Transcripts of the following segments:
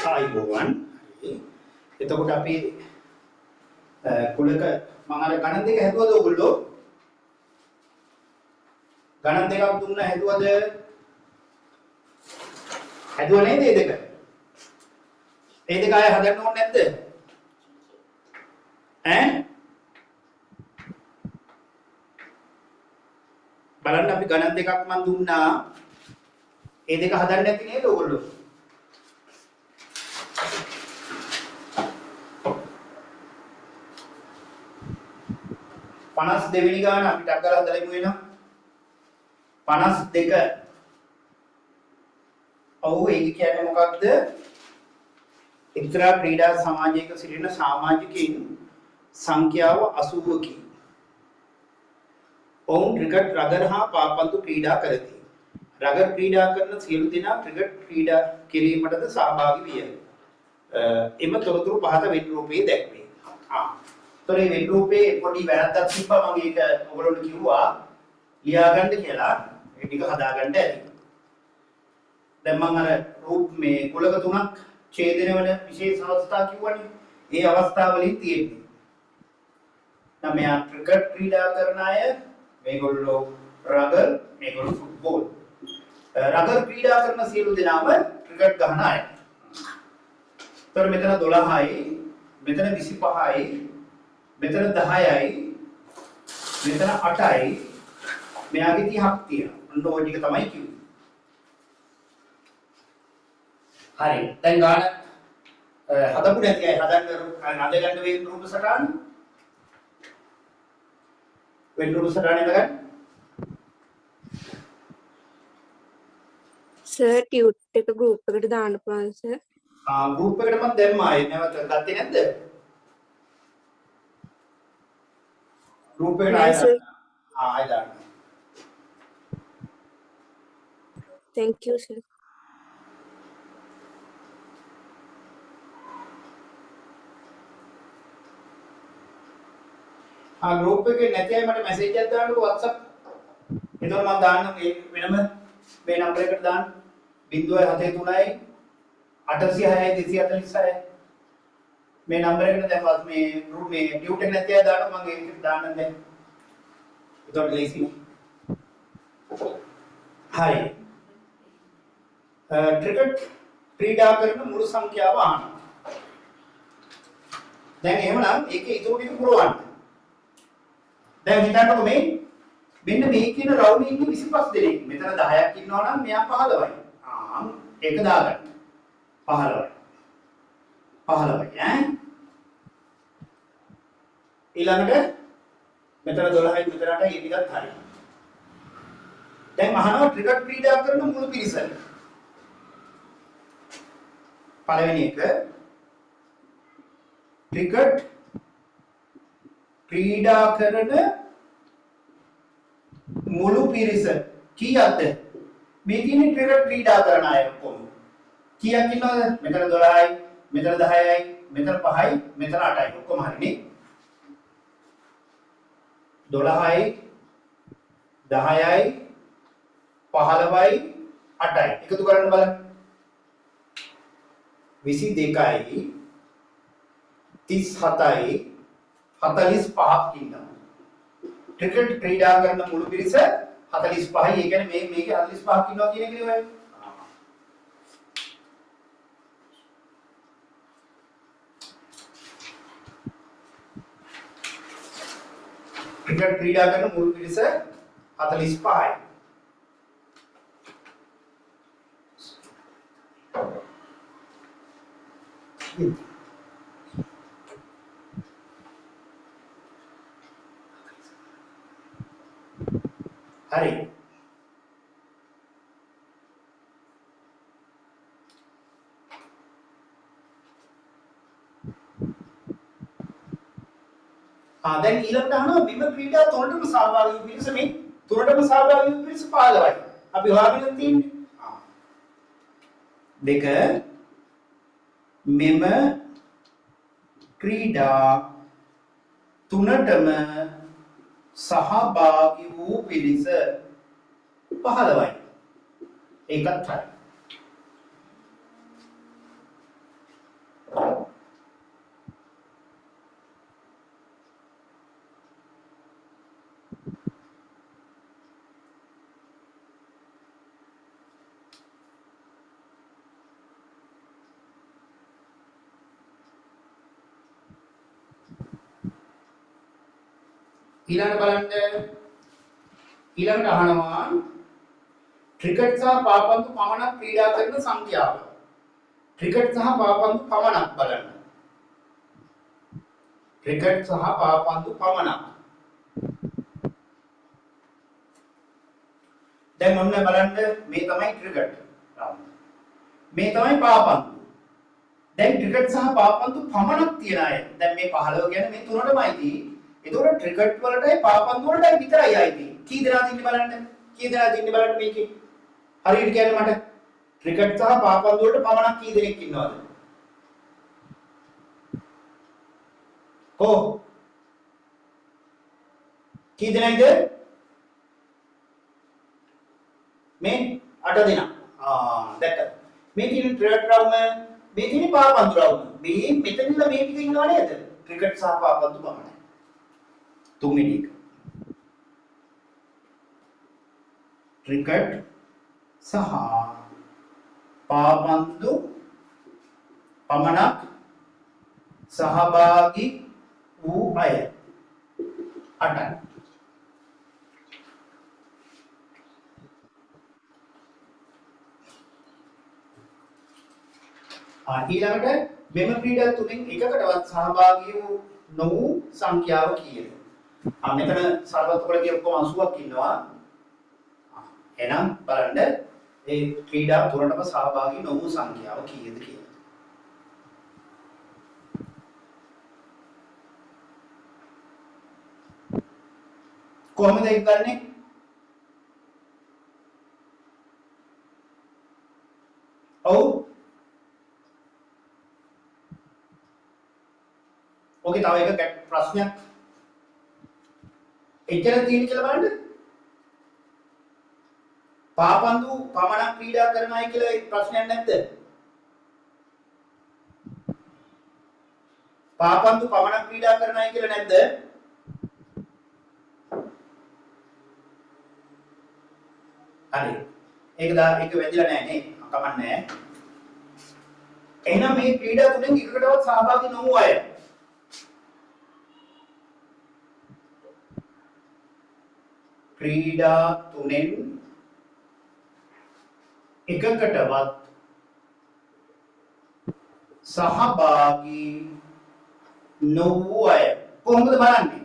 ආයිබෝවන්. එතකොට අපි කුලක මම අර ගණන් දෙක හැදුවද ඔයගොල්ලෝ? ගණන් දෙකක් දුන්න හැදුවද? හැදුවා නේද මේ දෙක? මේ දෙක ආය හදන්න ඕනේ නැද්ද? ඈ? බලන්න අපි ගණන් දෙකක් මම දුන්නා. මේ දෙක හදන්න නැති නේද ඔයගොල්ලෝ? පනස් දෙවෙනි ගාන අපි ටක් කරලා හදලා ඉමු වෙනවා 52. ඔව් ඒක කියන්නේ මොකක්ද? එක්තරා ක්‍රීඩා සමාජයක සිටින සමාජිකයින් සංඛ්‍යාව 80කි. ඔවුන් ක්‍රිකට් රගර් හා පාපන්දු ක්‍රීඩා කරති. රගර් ක්‍රීඩා කරන සියලු දෙනා ක්‍රිකට් ක්‍රීඩා කිරීමටද සහභාගී විය. එම තොරතුරු පහත වෙන් රූපයේ දැක්වේ. තොරේ වෙන් රූපේ පොඩි වැරද්දක් තිබ්බා මම ඒක ඔයගොල්ලන්ට කිව්වා ලියා ගන්න කියලා. ඒ ටික හදා ගන්න ඇති. දැන් මම අර රූප මේ කුලක තුනක් ඡේදනය වන විශේෂ අවස්ථා කිව්වනේ. ඒ අවස්ථාවලින් තියෙන්නේ. දැන් මෙයා ක්‍රිකට් ක්‍රීඩා කරන අය මේගොල්ලෝ රගර් මේගොල්ලෝ ෆුට්බෝල්. රගර් ක්‍රීඩා කරන සියලු දෙනාම ක්‍රිකට් ගහන අය. තොර මෙතන 12යි, මෙතන 25යි, මෙතන 10යි, මෙතන 8යි, මෙයාගේ 30ක් තියෙනවා. අන්න ඔය ටික තමයි කිව්වේ. හරි. දැන් ගාන හදපු නැති අය හදන්න අඳගන්න වෙන රූප සටහන. වෙන රූප සටහන නේද? සර් ටියුට් එක ගෲප් එකට දාන්න පුළුවන් සර්. ගෲප් එකට මම දැම්මා. ඒ නැවත ගත්තේ නැද්ද? ගෲප් එකට ආයෙ දාන්න. Thank you sir. ගෲප් එකේ නැති අය මට මැසේජ් එකක් දාන්නකෝ WhatsApp. එතකොට මම දාන්නම් ඒ වෙනම මේ නම්බර එකට දාන්න 073යි 806යි 246යි මේ නම්බර එකට දැන් මේ ගෲප් මේ ටියුට් එක නැති අය දාන්න මම ඒක දාන්න දැන්. එතකොට ලේසි. හරි. ක්‍රිකට් ක්‍රීඩා කරන මුළු සංඛ්‍යාව අහන්න. දැන් එහෙමනම් ඒකේ ඉතුරු ටික පුරවන්න. දැන් හිතන්නකො මේ මෙන්න මේ කියන රවුමේ ඉන්නේ 25 දෙනෙක්. මෙතන 10ක් ඉන්නවා නම් මෙයා 15යි. ඒක දාගන්න. 15යි. 15යි ඈ. ඊළඟට මෙතන 12යි මෙතන 8යි ඒ ටිකත් හරි. දැන් අහනවා ක්‍රිකට් ක්‍රීඩා කරන මුළු පිරිස. පළවෙනි එක ක්‍රිකට් ක්‍රීඩා කරන මුළු පිරිස කීයක්ද? මේ තියෙන්නේ ක්‍රිකට් ක්‍රීඩා කරන අය කොහොමද? කීයක් ඉන්නවද? මෙතන 12යි, මෙතන 10යි, මෙතන 5යි, මෙතන 8යි. ඔක්කොම හරිනේ. 12යි, 10යි, 15යි, 8යි. එකතු කරන්න බලන්න. 22යි, 37යි, 45ක් ඉන්නවා. ක්‍රිකට් ක්‍රීඩා කරන මුළු පිරිස 45යි. ඒ කියන්නේ මේකේ 45ක් ඉන්නවා කියන එක නේ ඔය. ක්‍රිකට් ක්‍රීඩා කරන මුළු පිරිස 45යි. හරි. දැන් ඊළඟට අහනවා බිම ක්‍රීඩා තුනටම සහභාගී වූ පිරිස මේ තුනටම සහභාගී වූ පිරිස 15යි. අපි හොයාගෙන තියෙන්නේ. දෙක මෙම ක්‍රීඩා තුනටම සහභාගී වූ පිරිස 15යි. ඒකත් හරි. ඊළඟට බලන්න ඊළඟට අහනවා ක්‍රිකට් සහ පාපන්දු පමණක් ක්‍රීඩා කරන සංඛ්‍යාව. ක්‍රිකට් සහ පාපන්දු පමණක් බලන්න. ක්‍රිකට් සහ පාපන්දු පමණක්. දැන් ඔන්න බලන්න මේ තමයි ක්‍රිකට්. මේ තමයි පාපන්දු. දැන් ක්‍රිකට් සහ පාපන්දු පමණක් තියන අය. දැන් මේ 15 කියන්නේ මේ තුනටමයි තියෙන්නේ. ඒතකොට ක්‍රිකට් වලටයි පාපන්දු වලටයි විතරයි ආйти. කී දෙනාද ඉන්නේ බලන්න. කී දෙනාද ඉන්නේ බලන්න මේකේ. හරියට කියන්න මට. ක්‍රිකට් සහ පාපන්දු වලට පමණක් කී දෙනෙක් ඉන්නවද? කො කී දෙනෙක්ද? මේ 8 දෙනා. දැක්කද? මේ තියෙන ක්‍රිකට් රවුම මේ තියෙන පාපන්දු රවුම. මේ මෙතනilla මේ ටික ඉන්නව නේද? ක්‍රිකට් සහ පාපන්දු පමණයි. තුන්වෙනි එක. ක්‍රිකට් සහ පාපන්දු පමණක් සහභාගී වූ අය 8යි. ඊළඟට මෙම ක්‍රීඩා තුනෙන් එකකටවත් සහභාගී වූ නොවූ සංඛ්‍යාව කීයද? මෙතන සර්වත්වලදී ඔක්කොම 80ක් ඉන්නවා. එහෙනම් බලන්න ඒ ක්‍රීඩා තුනටම සහභාගී නොවූ සංඛ්‍යාව කීයද කියලා. කොහොමද ඒක ගන්නෙ? ඔව්. ඔකේ තව එක ප්‍රශ්නයක් එච්චර තියෙන කියලා බලන්න. පාපන්දු පමණක් ක්‍රීඩා කරන අය කියලා ප්‍රශ්නයක් නැද්ද? පාපන්දු පමණක් ක්‍රීඩා කරන අය කියලා නැද්ද? හරි. ඒක වැදිලා නැහැ නේ. කමන්නේ. එහෙනම් මේ ක්‍රීඩා තුනෙන් එකකටවත් සහභාගී නොවූ අය ක්‍රීඩා තුනෙන් එකකටවත් සහභාගී නොවූ අය කොහොමද බලන්නේ?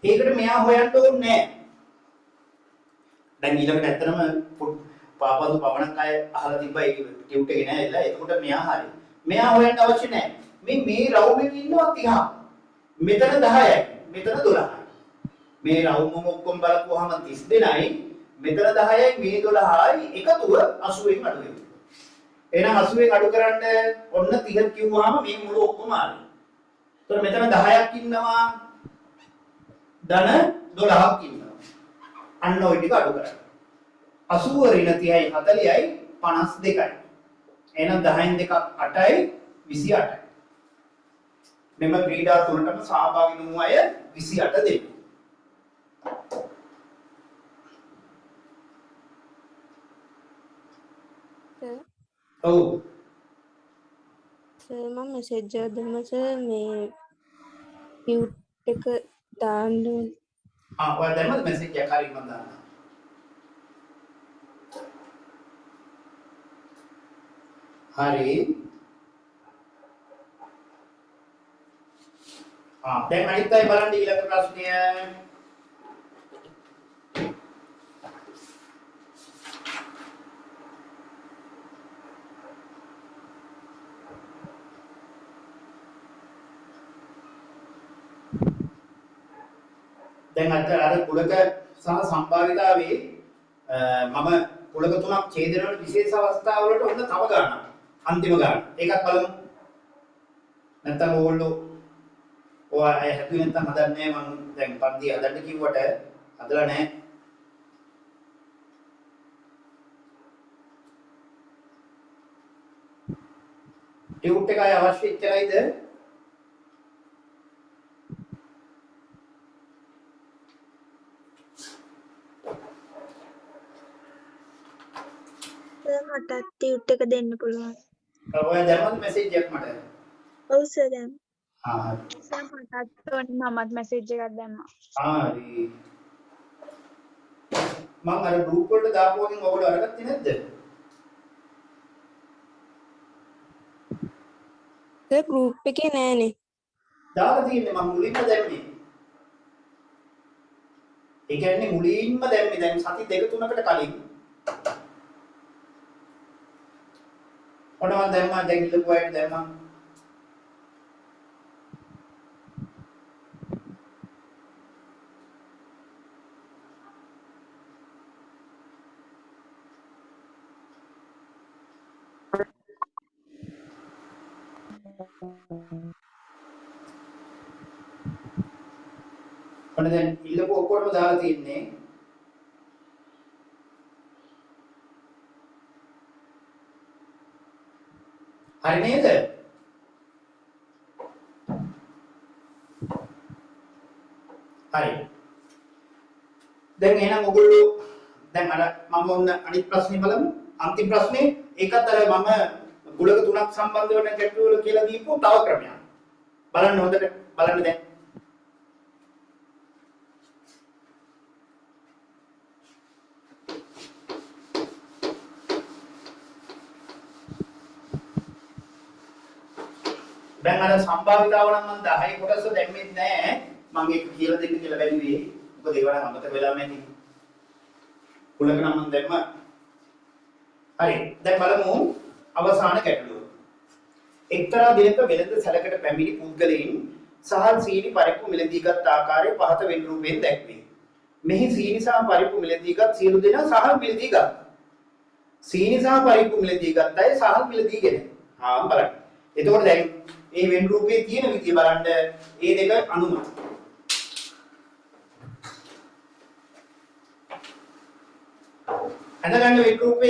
ඒකට මෙයා හොයන්න ඕනේ නැහැ. දැන් ඊළඟට ඇත්තටම පාපන්දු පමණක් අය අහලා තිබ්බා ඒක ටියුට් එකේ නෑ එලා. එතකොට මෙයා හරි. මෙයා හොයන්න අවශ්‍ය නැහැ. මේ රවුමේ ඉන්නවා 30. මෙතන 10යි. මෙතන 12යි. මේ රවුමම ඔක්කොම බලපුවාම 32යි. මෙතන 10යි මේ 12යි එකතුව 80න් අඩු වෙනවා. එහෙනම් 80න් අඩු කරන්න ඔන්න 30 කිව්වහම මේ මුළු ඔක්කොම ආරයි. ඒතර මෙතන 10ක් ඉන්නවා. ධන 12ක් ඉන්නවා. අන්න ওই ටික අඩු කරන්න. 80 ඍණ 30යි 40යි 52යි. එහෙනම් 10න් දෙකක් 8යි 28යි. මෙම ක්‍රීඩා තුනටම සහභාගී වුණු අය 28 දෙනෙක්. ඔව්. සර් මම මෙසේජ් එකක් දැම්මා සර් මේ මියුට් එක දාන්න ඔයා දැම්මද මෙසේජ් එකක්? හරි මම දාන්නම්. හරි. දැන් අනිත් අය බලන්න ඊළඟ ප්‍රශ්නය. දැන් අර කුලක සහ සම්භාවිතාවේ මම කුලක තුනක් ඡේදන වල විශේෂ අවස්ථාවලට ඔන්න තව ගන්න. අන්තිම ගන්න. ඒකත් බලමු. නැත්නම් ඕගොල්ලෝ ඔයා හැදුවේ නැත්නම් හදන්නේ මම දැන් පන්ති හදන්න කිව්වට හදලා නැහැ. ටියුට් එකයි අවශ්‍ය ඉච්චරයිද? මට ටියුට් එක දෙන්න පුළුවන්. ඔයා දැම්මද මෙසේජ් එකක් මට? ඔව් සර් දැන්. ආ සර් මටත් ඔන්න මමත් මැසේජ් එකක් දැම්මා. හරි මම අර ගෲප් වලට දාපුවකින් ඔයගොල්ලෝ අරගත්තේ නැද්ද? සර් ගෲප් එකේ නෑනේ. දාලා තියෙන්නේ මම මුලින්ම දැම්මේ. ඒ කියන්නේ මුලින්ම දැම්මේ දැන් සති දෙක තුනකට කලින්. ඔන්න මම දැම්මා දැන් ඉල්ලපු අයට දැම්මා. ඔන්න දැන් ඉල්ලපු ඔක්කොටම දාලා තියෙන්නේ. හරි නේද? හරි. දැන් එහෙනම් ඔයගොල්ලෝ දැන් අර මම ඔන්න අනිත් ප්‍රශ්නේ බලමු. අන්තිම ප්‍රශ්නේ ඒකත් අර මම ගුලක තුනක් සම්බන්ධ වෙන ගැටළු වල කියලා දීපු තව ක්‍රමයක්. බලන්න හොඳට බලන්න දැන්. දැන් අර සම්භාවිතාව නම් මම 10 කොටස දැම්මේ නැහැ. මම ඒක කියලා දෙන්න කියලා බැලුවේ. මොකද ඒවා නම් අමතක වෙලා නැති. කුලක නම් මම දැම්මා. හරි. දැන් බලමු අවසාන ගැටලුව. එක්තරා දිනක වෙළඳ සැලකට පැමිණි පුද්ගලයන් සහල් සීනි පරිප්පු මිලදීගත් ආකාරය පහත වෙන රූපයෙන් දැක්වේ. මෙහි සීනි සහ පරිප්පු මිලදීගත් සියලු දෙනා සහල් මිලදීගත්. සීනි සහ පරිප්පු මිලදීගත් අය සහල් මිලදීගෙන. බලන්න. එතකොට දැන් මේ වෙන රූපයේ තියෙන විදිය බලන්න මේ දෙක අනුම. අඳගන්න වෙන රූපය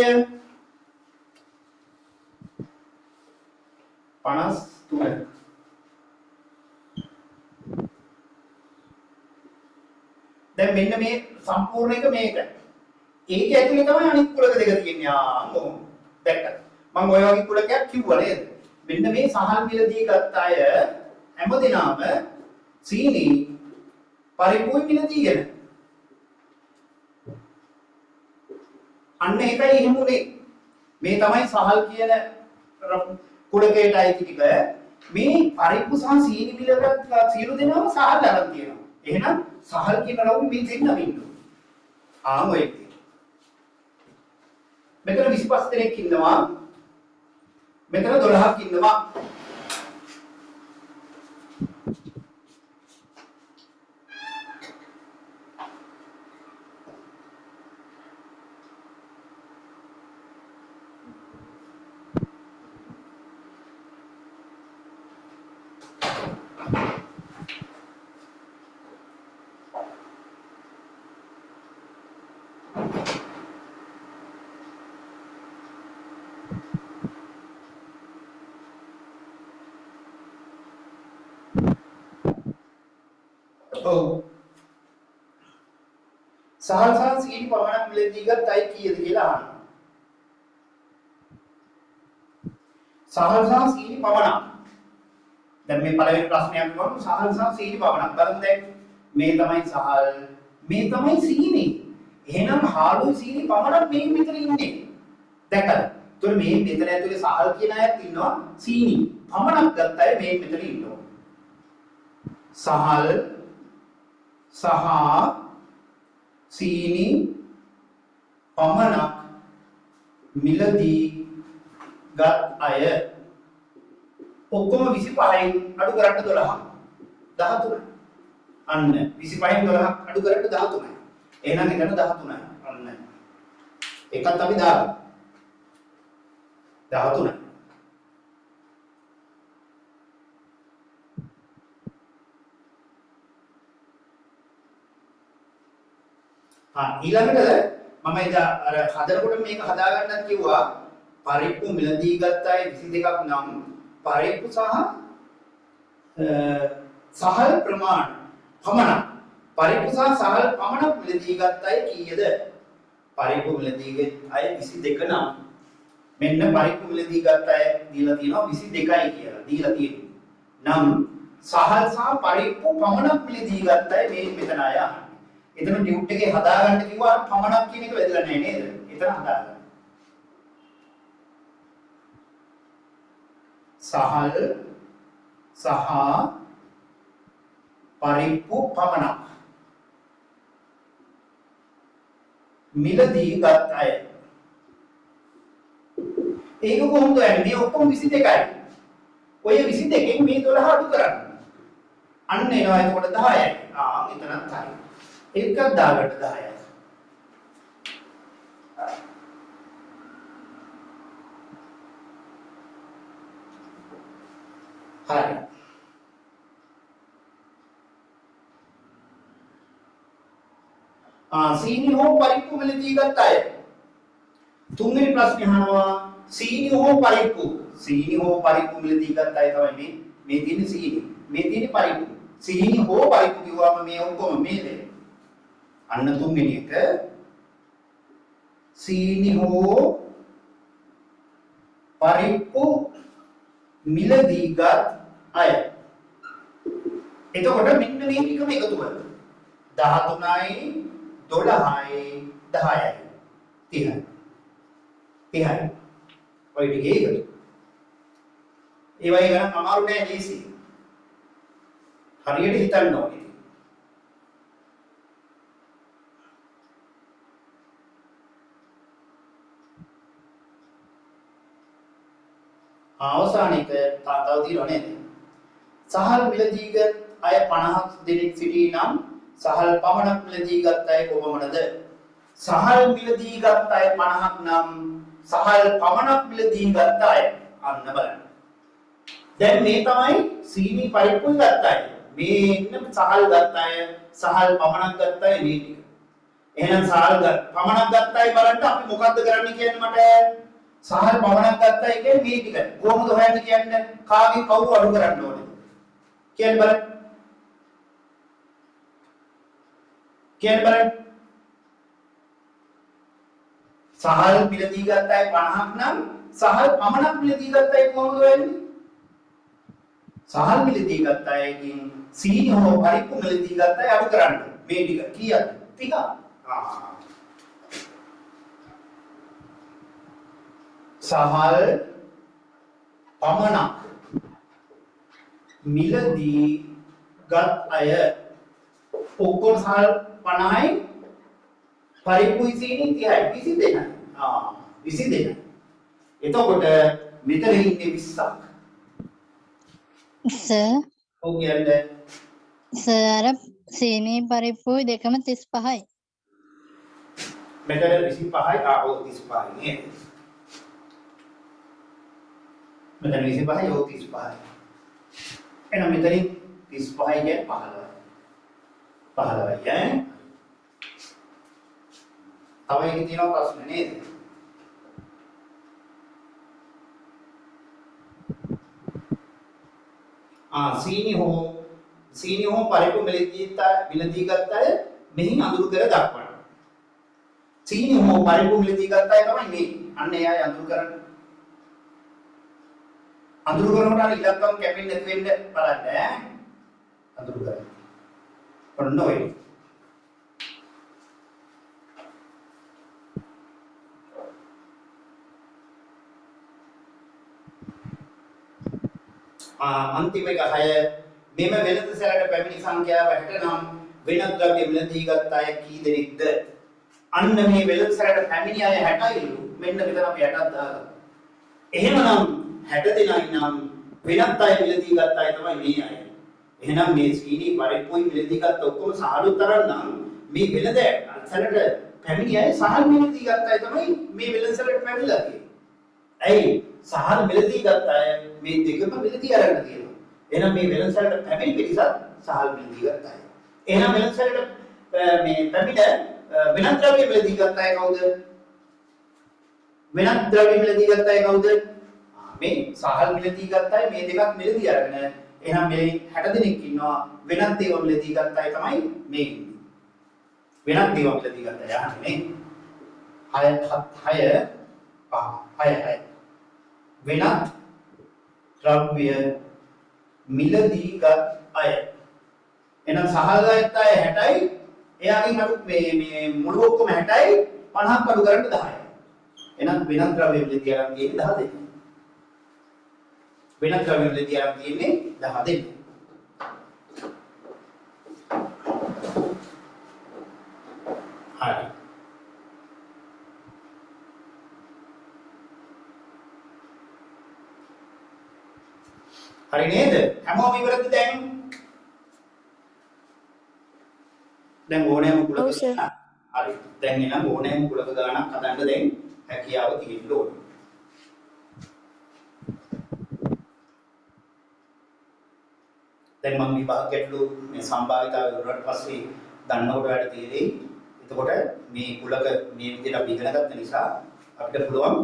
53. දැන් මෙන්න මේ සම්පූර්ණ එක මේක. ඒක ඇතුලේ තමයි අනිත් කුලක දෙක තියෙන්නේ. ආ දැක්කද? මම ඔය වගේ කුලකයක් කිව්වා නේද? මෙන්න මේ සහල් මිලදී ගත්ත අය හැමදෙනාම සීනි පරිප්පුයි මිලදීගෙන. අන්න ඒකයි එහෙම උනේ. මේ තමයි සහල් කියන කුලකයට අයිති ටික. මේ පරිප්පු සහ සීනි මිලගත් සියලු දෙනාම සහල් අරන් තියෙනවා. එහෙනම් සහල් කියන රවුම මේ දෙන්නම ඉන්නවා. ආම ඔය එක. මෙතන 25 දෙනෙක් ඉන්නවා. මෙතන 12ක් ඉන්නවා. ඔව්. සහල් සහ සීනි පමණක් මිලදී ගත් අය කීයද කියලා අහනවා. සහල් සහ සීනි පමණක්. දැන් මේ පළවෙනි ප්‍රශ්නයක් වුණොත් සහල් සහ සීනි පමණක්. බලමු දැන් මේ තමයි සහල්, මේ තමයි සීනි. එහෙනම් හාලුයි සීනි පමණක් මේ විතර ඉන්නේ. දැක්කද? ඒතකොට මේ මෙතන ඇතුලේ සහල් කියන අයත් ඉන්නවා, සීනි පමණක් ගත්ත අය මේ මෙතන ඉන්නවා. සහල් සහ සීනි පමණක් මිලදී ගත් අය ඔක්කොම 25න් අඩු කරන්න 12. 13. අන්න 25න් 12ක් අඩු කරන්න 13යි. එහෙනම් එතන 13යි. අන්න. එකත් අපි දාලා 13. ඊළඟට මම ඉතින් අර හදනකොට මේක හදාගන්නත් කිව්වා පරිප්පු මිලදී ගත්ත අය 22ක් නම් පරිප්පු සහ සහල් ප්‍රමාණ පමණක් පරිප්පු සහ සහල් පමණක් මිලදී ගත්ත අය කීයද? පරිප්පු මිලදී ගත් අය 22 නම් මෙන්න පරිප්පු මිලදී ගත්ත අය දීලා තියෙනවා 22යි කියලා දීලා තියෙනවා. නම් සහල් සහ පරිප්පු පමණක් මිලදී ගත්තයි මේ මෙතන අය අහන්නේ. එතන ටියුට් එකේ හදාගන්න කිව්වා පමණක් කියන එක වැදලා නැහැ නේද? එතන හදාගන්න. සහල් සහ පරිප්පු පමණක් මිලදී ගත් අය. ඒක කොහොමද වෙන්නේ? මේ ඔක්කොම 22යි. ඔය 22කින් මේ 12 අඩු කරන්න. අන්න එනවා එතකොට 10යි. එතනත් හරි. එකක් දාගන්න 10යි. හරි. සීනි හෝ පරිප්පු මිලදී ගත්ත අය. තුන්වෙනි ප්‍රශ්නේ අහනවා සීනි හෝ පරිප්පු. සීනි හෝ පරිප්පු මිලදී ගත්ත අය තමයි මේ තියෙන්නේ සීනි. මේ තියෙන්නේ පරිප්පු. සීනි හෝ පරිප්පු කිව්වම මේ ඔක්කොම මේ දෙක. අන්න තුන්වෙනි එක සීනි හෝ පරිප්පු මිලදී ගත් අය. එතකොට මෙන්න මේ ටිකම එකතු කරලා 13යි 12යි 10යි 30යි 30යි ඔය ටික එකතු. ඒ වගේ ගණන් අමාරු නෑ ලේසි. හරියට හිතන්න ඕනේ. අවසානික තව තියෙනව නේද? සහල් මිලදී ගත් අය 50 දෙනෙක් සිටී නම් සහල් පමණක් මිලදී ගත් අය කොපමණද? සහල් මිලදී ගත් අය 50ක් නම් සහල් පමණක් මිලදී ගත් අය අන්න බලන්න. දැන් මේ තමයි සීනි පරිප්පුයි ගත් අය. මේ ඉන්න සහල් ගත් අය, සහල් පමණක් ගත් අය මේ ටික. එහෙනම් සහල් පමණක් ගත් අය බලන්න අපි මොකද්ද කරන්න කියන්නේ මට? සහල් පමණක් ගත්තා කියන්නේ මේ ටික. කොහොමද හොයන්නේ කියන්නේ? කාගේ කවුරු අඩු කරන්න ඕනේ? කියන්න බලන්න. කියන්න බලන්න. සහල් මිලදී ගත්තා 50ක් නම් සහල් පමණක් මිලදී ගත්තා කොහොමද හොයන්නේ? සහල් මිලදී ගත්තා එකකින් සීනි හෝ පරිප්පු මිලදී ගත්තා අඩු කරන්න. මේ ටික කීයද? 30. සහල් පමණක් මිලදී ගත් අය ඔක්කොම සහල් 50යි පරිප්පුයි සීනි 30යි 22යි. 22යි. එතකොට මෙතන ඉන්නේ 20ක්. සර් ඔව් කියන්නේ සර් සීනි පරිප්පුයි දෙකම 35යි. මෙතන 25යි ඔව් 35යි නේද? මෙතන 25යි ඔව් 35යි. එහෙනම් මෙතනින් 35යි කියන්නේ 15යි. 15යි ඈ. තව එකේ තියෙන ප්‍රශ්න නේද? සීනි හෝ පරිප්පු මිලදී ගත්ත අය මෙහි අඳුරු කර දක්වන්න. සීනි හෝ පරිප්පු මිලදී ගත්ත අය තමයි මේ. අන්න ඒ අය අඳුරු කරන්නේ. අඳුරු කරනකොට අර ඉලක්කම් කැපෙන්නේ නැති වෙන්න බලන්න ඈ. අඳුරු කරන්න. ඔන්න ඔය. अंतिम एक है මෙම වෙළඳ සැලට පැමිණි සංඛ්‍යාව 60 නම් වෙනත් ද්‍රව්‍ය මිලදී ගත් අය කී දෙනෙක්ද? අන්න මේ වෙළඳ සැලට පැමිණි අය 60යිලු. මෙන්න මෙතන අපි 60ක් දාගමු. එහෙමනම් 60 දෙනයි නම් වෙනත් අය මිලදී ගත් අය තමයි මේ අය. එහෙනම් මේ සීනි පරිප්පුයි මිලදී ගත් ඔක්කොම සහලුත් තරම් නම් මේ වෙළඳ සැලට පැමිණි අය සහල් මිලදී ගත් අය තමයි මේ වෙළඳ සැලට පැමිණලා තියෙන්නේ. ඇයි? සහල් මිලදී ගත් අය මේ දෙකම මිලදී අරගෙන තියෙනවා. එහෙනම් මේ වෙළඳ සැලට පැමිණි පිරිසත් සහල් මිලදී ගත් අය. එහෙනම් වෙළඳ සැලට මේ පැමිණ වෙනත් ද්‍රව්‍ය මිලදී ගත් අය කවුද? වෙනත් ද්‍රව්‍ය මිලදී ගත් අය කවුද? මේ සහල් මිලදී ගත් අය මේ දෙකක් මිලදී අරගෙන එහෙනම් මේ 60 දෙනෙක් ඉන්නවා වෙනත් දේවල් මිලදී ගත් අය තමයි මේ ඉන්නේ. වෙනත් දේවල් මිලදී ගත් අය අහන්නේ 6 වෙනත් ද්‍රව්‍ය මිලදී ගත් අය. එහෙනම් සහල් ගත්ත අය 60යි. එයාගෙන් අඩු මේ මුළු ඔක්කොම 60යි 50ක් අඩු කරන්න 10යි. එහෙනම් වෙනත් ද්‍රව්‍ය මිලදී අරන් තියෙන්නේ 10 දෙනෙක්. වෙනත් ද්‍රව්‍ය මිලදී අරන් තියෙන්නේ 10 දෙනෙක්. හරි. හරි නේද? හැමෝම ඉවරද දැන්? දැන් ඕනෑම කුලක ඔව් සර්. හරි. දැන් එනම් ඕනෑම කුලක ගානක් හදන්න දැන් හැකියාව තියෙන්න ඕනේ. දැන් මම විභාග ගැටළු මේ සම්භාවිතාව ඉවරවට පස්සේ දන්නකොට වැඩ තියෙන්නේ. එතකොට මේ කුලක මේ විදිහට අපි ඉගෙන ගත්ත නිසා අපිට පුළුවන්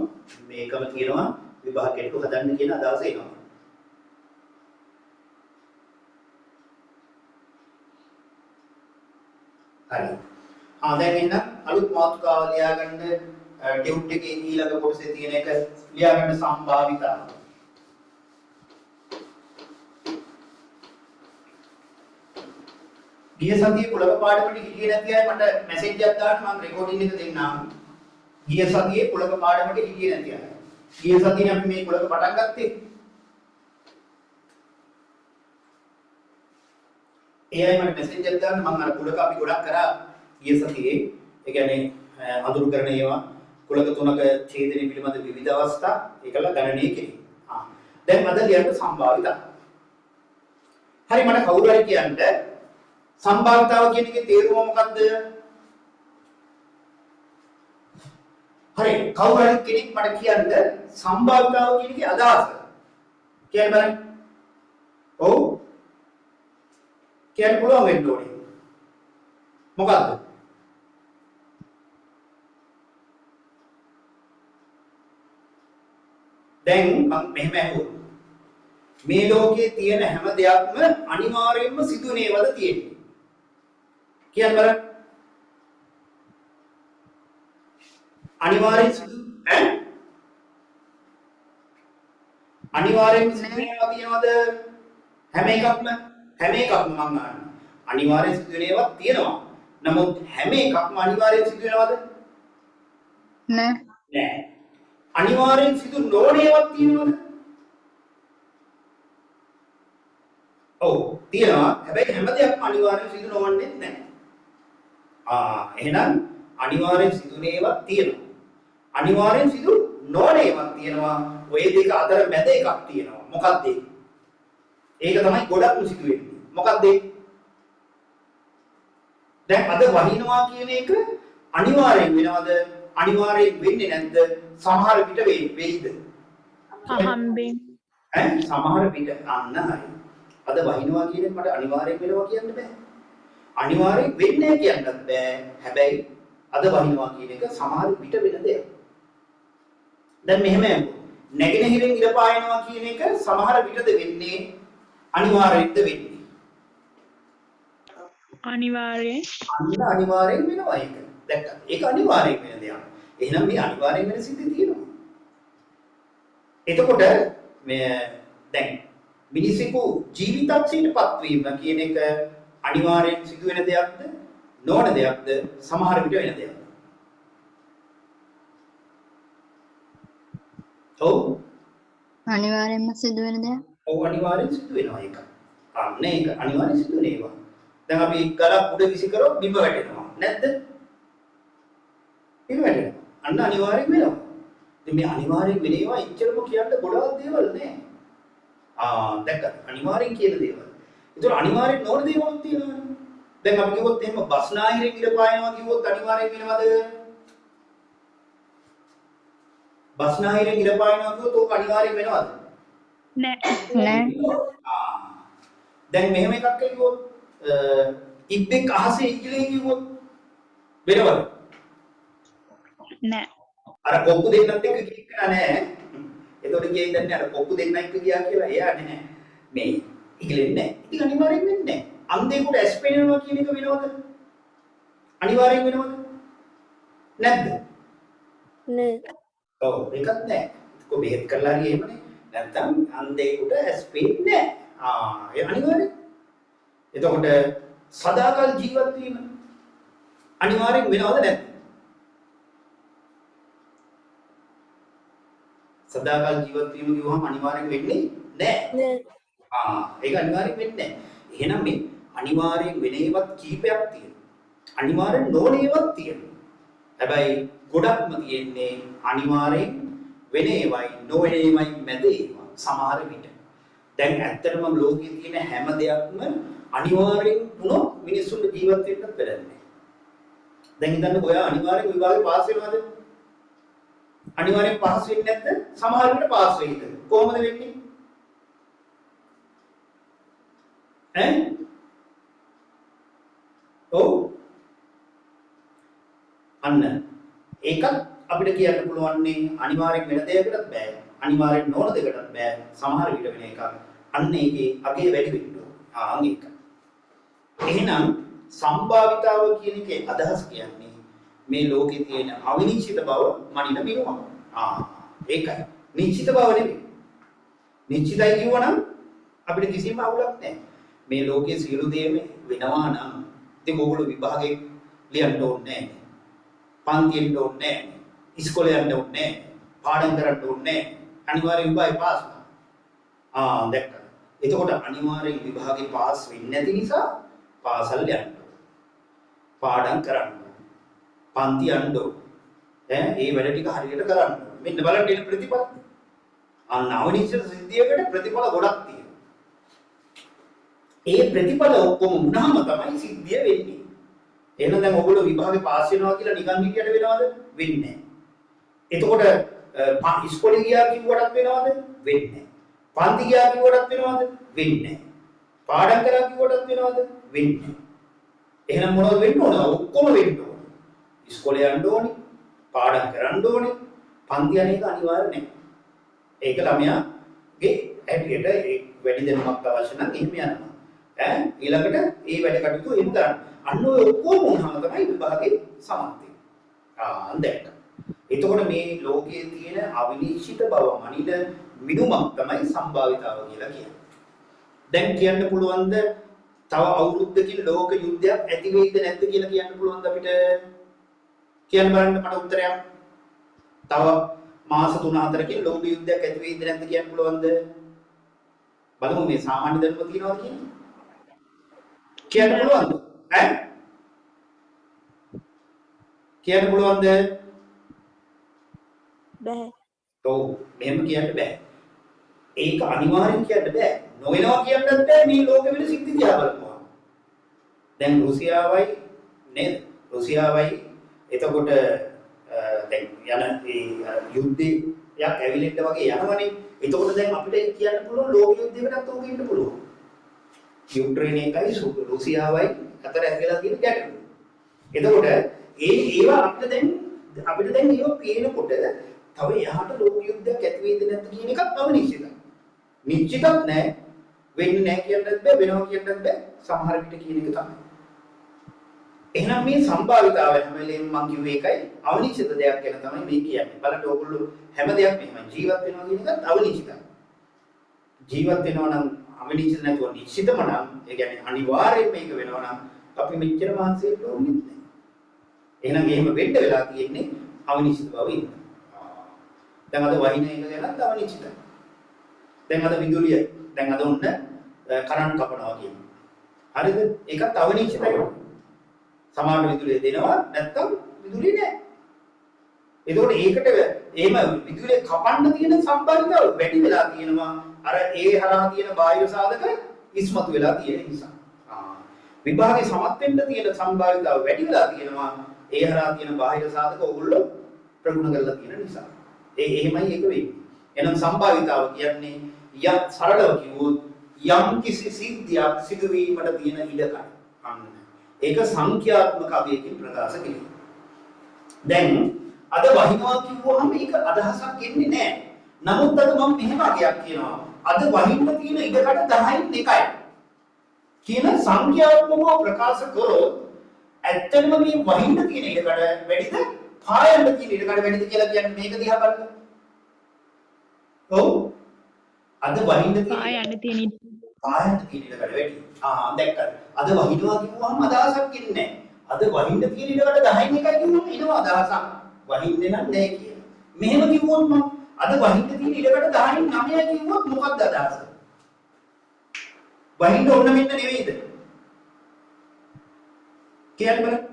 මේකම කියනවා විභාග ගැටළු හදන්න කියන අදහස එනවා. හරි. දැන් එන්න අලුත් මාතෘකාව ලියාගන්න ටියුට් එකේ ඊළඟ කොටසේ තියෙන එක ලියාගන්න සම්භාවිතාව. ගිය සතියේ කුලක පාඩමට හිටියේ නැති අය මට මැසේජ් එකක් දාන්න මම රෙකෝඩින් එක දෙන්නම්. ගිය සතියේ කුලක පාඩමට හිටියේ නැති අය. ගිය සතියේ අපි මේ කුලක පටන් ගත්තේ. ඒ අය මට මැසේජ් එකක් දාන්න මම අර කුලක අපි ගොඩක් කරා ගිය සතියේ. ඒ කියන්නේ අඳුරු කරන ඒවා කුලක තුනක ඡේදනය පිළිබඳ විවිධ අවස්ථා ඒකල ගණනය කිරීම. දැන් අද ලියන්න සම්භාවිතාව. හරි මට කවුරු හරි කියන්න සම්භාවිතාව කියන එකේ තේරුම මොකක්ද? හරි කවුරු හරි කෙනෙක් මට කියන්න සම්භාවිතාව කියන එකේ අදහස. කියන්න බලන්න. ඔව්. කියන්න පුළුවන් වෙන්න ඕනේ. මොකක්ද? දැන් මම මෙහෙම අහුවා. මේ ලෝකයේ තියෙන හැම දෙයක්ම අනිවාර්යයෙන්ම සිදුවනේවද තියෙන්නේ? කියන්න බලන්න. අනිවාර්යෙන් සිදු අනිවාර්යෙන් සිදුවේවා කියනවාද? හැම එකක්ම මම ගන්නවා. අනිවාර්යෙන් සිදුවේවා තියෙනවා. නමුත් හැම එකක්ම අනිවාර්යෙන් සිදු වෙනවද? නෑ. අනිවාර්යෙන් සිදු නොවනේවත් තියෙනවද? ඔව් තියෙනවා. හැබැයි හැම දෙයක්ම අනිවාර්යෙන් සිදු නොවන්නේ නැහැ. එහෙනම් අනිවාර්යෙන් සිදුනේවත් තියෙනවා. අනිවාර්යෙන් සිදු නොවනේවත් තියෙනවා. ඔය දෙක අතර මැද එකක් තියෙනවා. මොකක්ද ඒක? ඒක තමයි ගොඩක්ම සිදු වෙන්නේ. මොකක්ද ඒක? දැන් අද වහිනවා කියන එක අනිවාර්යෙන් වෙනවද? අනිවාර්යෙන් වෙන්නේ නැද්ද? සමහර විට වෙයිද? අහම්බෙන්. සමහර විට අන්න හරි. අද වහිනවා කියන එක මට අනිවාර්යෙන් වෙනවා කියන්න බෑ. අනිවාර්යෙන් වෙන්නේ කියන්නත් බෑ. හැබැයි අද වහිනවා කියන එක සමහර විට වෙන දෙයක්. දැන් මෙහෙම යමු. නැගෙනහිරින් ඉර පායනවා කියන එක සමහර විටද වෙන්නේ අනිවාර්යෙන්ද වෙන්නේ? අනිවාර්යෙන්. අනිවාර්යෙන් වෙනවා ඒක. දැක්කද? ඒක අනිවාර්යෙන් වෙන දෙයක්. එහෙනම් මේ අනිවාර්යෙන් වෙන සිද්ධිය තියෙනවා. එතකොට මේ දැන් මිනිසෙකු ජීවිතක්ෂයටපත් වීම කියන එක අනිවාර්යෙන් සිදුවෙන දෙයක්ද? නොවන දෙයක්ද? සමහර විට වෙන දෙයක්ද? ඔව් අනිවාර්යෙන්ම සිදුවෙන දෙයක්. ඔව් අනිවාර්යෙන් සිදු වෙනවා ඒක. අන්න ඒක අනිවාර්යෙන් සිදු වෙනවා. දැන් අපි ගලක් උඩ විසි කරොත් බිම වැටෙනවා. නැද්ද? බිම වැටෙනවා. අන්න අනිවාර්යෙන් වෙනවා. ඉතින් මේ අනිවාර්යෙන් වෙන ඒවා ඉච්චරම කියන්න ගොඩාක් දේවල් නෑ. දැක්කද? අනිවාර්යෙන් කියන දේවල්. ඒතර අනිවාර්යෙන් නොවන දේවල් තියෙනවානේ. දැන් අපි කිව්වොත් එහෙම බස්නාහිරෙන් ඉර පායනවා කිව්වොත් අනිවාර්යෙන් වෙනවද? බස්නාහිරෙන් ඉර පායනවා කිව්වොත් ඕක අනිවාර්යෙන් වෙනවද? නෑ. දැන් මෙහෙම එකක් කිව්වොත් ඉබ්බෙක් අහසේ ඉගිලේ කිව්වොත් වෙනවද? නෑ. අර කොක්කු දෙන්නත් එක්ක කික්කන නෑ. එතකොට කියයි දන්නේ අර කොක්කු දෙන්න එක්ක ගියා කියලා එයා නෑ. මේ ඉගිලෙන්නේ නෑ. ඉතින් අනිවාර්යෙන් වෙන්නේ නෑ. අන්ධයෙකුට ඇස් පේනවා කියන එක වෙනවද? අනිවාර්යෙන් වෙනවද? නැද්ද? නෑ. ඔව් ඒකත් නෑ. කො බෙහෙත් කරලා හරි එහෙමනේ. නැත්තම් අන්ධයෙකුට ඇස් පේන්නේ නෑ. ඒ අනිවාර්යයෙන්. එතකොට සදාකල් ජීවත් වීම අනිවාර්යෙන් වෙනවද නැද්ද? සදාකල් ජීවත් වීම කිව්වම අනිවාර්යෙන් වෙන්නේ නැහැ. ඒක අනිවාර්යෙන් වෙන්නේ නැහැ. එහෙනම් මේ අනිවාර්යෙන් වෙන ඒවත් කීපයක් තියෙනවා. අනිවාර්යෙන් නොවන ඒවත් තියෙනවා. හැබැයි ගොඩක්ම තියෙන්නේ අනිවාර්යෙන් වෙන ඒවයි නොවන ඒවයි මැද ඒවා සමහර විට. දැන් ඇත්තටම ලෝකයේ තියෙන හැම දෙයක්ම අනිවාර්යෙන් වුණොත් මිනිස්සුන්ට ජීවත් වෙන්නත් බැහැ. දැන් හිතන්න ඔයා අනිවාර්යෙන් විභාගේ පාස් වෙනවද? අනිවාර්යෙන් පාස් වෙන්නේ නැද්ද? සමහර විට පාස් වෙයිද? කොහොමද වෙන්නේ? ඔව්. අන්න ඒකත් අපිට කියන්න පුළුවන්නේ අනිවාර්යෙන් වෙන දෙයකටත් බෑ. අනිවාර්යෙන් නොවන දෙයකටත් බෑ. සමහර විට වෙන එකක්. අන්න ඒකේ අගේ වැඩි වෙන්න ඕන. ඒක. එහෙනම් සම්භාවිතාව කියන එකේ අදහස් කියන්නේ මේ ලෝකේ තියෙන අවිනිශ්චිත බව මනින මිනුම. ඒකයි. නිශ්චිත බව නෙමෙයි. නිශ්චිතයි කියවනම් අපිට කිසිම අවුලක් නැහැ. මේ ලෝකයේ සියලු දේම වෙනවා නම් ඉතින් ඕගොල්ලෝ විභාගේ ලියන්න ඕනේ නැහැ. පන්තියෙන් ඕනේ නැහැ. ඉස්කෝලේ යන්න ඕනේ නැහැ. පාඩම් කරන්න ඕනේ නැහැ. අනිවාර්යෙන් විභාගේ පාස් වෙනවා. දැක්කද? එතකොට අනිවාර්යෙන් විභාගේ පාස් වෙන්නේ නැති නිසා පාසල් යන්න ඕනේ. පාඩම් කරන්න ඕනේ. පන්ති යන්න ඕනේ. ඒ වැඩ ටික හරියට කරන්න ඕනේ. මෙන්න බලන්න එන ප්‍රතිඵල. අනවනිශ්චිත සිද්ධියකට ප්‍රතිඵල ගොඩක් තියෙනවා. ඒ ප්‍රතිඵල ඔක්කොම වුණාම තමයි සිද්ධිය වෙන්නේ. එහෙනම් දැන් ඔයගොල්ලෝ විභාගේ පාස් වෙනවා කියලා නිකන් හිටියට වෙනවද? වෙන්නේ නැහැ. එතකොට ඉස්කෝලේ ගියා කිව්වටත් වෙනවද? වෙන්නේ නැහැ. පන්ති ගියා කිව්වටත් වෙනවද? වෙන්නේ නැහැ. පාඩම් කරා කිව්වටත් වෙනවද? වෙන්නේ නැහැ. එහෙනම් මොනවද වෙන්න ඕන? ඔක්කොම වෙන්න ඕන. ඉස්කෝලේ යන්න ඕනේ, පාඩම් කරන්න ඕනේ, පන්ති යන එක අනිවාර්ය නැහැ. ඒක ළමයාගේ හැටියට වැඩි දැනුමක් අවශ්‍ය නම් එහෙම යනවා. ඊළඟට ඒ වැඩ කටයුතු එහෙම කරන්න. අන්න ඔය ඔක්කොම වුණාම තමයි විභාගේ සමත් වෙන්නේ. දැක්ක. එතකොට මේ ලෝකයේ තියෙන අවිනිශ්චිත බව මනින මිනුමක් තමයි සම්භාවිතාව කියලා කියන්නේ. දැන් කියන්න පුළුවන්ද තව අවුරුද්දකින් ලෝක යුද්ධයක් ඇති වෙයිද නැද්ද කියලා කියන්න පුළුවන්ද අපිට? කියන්න බලන්න මට උත්තරයක්. තව මාස 3-4කින් ලෝක යුද්ධයක් ඇති වෙයිද නැද්ද කියන්න පුළුවන්ද? බලමු මේ සාමාන්‍ය දැනුම තියනවාද කියන්නේ? කියන්න පුළුවන්ද? කියන්න පුළුවන්ද? බෑ. ඔව් මෙහෙම කියන්න බෑ. ඒක අනිවාර්යෙන් කියන්න බෑ. නොවෙනවා කියන්නත් බෑ මේ ලෝකෙ වෙන සිද්ධි දිහා බලපුවා. දැන් රුසියාවයි නේද? රුසියාවයි එතකොට දැන් යන ඒ යුද්ධයක් ඇවිලෙන්න වගේ යනවනේ. එතකොට දැන් අපිට කියන්න පුළුවන් ලෝක යුද්ධයකටත් ඕක ඉන්න පුළුවන්. යුක්‍රේන එකයි රුසියාවයි අතර ඇතිලා තියෙන ගැටලුව. එතකොට ඒවා අපිට දැන් ඒවා පේනකොට තව එහාට ලෝක යුද්ධයක් ඇති වෙයිද නැද්ද කියන එකත් අවිනිශ්චිතයි. නිශ්චිතත් නැහැ, වෙන්නේ නැහැ කියන්නත් බෑ, වෙනවා කියන්නත් බෑ. සමහර විට කියන එක තමයි. එහෙනම් මේ සම්භාවිතාවය හැම වෙලේම මම කිව්වේ ඒකයි අවිනිශ්චිත දෙයක් ගැන තමයි මේ කියන්නේ. බලන්න ඕගොල්ලෝ හැම දෙයක් මෙහෙම ජීවත් වෙනවා කියන එකත් අවිනිශ්චිතයි. ජීවත් වෙනවා නම් අවිනිශ්චිත නැතුව නිශ්චිතම නම් ඒ කියන්නේ අනිවාර්යයෙන් මේක වෙනවා නම් අපි මෙච්චර මහන්සි වෙන්න ඕනේ නැහැ. එහෙනම් එහෙම වෙන්න වෙලා තියෙන්නේ අවිනිශ්චිත බව ඉන්න. දැන් අද වහින එක ගැනත් අවිනිශ්චිතයි. දැන් අද විදුලිය දැන් අද ඔන්න කරන්ට් කපනවා කියන්නේ. හරිද? ඒකත් අවිනිශ්චිතයි. සමාන විදුලිය දෙනවා නැත්නම් විදුලිය නැහැ. එතකොට ඒකට එහෙම විදුලිය කපන්න තියෙන සම්බන්ධතාව වැඩි වෙලා තියෙනවා. අර ඒ හරහා තියෙන බාහිර සාධක ඉස්මතු වෙලා තියෙන නිසා. විභාගේ සමත් වෙන්න තියෙන සම්භාවිතාව වැඩි වෙලා තියෙනවා. ඒ හරහා තියෙන බාහිර සාධක ඕගොල්ලෝ ප්‍රගුණ කරලා තියෙන නිසා. එහෙමයි ඒක වෙන්නේ. එහෙනම් සම්භාවිතාව කියන්නේ සරලව කිව්වොත් යම් කිසි සිද්ධියක් සිදු වීමට තියෙන ඉඩකඩ. ඒක සංඛ්‍යාත්මක අගයකින් ප්‍රකාශ කෙරේ. දැන් අද වහිනවා කිව්වහම මේක අදහසක් එන්නේ නැහැ. නමුත් අද මම මෙහෙම අගයක් කියනවා. අද වහින්න තියෙන ඉඩකඩ 10න් 1යි. කියන සංඛ්‍යාත්මකව ප්‍රකාශ කරොත් ඇත්තටම මේ වහින්න තියෙන ඉඩකඩ වැඩිද? පායන්න තියෙන ඉඩකඩ වැඩිද කියලා කියන්නේ මේක දිහා බලන්න. ඔව්. අද වහින්න තියෙන පායන්න තියෙන පායන්න තියෙන ඉඩකඩ වැඩි. දැක්කද? අද වහිනවා කිව්වම අදහසක් ඉන්නේ නැහැ. අද වහින්න තියෙන ඉඩකඩ 10න් එකයි කිව්වම එනවා අදහසක්. වහින්නේ නැහැ කියලා. මෙහෙම කිව්වොත් මම අද වහින්න තියෙන ඉඩකඩ 10න් 9යි කිව්වොත් මොකක්ද අදහස? වහින්න ඕන මෙන්න නෙවෙයිද? කියන්න බලන්න.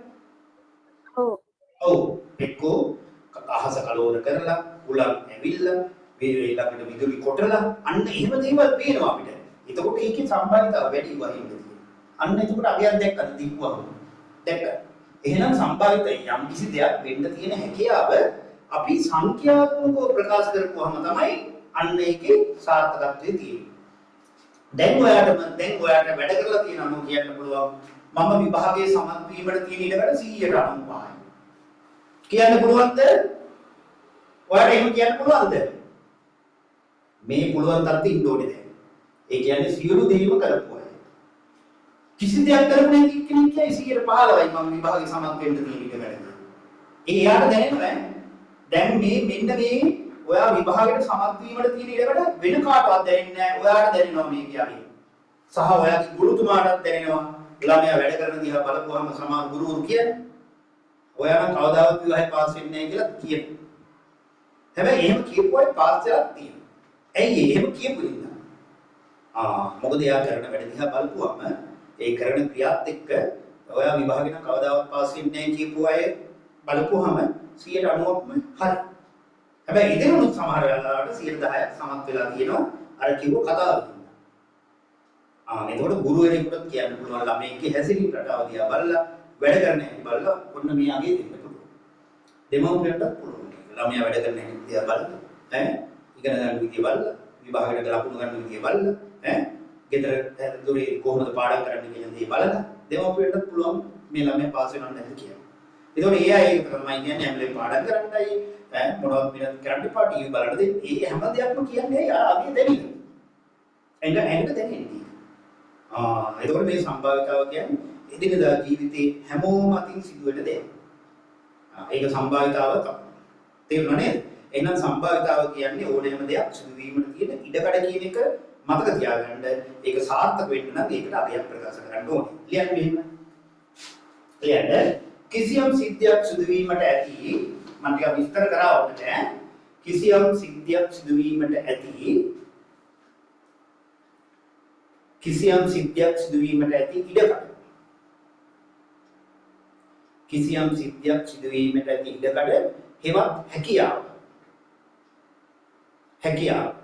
ඔව්. ඔව්. එක්කෝ අහස කලෝර කරලා, උලන් ඇවිල්ලා, ඊළඟට විදුලි කොටලා අන්න එහෙම දේවල් පේනවා අපිට. එතකොට ඒකේ සම්බන්ධතාව වැඩි වහින්න තියෙනවා. අන්න එතකොට අගයක් දැක්කද දීපුවම. දැක්කද? එහෙනම් සම්භාවිත යම් කිසි දෙයක් වෙන්න තියෙන හැකියාව අපි සංඛ්‍යාත්මකව ප්‍රකාශ කරපුවම තමයි අන්න ඒකේ සාර්ථකත්වය තියෙන්නේ. දැන් ඔයාට වැඩ කරලා තියෙනවා කියන්න පුළුවන් මම විභාගයේ සමත් වීමට තියෙන ඉඩකඩ 195යි. කියන්න පුළුවන්ද? ඔයාට එහෙම කියන්න පුළුවන්ද? මේ පුළුවන් තත්ත්වෙ ඉන්න ඕනේ දැන්. ඒ කියන්නේ සියලු දේම කරපුවා. කිසි දෙයක් කරපු නැති කෙනෙක් කියයි 115යි මම විභාගේ සමත් වෙන්න තියෙන ඉඩකඩ. එයාට දැනෙනවා දැන් මෙන්න මේ ඔයා විභාගයට සමත් වීමට තියෙන ඉඩකඩ වෙන කාටවත් දැනෙන්නේ නැහැ. ඔයාට දැනෙනවා මේ කියන්නේ. සහ ඔයාගේ ගුරුතුමාටත් දැනෙනවා. ළමයා වැඩ කරන දිහා බලපුවාම සමහර ගුරුවරු කියන්නේ ඔයා නම් කවදාවත් විවාහේ පාස් වෙන්නේ නැහැ කියලා කියනවා. හැබැයි එහෙම කියපු අය පාස් වෙලා තියෙනවා. ඇයි එහෙම කියපු ඉන්න? මොකද එයා කරන වැඩ දිහා බලපුවාම ඒ කරන ක්‍රියාත් එක්ක ඔයා විභාගේ නම් කවදාවත් පාස් වෙන්නේ නැහැ කියපු අය බලපුවාම 90%ක්ම හරි. හැබැයි ඉතින් සමහර වෙලාවට 10%ක් සමත් වෙලා තියෙනවා අර කිව්ව කතාව. එතකොට ගුරුවරයෙකුට කියන්න පුළුවන් ළමයින්ගේ හැසිරීම රටාව දිහා බලලා වැඩ කරන හැටි බලලා ඔන්න මේ අගේ දෙන්න පුළුවන්. දෙමව්පියන්ටත් පුළුවන්. ළමයා වැඩ කරන හැටි දිහා බලලා ඉගෙන ගන්න විදිය බලලා විභාගයට ලකුණු ගන්න විදිය බලලා ගෙදර දොරේ කොහොමද පාඩම් කරන්න කියන දේ බලලා දෙමව්පියන්ටත් පුළුවන් මේ ළමයා පාස් වෙනවද නැද්ද කියලා. ඒතකොට ඒ අය ඒක තමයි කියන්නේ හැමලේ පාඩම් කරන්නයි මොනවද වෙනත් කරන්න එපා ටීවී බලන්න දෙන්න. ඒ හැම දෙයක්ම කියන්නේ ආගේ දෙන්නේ. එන්න දෙන්නේ. එතකොට මේ සම්භාවිතාව කියන්නේ එදිනෙදා ජීවිතේ හැමෝම අතින් සිදුවෙන දෙයක්. ඒක සම්භාවිතාව තමයි. තේරුණා නේද? එහෙනම් සම්භාවිතාව කියන්නේ ඕනෑම දෙයක් සිදු වීමට තියෙන ඉඩකඩ කියන එක මතක තියාගන්න. ඒක සාර්ථක වෙන්න නම් ඒකට අගයක් ප්‍රකාශ කරන්න ඕනේ. ලියන්න මෙහෙම. ලියන්න කිසියම් සිද්ධියක් සිදු වීමට ඇති මම ටිකක් විස්තර කරා ඔබට. කිසියම් සිද්ධියක් සිදු වීමට ඇති කිසියම් සිද්ධියක් සිදු වීමට ඇති ඉඩකඩ. කිසියම් සිද්ධියක් සිදු වීමට ඇති ඉඩකඩ හෙවත් හැකියාව. හැකියාව.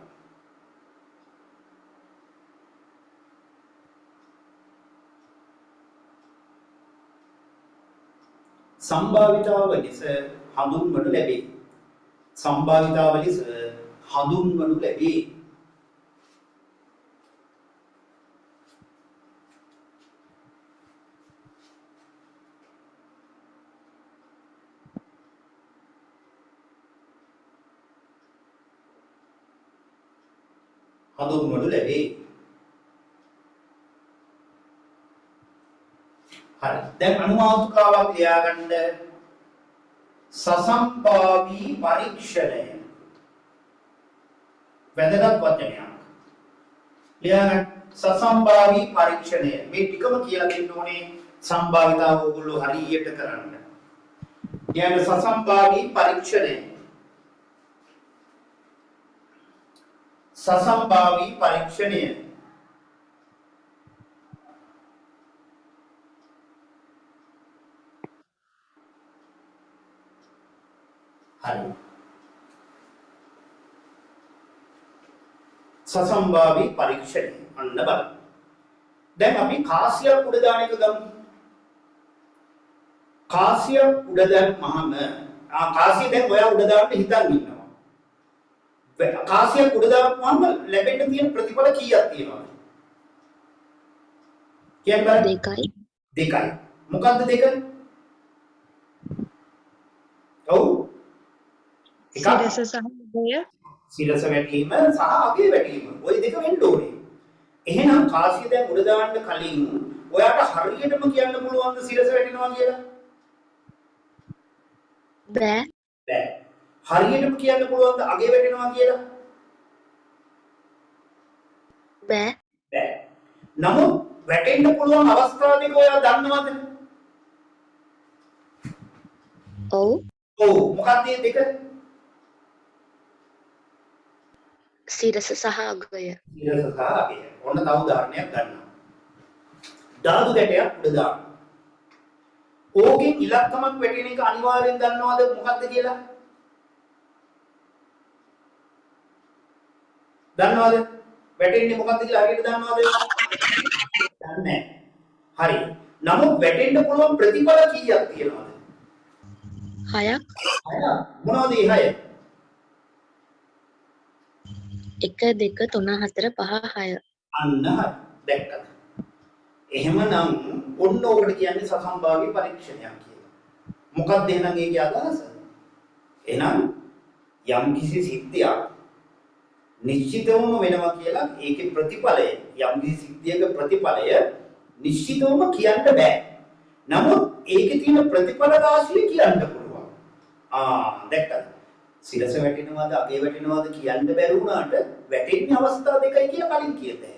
සම්භාවිතාව ලෙස හඳුන්වනු ලැබේ. සම්භාවිතාව ලෙස හඳුන්වනු ලැබේ. හඳුන්වනු ලැබේ. හරි. දැන් අනුමාතුකාවක් ලියාගන්න. සසම්භාවී පරීක්ෂණය. වැදගත් වචනයක්. ලියාගන්න. සසම්භාවී පරීක්ෂණය. මේ ටිකම කියලා දෙන්න ඕනේ සම්භාවිතාව ඔයගොල්ලෝ හරියට කරන්න. ලියාගන්න සසම්භාවී පරීක්ෂණය. සසම්භාවී පරීක්ෂණය. හරි. සසම්භාවී පරීක්ෂණය අන්න බලන්න. දැන් අපි කාසියක් උඩ දාන එක ගමු. කාසියක් උඩ දැම්මහම කාසිය දැන් ඔයා උඩ දාන්න හිතන් ඉන්නවා. කාසියක් උඩ දාපුවාම ලැබෙන්න තියෙන ප්‍රතිඵල කීයක් තියෙනවද? කියන්න බලන්න. දෙකයි. මොකද්ද දෙක? ඔව්. සිරස සහ උදය. සිරස වැටීම සහ අගේ වැටීම. ওই දෙක වෙන්න ඕනේ. එහෙනම් කාසිය දැන් උඩ දාන්න කලින් ඔයාට හරියටම කියන්න පුළුවන්ද සිරස වැටෙනවා කියලා? බෑ. බෑ. හරියටම කියන්න පුළුවන්ද අගේ වැටෙනවා කියලා? බෑ. බෑ. නමුත් වැටෙන්න පුළුවන් අවස්ථා දෙක ඔයා දන්නවද? ඔව්. ඔව් මොකක්ද මේ දෙක? සිරස සහ අගය. සිරස සහ අගය. ඔන්න තව උදාහරණයක් ගන්නවා. ධාතු ගැටයක් උඩ දාන්න. ඕකෙන් ඉලක්කමක් වැටෙන එක අනිවාර්යෙන් දන්නවද මොකක්ද කියලා? දන්නවද? වැටෙන්නේ මොකක්ද කියලා හරියට දන්නවද? දන්නේ නැහැ. හරි. නමුත් වැටෙන්න පුළුවන් ප්‍රතිඵල කීයක් තියෙනවද? 6ක්. 6. මොනවද මේ 6? 1 2 3 4 5 6. අන්න හරි. දැක්කද? එහෙමනම් ඔන්න ඔකට කියන්නේ සසම්භාවී පරීක්ෂණයක් කියලා. මොකක්ද එහෙනම් ඒකේ අදහස? එහෙනම් යම්කිසි සිද්ධියක් නිශ්චිතවම වෙනවා කියලා ඒකේ ප්‍රතිඵලය යම්කිසි සිද්ධියක ප්‍රතිඵලය නිශ්චිතවම කියන්න බෑ. නමුත් ඒකේ තියෙන ප්‍රතිඵල රාශිය කියන්න පුළුවන්. දැක්කද? සිරස වැටෙනවද අගේ වැටෙනවද කියන්න බැරි වුණාට වැටෙන්නේ අවස්ථා දෙකයි කියලා කලින් කියතේ.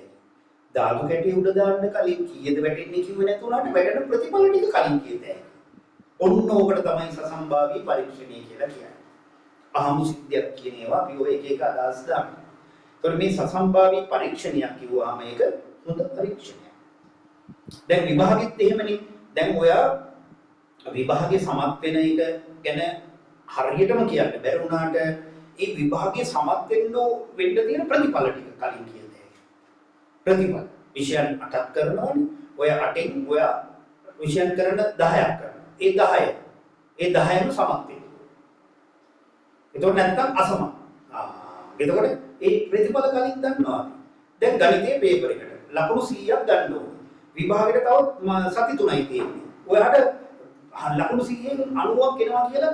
ධාතු කැටි උඩ දාන්න කලින් කීයද වැටෙන්නේ කිව්වේ නැතුණාට වැටෙන ප්‍රතිඵල ටික කලින් කියතේ. ඔන්න ඕකට තමයි සසම්භාවී පරීක්ෂණය කියලා කියන්නේ. අහමු සිද්ධියක් කියන ඒවා අපි ඔය එක එක අදහස් දානවා. ඒතකොට මේ සසම්භාවී පරීක්ෂණයක් කිව්වහම ඒක හොඳ පරීක්ෂණයක්. දැන් විභාගෙත් එහෙමනේ. දැන් ඔයා විභාගේ සමත් වෙන එක ගැන හරියටම කියන්න බැරි වුණාට ඒ විභාගයේ සමත් වෙන්න තියෙන ප්‍රතිඵල ටික කලින් කියතේ. ප්‍රතිඵල විෂයන් 8ක් කරනවනේ. ඔය 8න් ඔය විෂයන් කරන 10ක් කරනවා. ඒ 10ම සමත් වෙනවා. එතකොට නැත්තම් අසමත්. එතකොට ඒ ප්‍රතිඵල කලින් දන්නවා. දැන් ගණිතයේ පේපර් එකට ලකුණු 100ක් ගන්න ඕනේ. විභාගෙට තව සති 3යි තියෙන්නේ. ඔයාට ලකුණු 100න් 90ක් එනවා කියලා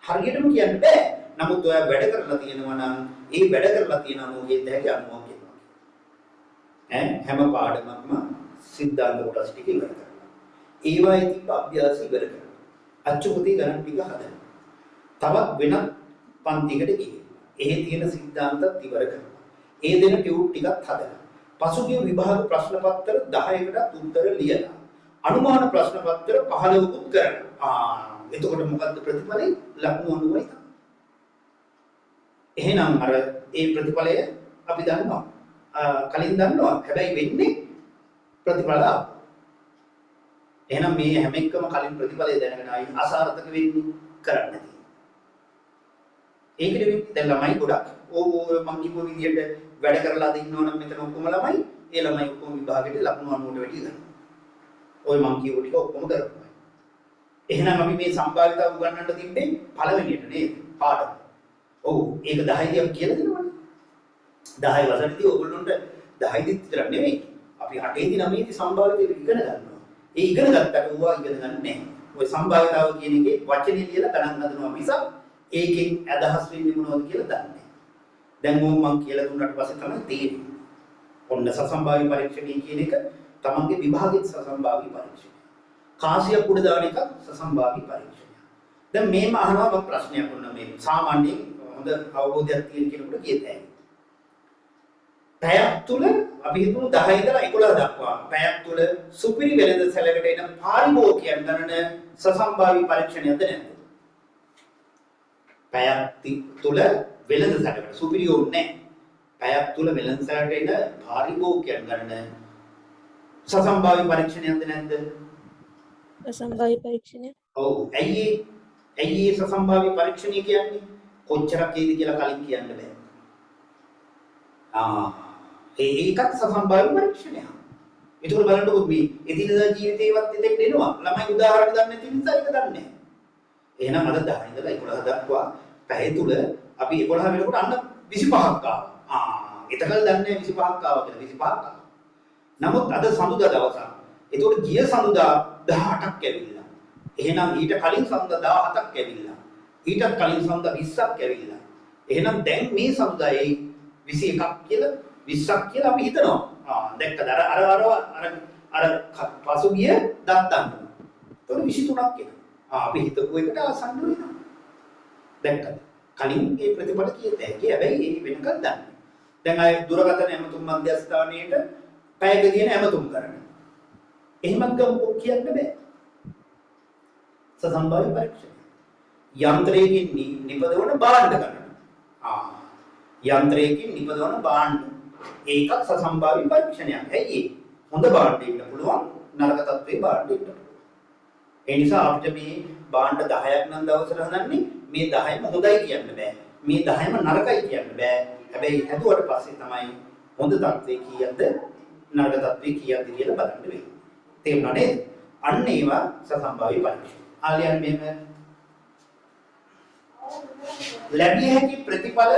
හරියටම කියන්න බෑ. නමුත් ඔයා වැඩ කරලා තියෙනවා නම් ඒ වැඩ කරලා තියෙන අනුගියත් හැකි 90ක් එනවා. හැම පාඩමක්ම සිද්ධාන්ත කොටස් ටික ඉවර කරනවා. ඒවායේ තිබ්බ අභ්‍යාස ඉවර කරනවා. අච්චුපති ගණන් ටික හදනවා. තවත් වෙනත් පන්තියකට ගිහින් එහි තියෙන සිද්ධාන්තත් ඉවර කරනවා. ඒ දෙන ටියුට් ටිකත් හදනවා. පසුගිය විභාග ප්‍රශ්න පත්‍ර 10කටත් උත්තර ලියලා අනුමාන ප්‍රශ්න පත්‍ර 15කුත් කරනවා. එතකොට මොකද්ද ප්‍රතිඵලය? ලකුණු 90යි තමයි. එහෙනම් අර ඒ ප්‍රතිඵලය අපි දන්නවා. කලින් දන්නවා. හැබැයි වෙන්නේ ප්‍රතිඵල. එහෙනම් මේ හැම එකම කලින් ප්‍රතිඵලය දැනගෙන ආයි අසාර්ථක වෙන්නේ කරන්නේ නැති. ඒකද වෙන්නේ දැන් ළමයි ගොඩක් ඕ මං කිව්ව විදිහට වැඩ කරලා දින්නවනම් මෙතන ඔක්කොම ළමයි ඒ ළමයි ඔක්කොම විභාගෙට ලකුණු 90ට වැඩි ගන්නවා. ඔය මං කියව ටික ඔක්කොම කරපුවා. එහෙනම් අපි මේ සම්භාවිතාව උගන්වන්න තිබ්බේ පළවෙනියට නේද? පාඩම. ඔව් ඒක 10ක් කියලා දෙනවනේ. 10 වසරේදී ඔයගොල්ලොන්ට 10 දිත් විතර නෙමෙයි. අපි 8ේදී 9ේදී සම්භාවිතය ඉගෙන ගන්නවා. ඒ ඉගෙන ගත්තට ඌවා ඉගෙන ගන්න නැහැ. ඔය සම්භාවිතාව කියන එකේ වචනේ ලියලා ගණන් හදනවා මිසක් ඒකෙන් අදහස් වෙන්නේ මොනවද කියලා දන්නේ නැහැ. දැන් මම කියලා දුන්නාට පස්සේ තමයි තේරෙන්නේ. ඔන්න සසම්භාවී පරීක්ෂණය කියන එක තමන්ගේ විභාගෙත් සසම්භාවී පරීක්ෂණය. කාසියක් උඩ දාන එක සසම්භාවී පරීක්ෂණය. දැන් මේම අහනවා මම ප්‍රශ්නයක් වුණා මේ සාමාන්‍යයෙන් හොඳ අවබෝධයක් තියෙන කෙනෙකුට කියතයි. පැයක් තුල අපි හිතමු 10 ඉඳලා 11 දක්වා පැයක් තුල සුපිරි වෙළඳ සැලකට එන පාරිභෝගිකයන් ගණන සසම්භාවී පරීක්ෂණයක්ද නැද්ද? පැයක් තුල වෙළඳ සැලකට සුපිරි ඕනේ නැහැ. පැයක් තුල වෙළඳ සැලකට එන පාරිභෝගිකයන් ගණන සසම්භාවී පරීක්ෂණයක්ද නැද්ද? සසම්භාවී පරීක්ෂණය. ඔව්. ඇයි සසම්භාවී පරීක්ෂණය කියන්නේ? කොච්චරක් ඒද කියලා කලින් කියන්න බෑ. ඒකත් සසම්භාවී පරීක්ෂණයක්. ඒක බලන්නකො මේ එදිනදා ජීවිතේවත් එතෙක් දෙනවා. ළමයි උදාහරණ ගන්න නැති නිසා ඒක දන්නේ නැහැ. එහෙනම් අද 10 ඉඳලා 11 දක්වා පැය තුල අපි 11 වෙනකොට අන්න 25ක් ආවා. එතකල් දන්නේ 25ක් ආවා කියලා 25ක් ආවා. නමුත් අද සඳුදා දවසක්. ඒතකොට ගිය සඳුදා 18ක් ඇවිල්ලා. එහෙනම් ඊට කලින් සඳුදා 17ක් ඇවිල්ලා. ඊටත් කලින් සඳුදා 20ක් ඇවිල්ලා. එහෙනම් දැන් මේ සඳුදායේ 21ක් කියලා 20ක් කියලා අපි හිතනවා. දැක්කද අර පසුගිය දත්තන්න. ඒතකොට 23ක් එනවා. අපි හිතපු එකට ආසන්න වෙනවා. දැක්කද? කලින් මේ ප්‍රතිඵල කියත හැකි. හැබැයි ඒ වෙනකල් දන්නේ. දැන් අය දුරකථන ඇමතුම් මධ්‍යස්ථානයේට පැයක දින ඇමතුම් කරන. එහෙමත් ගමු කියන්න බෑ. සසම්භාව්‍ය පරීක්ෂණය. යන්ත්‍රයකින් නිපදවන භාණ්ඩ ගණන. යන්ත්‍රයකින් නිපදවන භාණ්ඩ. ඒකත් සසම්භාව්‍ය පරීක්ෂණයක්. ඇයි ඒ? හොඳ භාණ්ඩ ඉන්න පුළුවන්, නරක තත්ත්වයේ භාණ්ඩ ඉන්න පුළුවන්. ඒ නිසා අපිට මේ භාණ්ඩ 10ක් නම් දවසට හදන්නේ මේ 10ම හොඳයි කියන්න බෑ. මේ 10ම නරකයි කියන්න බෑ. හැබැයි හැදුවට පස්සේ තමයි හොඳ තත්ත්වයේ කීයක්ද නරක තත්ත්වයේ කීයක්ද කියලා බලන්න වෙන්නේ. තේරුණා නේද? අන්න ඒවා සසම්භාව්‍ය පරීක්ෂණ. ආලියන් මෙහෙම ලැබිය හැකි ප්‍රතිඵල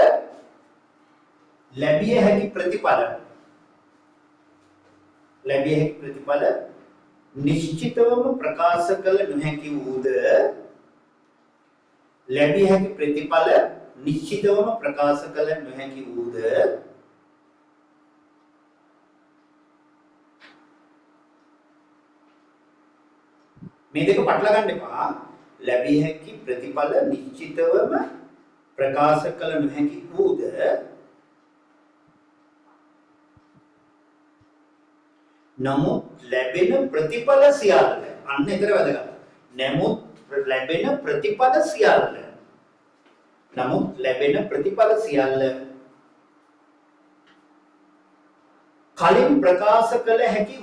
නිශ්චිතවම ප්‍රකාශ කළ නොහැකි වූද ලැබිය හැකි ප්‍රතිඵල නිශ්චිතවම ප්‍රකාශ කළ නොහැකි වූද මේ දෙක පටල ගන්න එපා. ලැබිය හැකි ප්‍රතිඵල නිශ්චිතවම ප්‍රකාශ කළ නොහැකි වූද නමුත් ලැබෙන ප්‍රතිඵල සියල්ල අන්න එතන වැදගත්. නමුත් ලැබෙන ප්‍රතිඵල සියල්ල කලින් ප්‍රකාශ කළ හැකි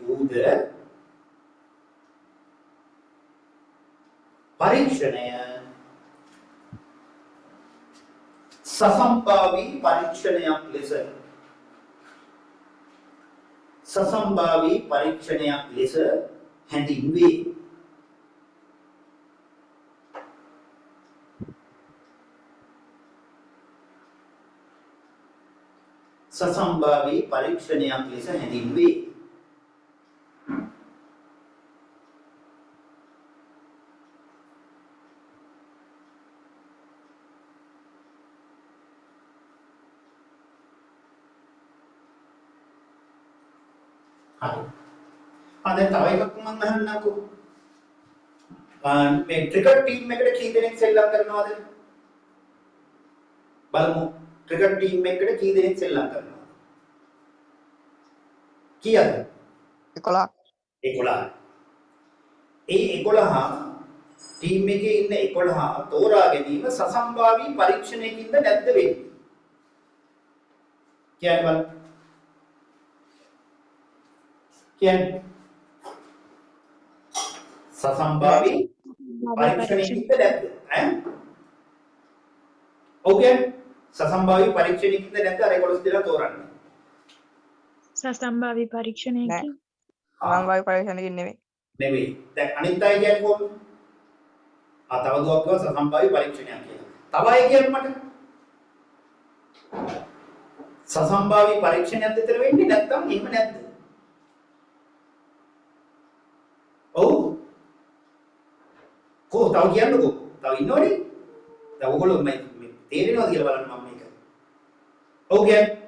වූද පරීක්ෂණය සසම්භාවී පරීක්ෂණයක් ලෙස හැඳින්වේ. සසම්භාවී පරීක්ෂණයක් ලෙස හැඳින්වේ. දැන් තව එකක් මම අහන්නකෝ. මේ ක්‍රිකට් ටීම් එකට කී දෙනෙක් සෙල්ලම් කරනවද? බලමු. ක්‍රිකට් ටීම් එකට කී දෙනෙක් සෙල්ලම් කරනවද? කීයද? 11. 11. ඒ 11 ටීම් එකේ ඉන්න 11 තෝරා ගැනීම සසම්භාවී පරීක්ෂණයකින්ද නැද්ද වෙන්නේ? කියන්න බලන්න. කියන්නේ සසම්භාවී පරීක්ෂණයකින්ද නැද්ද? ඕකේ සසම්භාවී පරීක්ෂණයකින්ද නැද්ද? අර 11 දෙනා තෝරන්න. සසම්භාවී පරීක්ෂණයකින්. සසම්භාවී පරීක්ෂණයකින් නෙවෙයි. දැන් අනිත් අය කියන්නේ කොහොමද? තව දුවක් ගියා සසම්භාවී පරීක්ෂණයක් කියලා. තව අය කියන්නේ මට සසම්භාවී පරීක්ෂණයක් විතර වෙන්නේ නැත්තම් එහෙම නැද්ද? ඔව්. තව කියන්නකෝ. තව ඉන්නවනේ. දැන් ඔයගොල්ලෝ මේ තේරෙනවද කියලා බලන්න මම මේක. ඔව් කියන්නේ.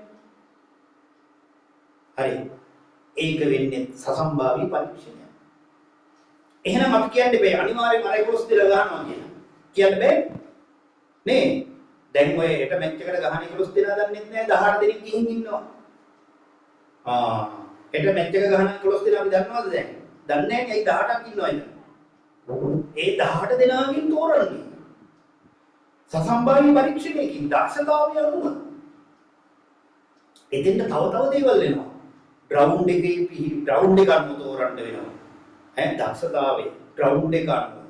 හරි. ඒක වෙන්නේ සසම්භාවී පරීක්ෂණය. එහෙනම් අපි කියන්නේ බෑ අනිවාර්යෙන්ම අර 11 දෙලා ගන්නවා කියලා. කියන්න බෑ. නේ? දැන් ඔය එට මැච් එකට ගහන 11 දෙනා දන්නේ නැහැ 18 දෙනෙක් ගිහින් ඉන්නවා. එට මැච් එක ගහන 11 දෙනා අපි දන්නවද දැන්? දන්නේ නැහැ. ඇයි 18ක් ඉන්නවා එතන? ඒ 18 දෙනාගෙන් තෝරන්නේ. සසම්භාවී පරීක්ෂණයකින් දක්ෂතාවය අනුව. එතෙන්ට තව දේවල් එනවා. ග්‍රවුන්ඩ් එක අනුව තෝරන්න වෙනවා. දක්ෂතාවය ග්‍රවුන්ඩ් එක අනුව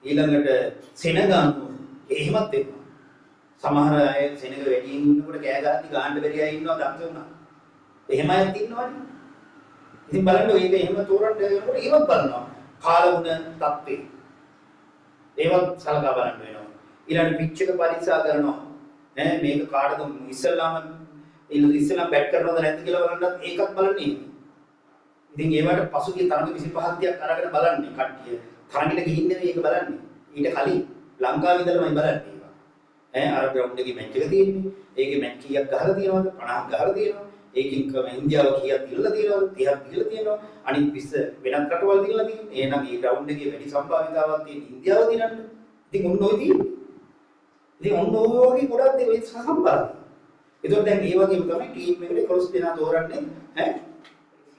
ඊළඟට සෙනග අනුව එහෙමත් වෙනවා. සමහර අය සෙනග වැඩියෙන් ඉන්නකොට කෑ ගහද්දි ගහන්න බැරි අය ඉන්නවා දක්ෂ වුණා. එහෙම අයත් ඉන්නවනේ. ඉතින් බලන්න ඔය එක එහෙම තෝරන්න යනකොට ඒවත් බලනවා. කාලගුණ තත්ත්වේ. ඒවත් සලකා බලන්න වෙනවා. ඊළඟ පිච් එක පරීක්ෂා කරනවා. මේක කාටද ඉස්සෙල්ලාම බැට් කරනවද නැද්ද කියලා බලන්නත් ඒකත් බලන්නේ. ඉතින් ඒවට පසුගිය තරඟ 25ක් අරගෙන බලන්නේ කට්ටිය. තරඟෙට ගිහින් නෙවෙයි ඒක බලන්නේ. ඊට කලින් ලංකාවේ ඉඳලාමයි බලන්නේ ඒවා. අර ග්‍රවුන්ඩ් එකේ මැච් එක තියෙන්නේ. ඒකේ මැච් කීයක් ගහලා තියෙනවද? 50ක් ගහලා තියෙනවා. ඒකින් කම ඉන්දියාව කීයක් දීලා තියෙනවද 30ක් දීලා තියෙනවා අනිත් 20 වෙනත් රටවල් දීලා තියෙන්නේ එහෙනම් මේ රවුන්ඩ් එකේ වැඩි සම්භාවිතාවක් තියෙන ඉන්දියාව දිනන්න ඉතින් ඔන්න ඔය තියෙන්නේ ඉතින් ඔන්න ඔය වගේ ගොඩක් දේ සම්බන්ධයි ඒතකොට දැන් මේ වගේම තමයි ටීම් එකට 11 දෙනා තෝරන්නේ ඈ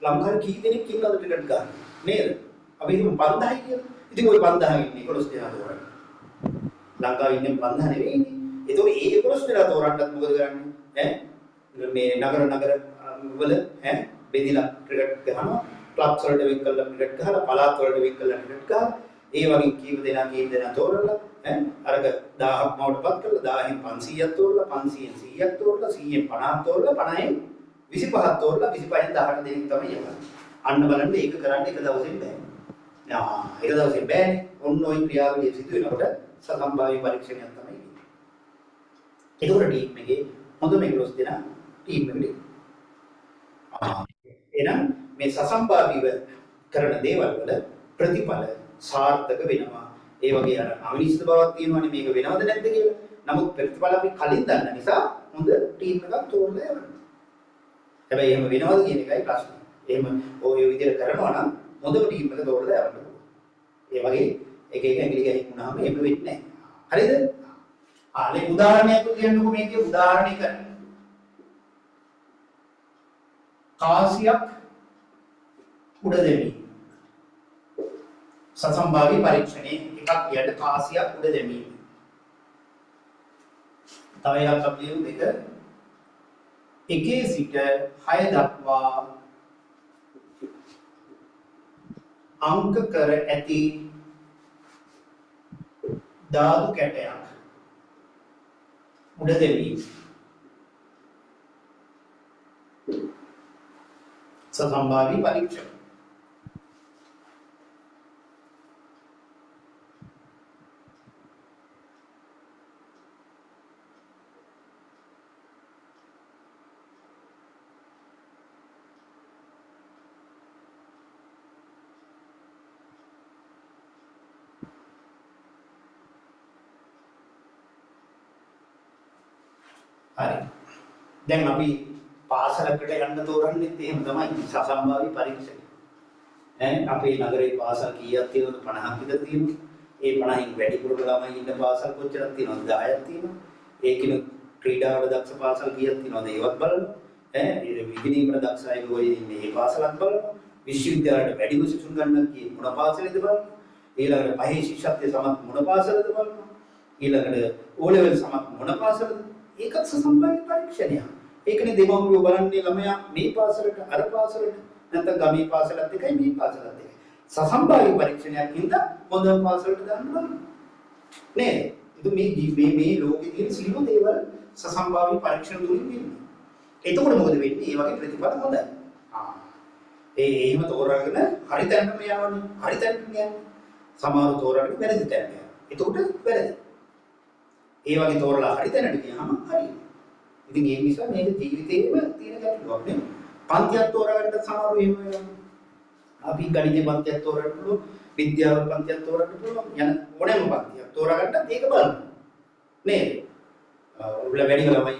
ලංකාවේ කී දෙනෙක් ඉන්නවද ටිකට් ගන්න නේද අපි හිතමු 5000යි කියලා ඉතින් ওই 5000 ඉන්නේ 11 දෙනා තෝරන්නේ ලංකාවේ ඉන්නේ 5000 නෙවෙයිනේ ඒතකොට ඒ 11 දෙනා තෝරන්නත් මොකද කරන්නේ ඈ මේ නගර වල ඈ බෙදිලා ක්‍රිකට් ගහනවා ක්ලබ්ස් වලට වෙන් කරලා ක්‍රිකට් ගහලා පළාත් වලට වෙන් කරලා ක්‍රිකට් ගහලා ඒ වගේ කීප දෙනා තෝරලා ඈ අරක 1000ක් මවටපත් කරලා 1000න් 500ක් තෝරලා 500න් 100ක් තෝරලා 100න් 50ක් තෝරලා 50න් 25ක් තෝරලා 25න් 18 දෙනෙක් තමයි යන්නේ අන්න බලන්න ඒක කරන්න එක දවසෙන් බෑ එක දවසෙන් බෑනේ ඔන්න ඔය ක්‍රියාවලිය සිදු වෙනකොට සසම්භාවී පරීක්ෂණයක් තමයි වෙන්නේ ඒකෝර ටීම් එකේ හොඳම 11 දෙනා ටීම් එකට එහෙනම් මේ සසම්භාවීව කරන දේවල් වල ප්‍රතිඵල සාර්ථක වෙනවා. ඒ වගේ අර අවිනිශ්චිත බවක් තියෙනවනේ මේක වෙනවද නැද්ද කියලා. නමුත් ප්‍රතිඵල අපි කලින් දන්න නිසා හොඳ ටීම් එකක් තෝරලා යවන්න. හැබැයි එහෙම වෙනවද කියන එකයි ප්‍රශ්නේ. එහෙම ඔය විදිහට කරනවා නම් හොඳම ටීම් එක තෝරලා යවන්න ඕනේ. ඒ වගේ එක එක ඇඟිලි ගහින් වුණාම එහෙම වෙන්නේ නැහැ. හරිද? ආලේ උදාහරණයක් කියන්නකෝ මේකේ උදාහරණයක කාසියක් උඩ දෙමි. සසම්භාවී පරීක්ෂණේ එකක් කියන්න කාසියක් උඩ දෙමි. තව එකක් අපි දෙක එකේ සිට 6 දක්වා අංක කර ඇති ධාතු කැටයක් උඩ දෙමි. සසම්භාවී පරීක්ෂණ හරි දැන් අපි පාසලකට යන්න තෝරන්නේත් එහෙම තමයි සසම්භාවී පරීක්ෂණ. අපේ නගරේ පාසල් කීයක් තියෙනවද 50ක් විතර තියෙනවා. ඒ 50න් වැඩිපුර ළමයි ඉන්න පාසල් කොච්චරක් තියෙනවද 10ක් තියෙනවා. ඒකින ක්‍රීඩාවට දක්ෂ පාසල් කීයක් තියෙනවද ඒවත් බලනවා. විගණීමට දක්ෂ අය ගොයි ඉන්නේ ඒ පාසලක් බලනවා. විශ්වවිද්‍යාලයට වැඩිම සිසුන් ගන්නක් කියේ මොන පාසලේද බලනවා. ඊළඟට පහේ ශිෂ්‍යත්වයේ සමත් මොන පාසලද බලනවා. ඊළඟට O level සමත් මොන පාසලද. ඒකත් සසම්භාවී පරීක්ෂණයක්. ඒකනේ දෙමව්පියෝ බලන්නේ ළමයා මේ පාසලට අර පාසලට නැත්නම් ගමේ පාසලත් එකයි මේ පාසලත් එකයි. සසම්භාවී පරීක්ෂණයක් හින්ද හොඳම පාසලට දාන්න බලන්න. නේද? මේ ලෝකේ තියෙන සියලු දේවල් සසම්භාවී පරීක්ෂණ තුලින් වෙන්නේ. එතකොට මොකද වෙන්නේ? මේ වගේ ප්‍රතිඵල හොඳයි. එහෙම තෝරාගෙන හරි තැනටම යවන්නේ. හරි තැනට යන්නේ. සමහරව තෝරාගෙන වැරදි තැනට යනවා. එතකොට වැරදි. ඒ වගේ තෝරලා හරි තැනට ගියාම හරි. ඉතින් ඒ නිසා මේක ජීවිතේම තියෙන ගැටලුවක් නේ. පන්තියක් තෝරාගන්න සමහරව එහෙම වෙනවා. අපි ගණිතේ පන්තියක් තෝරන්න පුළුවන්, විද්‍යාව පන්තියක් තෝරන්න පුළුවන්. යන ඕනෑම පන්තියක් තෝරාගන්න ඒක බලන්න. නේද? උள்ள වැඩිම ළමයි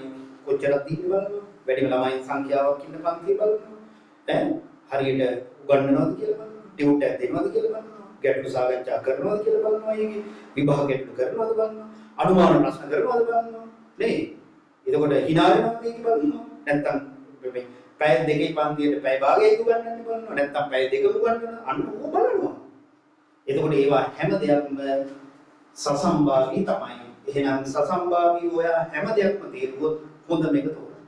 කොච්චරක් දින්න බලනවා. වැඩිම ළමයි සංඛ්‍යාවක් ඉන්න පන්තිය බලනවා. හරියට උගන්වනවද කියලා බලනවා. ටියුට් එකක් දෙනවද කියලා බලනවා. ගැටළු සාකච්ඡා කරනවද කියලා බලනවා. ඒකේ විභාග ගැටළු කරනවද බලනවා. අනුමාන ප්‍රශ්න කරනවද බලනවා. නේ? එතකොට hina වෙනවද ඒක බලනවා. නැත්තම් මේ පැය දෙකේ පන්තියට පැය භාගයක් උගන්වන්න බලනවා. නැත්තම් පැය දෙකම උගන්වනවා. අන්න ඕක බලනවා. එතකොට ඒවා හැම දෙයක්ම සසම්භාවී තමයි. එහෙනම් සසම්භාවී ඔයා හැම දෙයක්ම තේරුවොත් හොඳ මේක තෝරන්න.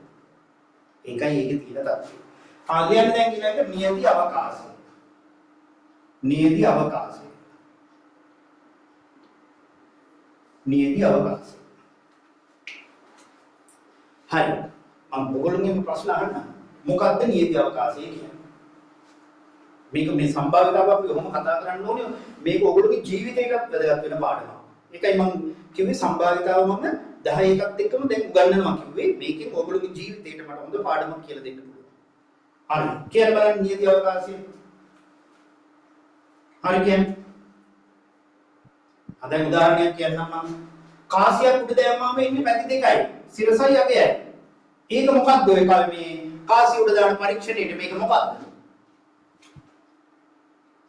ඒකයි ඒකේ තියෙන තත්ත්වය. ආලියන් දැන් කියන එක නියති අවකාශය. නියති අවකාශය. නියති අවකාශය. හරි. මම ඔයගොල්ලෝගෙන් ප්‍රශ්න අහන්න. මොකක්ද නියති අවකාශය කියන්නේ? මේක මේ සම්භාවිතාව අපි කොහොම කතා කරන්න ඕනේ? මේක ඔයගොල්ලෝගේ ජීවිතේටත් වැදගත් වෙන පාඩමක්. ඒකයි මම කිව්වේ සම්භාවිතාව මම 10 එකත් එක්කම දැන් උගන්වනවා කිව්වේ. මේකෙන් ඔයගොල්ලෝගේ ජීවිතේට මට හොඳ පාඩමක් කියලා දෙන්න පුළුවන්. හරි. කියලා බලන්න නියති අවකාශය. හරි කියන්නේ. අද උදාහරණයක් කියන්නම් මම. කාසියක් උඩ දැම්මම ඉන්නේ පැති දෙකයි. සිරසයි අගයයි. ඒක මොකක්ද ඔය කල් මේ කාසිය උඩ දාන පරීක්ෂණයට මේක මොකක්ද?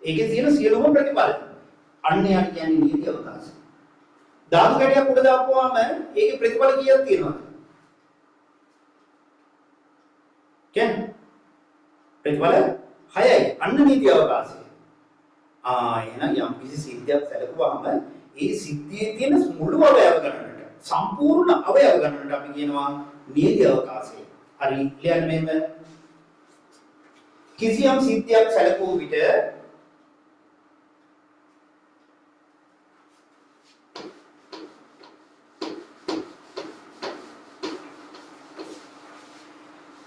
ඒකේ තියෙන සියලුම ප්‍රතිඵල. අන්න යාට කියන්නේ නියති අවකාශය. ධාතු කැටයක් උඩ දාපුවාම ඒකේ ප්‍රතිඵල කීයක් තියෙනවද? කියන්නේ ප්‍රතිඵල 6යි. අන්න නියති අවකාශය. එහෙනම් යම් කිසි සිද්ධියක් සැලකුවාම ඒ සිද්ධියේ තියෙන මුළු අවයව ගණනට සම්පූර්ණ අවයව ගණනට අපි කියනවා නියති අවකාශය. හරි ලියන්න මෙහෙම. කිසියම් සිද්ධියක් සැලකුව විට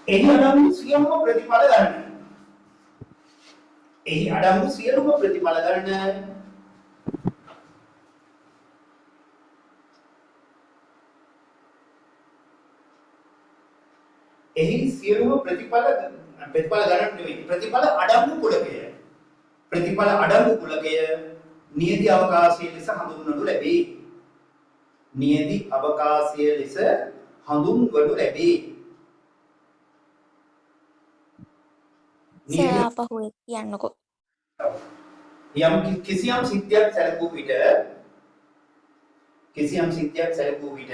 එහි අඩංගු සියලුම ප්‍රතිඵල ගණන. එහි අඩංගු සියලුම ප්‍රතිඵල ගණන එහි සියලුම ප්‍රතිඵල ගණන නෙවෙයි ප්‍රතිඵල අඩංගු කුලකය. ප්‍රතිඵල අඩංගු කුලකය නියති අවකාශය ලෙස හඳුන්වනු ලැබේ. නියති අවකාශය ලෙස හඳුන්වනු ලැබේ. සර් ආපහු ඒක කියන්නකෝ. යම් කිසියම් සිද්ධියක් සැලකුව විට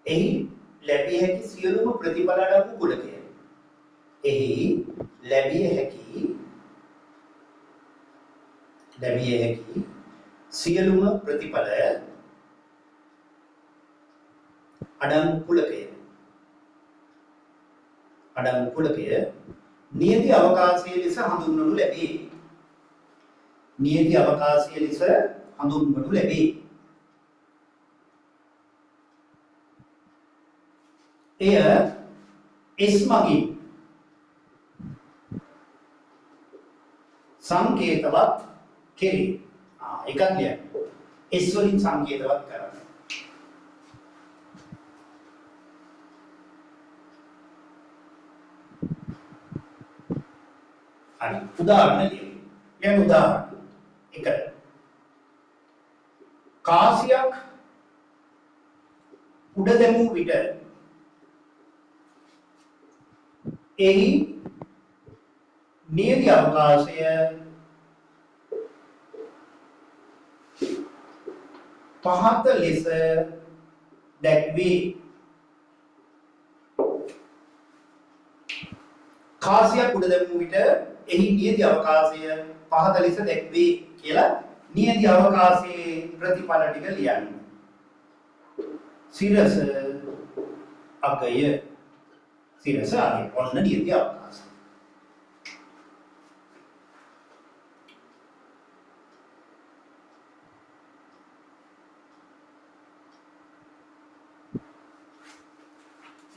එහි ලැබිය හැකි සියලුම ප්‍රතිඵල අඩංගු කුලකය. එහි ලැබිය හැකි සියලුම ප්‍රතිඵල අඩංගු කුලකය නියති අවකාශය ලෙස හඳුන්වනු ලැබේ. නියති අවකාශය ලෙස හඳුන්වනු ලැබේ. එය S මගින් සංකේතවත් කෙරේ. එකක් ලියන්න. S වලින් සංකේතවත් කරන්න. හරි උදාහරණ ලියන්න. යන උදාහරණ 1. කාසියක් උඩ දැමූ විට එහි නියති අවකාශය පහත ලෙස දැක්වේ. කාසියක් උඩ දැමූ විට එහි නියති අවකාශය පහත ලෙස දැක්වේ කියලා නියති අවකාශයේ ප්‍රතිඵල ටික ලියන්න. සිරස අගය ඔන්න නියති අවකාශය.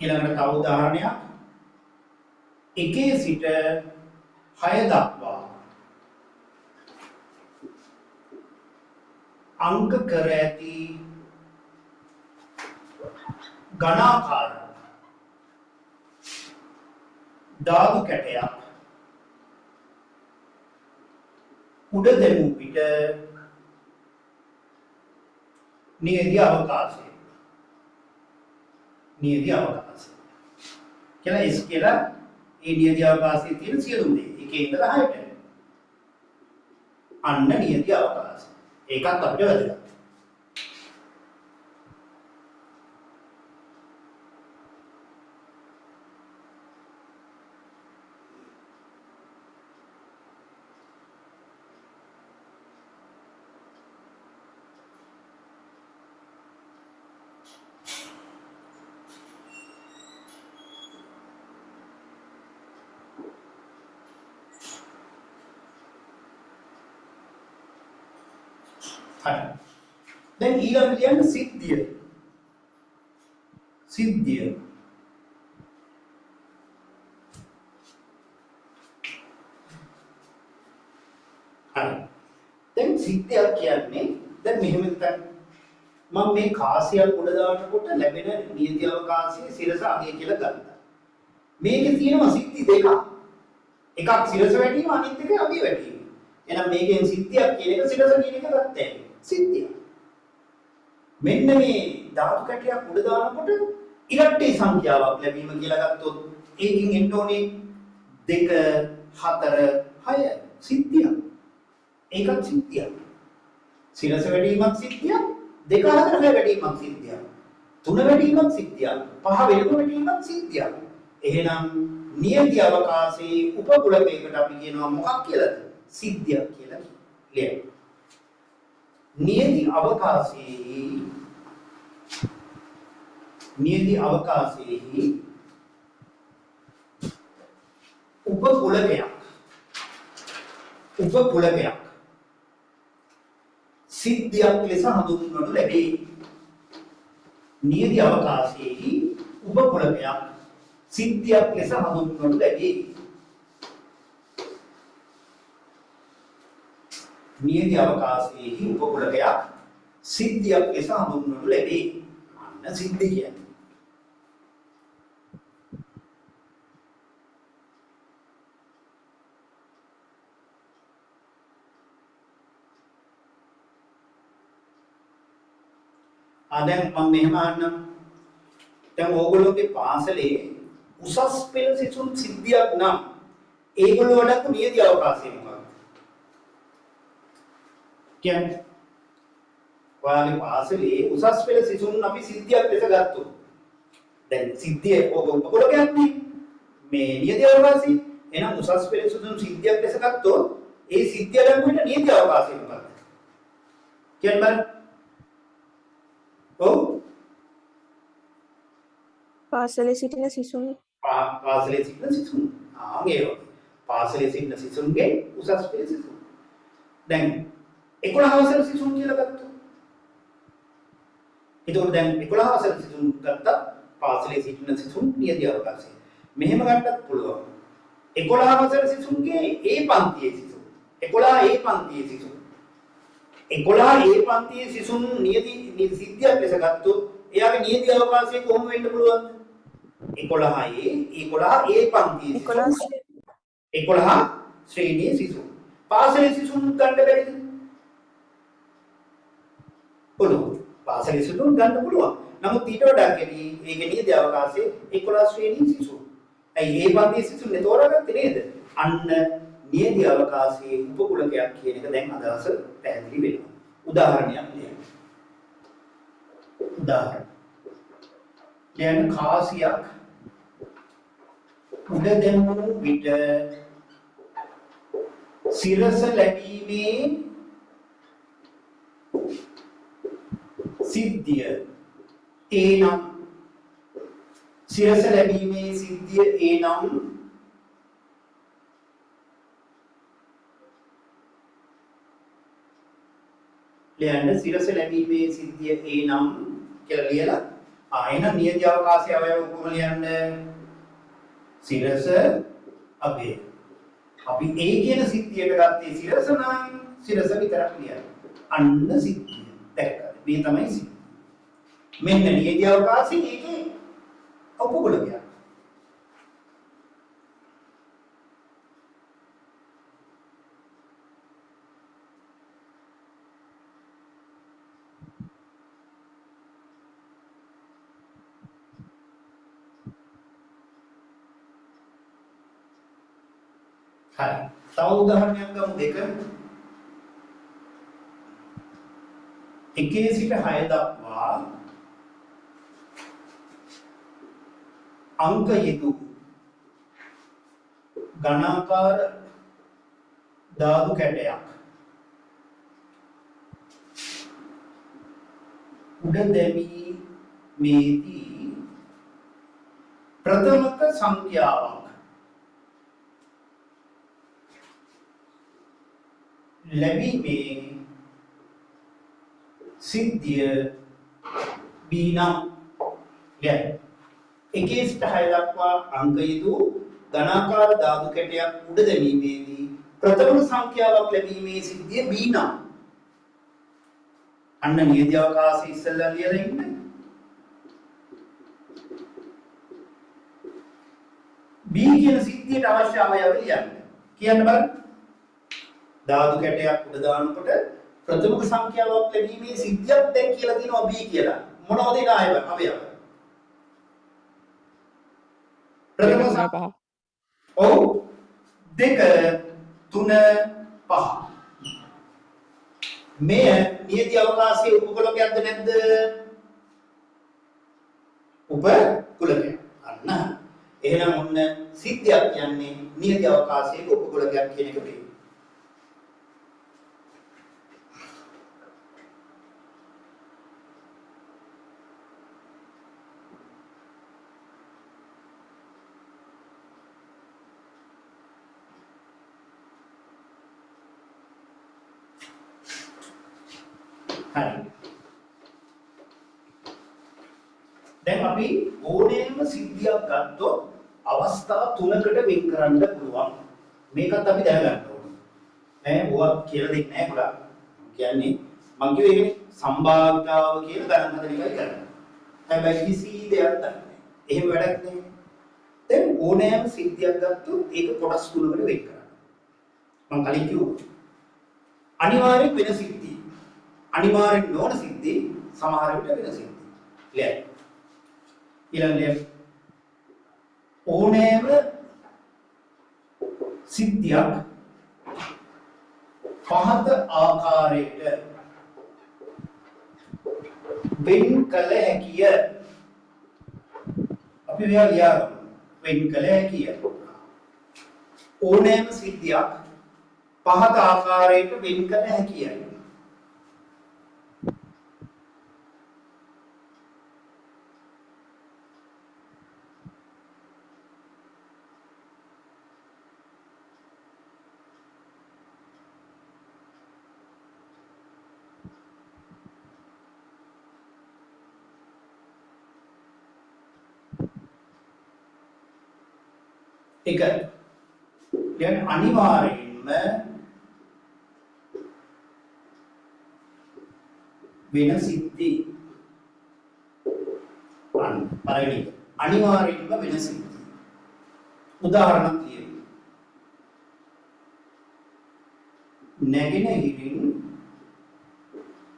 ඊළඟට තව උදාහරණයක්. 1 සිට 6 දක්වා අංක කර ඇති ඝනාකාර ධාතු කැටයක් උඩ දැමූ විට නියති අවකාශය කියලා S කියලා ඒ නියති අවකාශයේ තියෙන සියලුම දේ එකේ ඉඳලා 6ට අන්න නියති අවකාශය. ඒකත් අපිට වැදගත්. හරි. දැන් ඊළඟ ලියන්න සිද්ධිය. හරි. දැන් සිද්ධියක් කියන්නේ දැන් මෙහෙම හිතන්න. මම මේ කාසියක් උඩ දානකොට ලැබෙන නියති අවකාශයේ සිරස අගය කියලා ගත්තා. මේකේ තියෙනවා සිද්ධි දෙකක්. එකක් සිරස වැටීම අනිත් එක අගය වැටීම. එහෙනම් මේකෙන් සිද්ධියක් කියන එක සිරස කියන එක ගත්තා. සිද්ධිය. මෙන්න මේ ධාතු කැටයක් උඩ දානකොට ඉලක්කී සංඛ්‍යාවක් ලැබීම කියලා ගත්තොත් ඒකින් එන්න ඕනේ 2 4 6 සිද්ධියක්. ඒකත් සිද්ධියක්. සිරස වැඩිවීමක් සිද්ධියක්. 2 4 6 වැඩිවීමක් සිද්ධියක්. 3 වැඩිවීමක් සිද්ධියක්. 5 වැඩිවීමක් සිද්ධියක්. එහෙනම් නියති අවකාශයේ උපකුලකයකට අපි කියනවා මොකක් කියලාද? සිද්ධියක් කියලා කියනවා. නියති අවකාශයේ උපකුලකයක් සිද්ධියක් ලෙස හඳුන්වනු ලැබේ. නියති අවකාශයේ උපකුලකයක් සිද්ධියක් ලෙස හඳුන්වනු ලැබේ. නියති අවකාශයේ උපකුලකයක් සිද්ධියක් ලෙස හඳුන්වනු ලැබේ. අන්න සිද්ධි කියන්නේ. දැන් මම මෙහෙම අහන්නම්. දැන් ඕගොල්ලෝගේ පාසලේ උසස් පෙළ සිසුන් සිද්ධියක් නම් ඒගොල්ලෝ වඩපු නියති අවකාශය මොකක්ද? කියන්නේ ඔයාලගේ පාසලේ උසස් පෙළ සිසුන් අපි සිද්ධියක් ලෙස ගත්තොත් දැන් සිද්ධිය ඔයගොල්ලෝ කියන්නේ මේ නියති අවකාශය. එහෙනම් උසස් පෙළ සිසුන් සිද්ධියක් ලෙස ගත්තොත් ඒ සිද්ධිය ලැබුණේ නියති අවකාශය මොකක්ද? කියන්න බලන්න. ඔව් පාසලේ සිටින සිසුන් පාසලේ සිටින සිසුන් ඒ වගේ පාසලේ සිටින සිසුන්ගේ උසස් පෙළ සිසුන්. දැන් 11 වසර සිසුන් කියලා ගත්තොත් එතකොට දැන් 11 වසර සිසුන් ගත්තා පාසලේ සිටින සිසුන් නියති අවකාශය. මෙහෙම ගන්නත් පුළුවන්. 11 වසර සිසුන්ගේ ඒ පන්තියේ සිසුන් 11 ඒ පන්තියේ සිසුන් 11 ඒ පන්තියේ සිසුන් නියති සිද්ධියක් ලෙස ගත්තොත් එයාගේ නියති අවකාශය කොහොම වෙන්න පුළුවන්ද? 11 ඒ පන්තියේ සිසුන් 11 ශ්‍රේණියේ සිසුන් පාසලේ සිසුන් ගන්න බැරිද? පුළුවන්. පාසලේ සිසුන් ගන්න පුළුවන්. නමුත් ඊට වඩා කෙටි ඒකේ නියති අවකාශය 11 ශ්‍රේණියේ සිසුන්. ඇයි ඒ පන්තියේ සිසුන් තෝරාගත්තේ නේද? අන්න නියති අවකාශයේ උපකුලකයක් කියන එක දැන් අදහස පැහැදිලි වෙනවා. උදාහරණයක් ලියන්න. උදාහරණ. දැන් කාසියක් උඩ දැමුණු විට සිරස ලැබීමේ සිද්ධිය එනම් සිරස ලැබීමේ සිද්ධිය එනම් ලියන්න සිරස ලැබීමේ සිද්ධිය එනම් කියලා ලියලා එහෙනම් නියති අවකාශයේ අවයව කොහොම ලියන්න? සිරස අභේ. අපි ඒ කියන සිද්ධියට ගත්තේ සිරස නම් සිරස විතරක් ලියන්න. අන්න සිද්ධිය. දැක්කද? මේ තමයි සිද්ධිය. මෙන්න නියති අවකාශයේ ඒකේ උපකුලකයක්. හරි. තව උදාහරණයක් ගමු දෙක. 1 සිට 6 දක්වා අංක යෙදු ගණාකාර ධාතු කැටයක් උඩ දැමීමේදී ප්‍රථමක සංඛ්‍යාවක් ලැබීමේ සිද්ධිය B නම් ගැන 1 සිට 6 දක්වා අංක යෙදු ධනාකාර ධාතු කැටයක් උඩ දැමීමේදී ප්‍රථම සංඛ්‍යාවක් ලැබීමේ සිද්ධිය B නම් අන්න නියති අවකාශය ඉස්සෙල්ලා ලියලා ඉන්න B කියන සිද්ධියට අවශ්‍ය අවයව ලියන්න කියන්න බලන්න ධාතු කැටයක් උඩ දානකොට ප්‍රථම සංඛ්‍යාවක් ලැබීමේ සිද්ධියක් දැන් කියලා තියෙනවා B කියලා. මොනවද ඉන අවයව? දෙක ප්‍රථම තුන පහ. ඔව් 2 3 5 මෙය නියති අවකාශයේ උපකුලකයක්ද නැද්ද? උපකුලකයක්. අන්න එහෙනම් ඔන්න සිද්ධියක් කියන්නේ නියති අවකාශයේ උපකුලකයක් කියන එක වෙයි. හරි. දැන් අපි ඕනෑම සිද්ධියක් ගත්තොත් අවස්ථා තුනකට වෙන් කරන්න පුළුවන්. මේකත් අපි දැනගන්න ඕනේ. ඈ ඔවා කියලා දෙන්නේ නැහැ පුරා. කියන්නේ මම කිව්වේ ඒකනේ සම්භාවිතාව කියන ගණන් හදන එකයි කරන්නේ. හැබැයි කිසි දෙයක් නැහැ. එහෙම වැඩක් නැහැ. දැන් ඕනෑම සිද්ධියක් ගත්තොත් ඒක කොටස් තුනකට වෙන් කරන්න. මම කලින් කිව්වා. අනිවාර්යෙන් වෙන සිද්ධි. අනිවාර්යෙන් නොවන සිද්ධි සමහර විට වෙන සිද්ධි. ලියන්න. ඊළඟට ඕනෑම සිද්ධියක් පහත ආකාරයට වෙන් කළ හැකිය. අපි මෙයා ලියනවා. වෙන් කළ හැකිය. ඕනෑම සිද්ධියක් පහත ආකාරයට වෙන් කළ හැකිය. එක දැන් අනිවාර්යෙන්ම වෙන සිද්ධි පළවෙනි අනිවාර්යෙන්ම වෙන සිද්ධි උදාහරණයක් කියමු නැගෙනහිරින්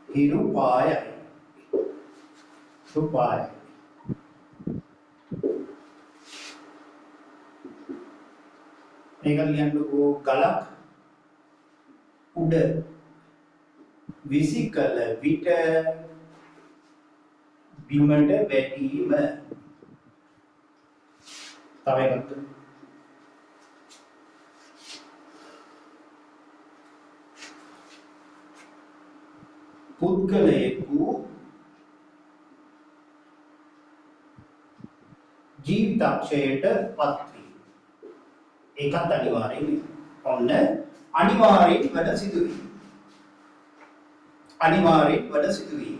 හිරු පායයි සුපායයි මේක ලියන්නකෝ ගලක් උඩ විසිකල විට බිමට වැටීම තව එකක් පුද්ගලයෙකු ජීවිතක්ෂයට පත් ඒකත් අනිවාර්යයි. ඔන්න අනිවාර්යෙන් වැඩ සිදුවීම. අනිවාර්යෙන් වැඩ සිදුවීම.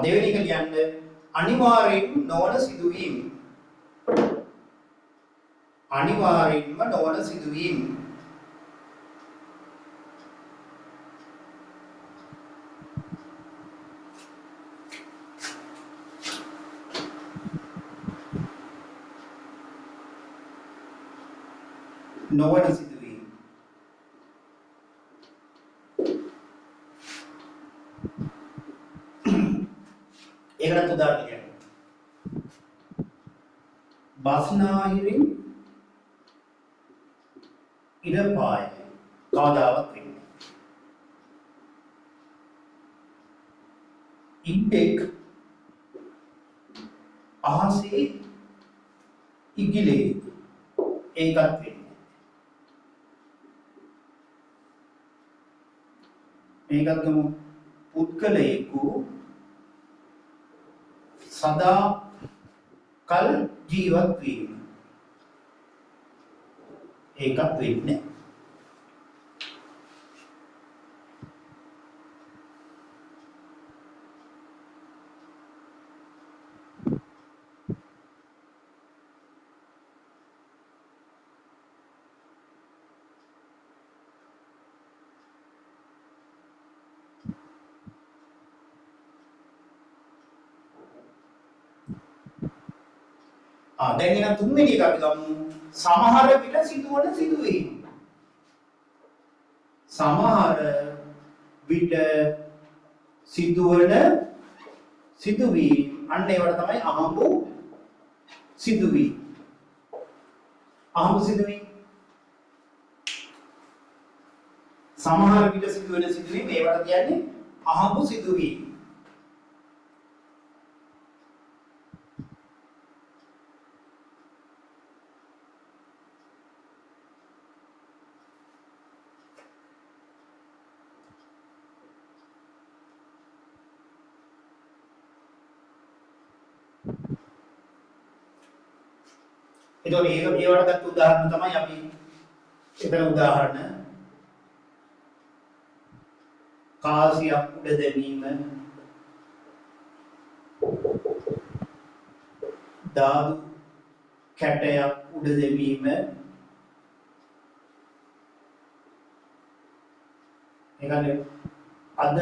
දෙවෙනි එක කියන්නේ අනිවාර්යෙන් නොවන සිදුවීම. අනිවාර්යෙන්ම නොවන සිදුවීම. නොවන සිදුවීම. ඒකට උදාහරණ කියන්න. බස්නාහිරින් ඉර පාය කවදාවත් වෙන්නේ. ඉන්ටෙක් අහසේ ඉගිලේ ඒකත් වෙන්නේ. මේකත් ගමු පුද්ගලයෙකු සදා කල් ජීවත් වීම ඒකත් වෙන්නේ. දැන් එන තුන්වෙනි එක අපි ගමු. සමහර විට සිදුවන සිදුවීම්. සමහර විට සිදුවන සිදුවීම්. අන්න ඒවට තමයි අහඹු සිදුවීම්. අහඹු සිදුවීම්. සමහර විට සිදුවන සිදුවීම් ඒවට කියන්නේ අහඹු සිදුවීම්. එතකොට ඒවට ගත්ත උදාහරණ තමයි අපි එතන උදාහරණ කාසියක් උඩ දැමීම ධාතු කැටයක් උඩ දැමීම ඒකනේ අද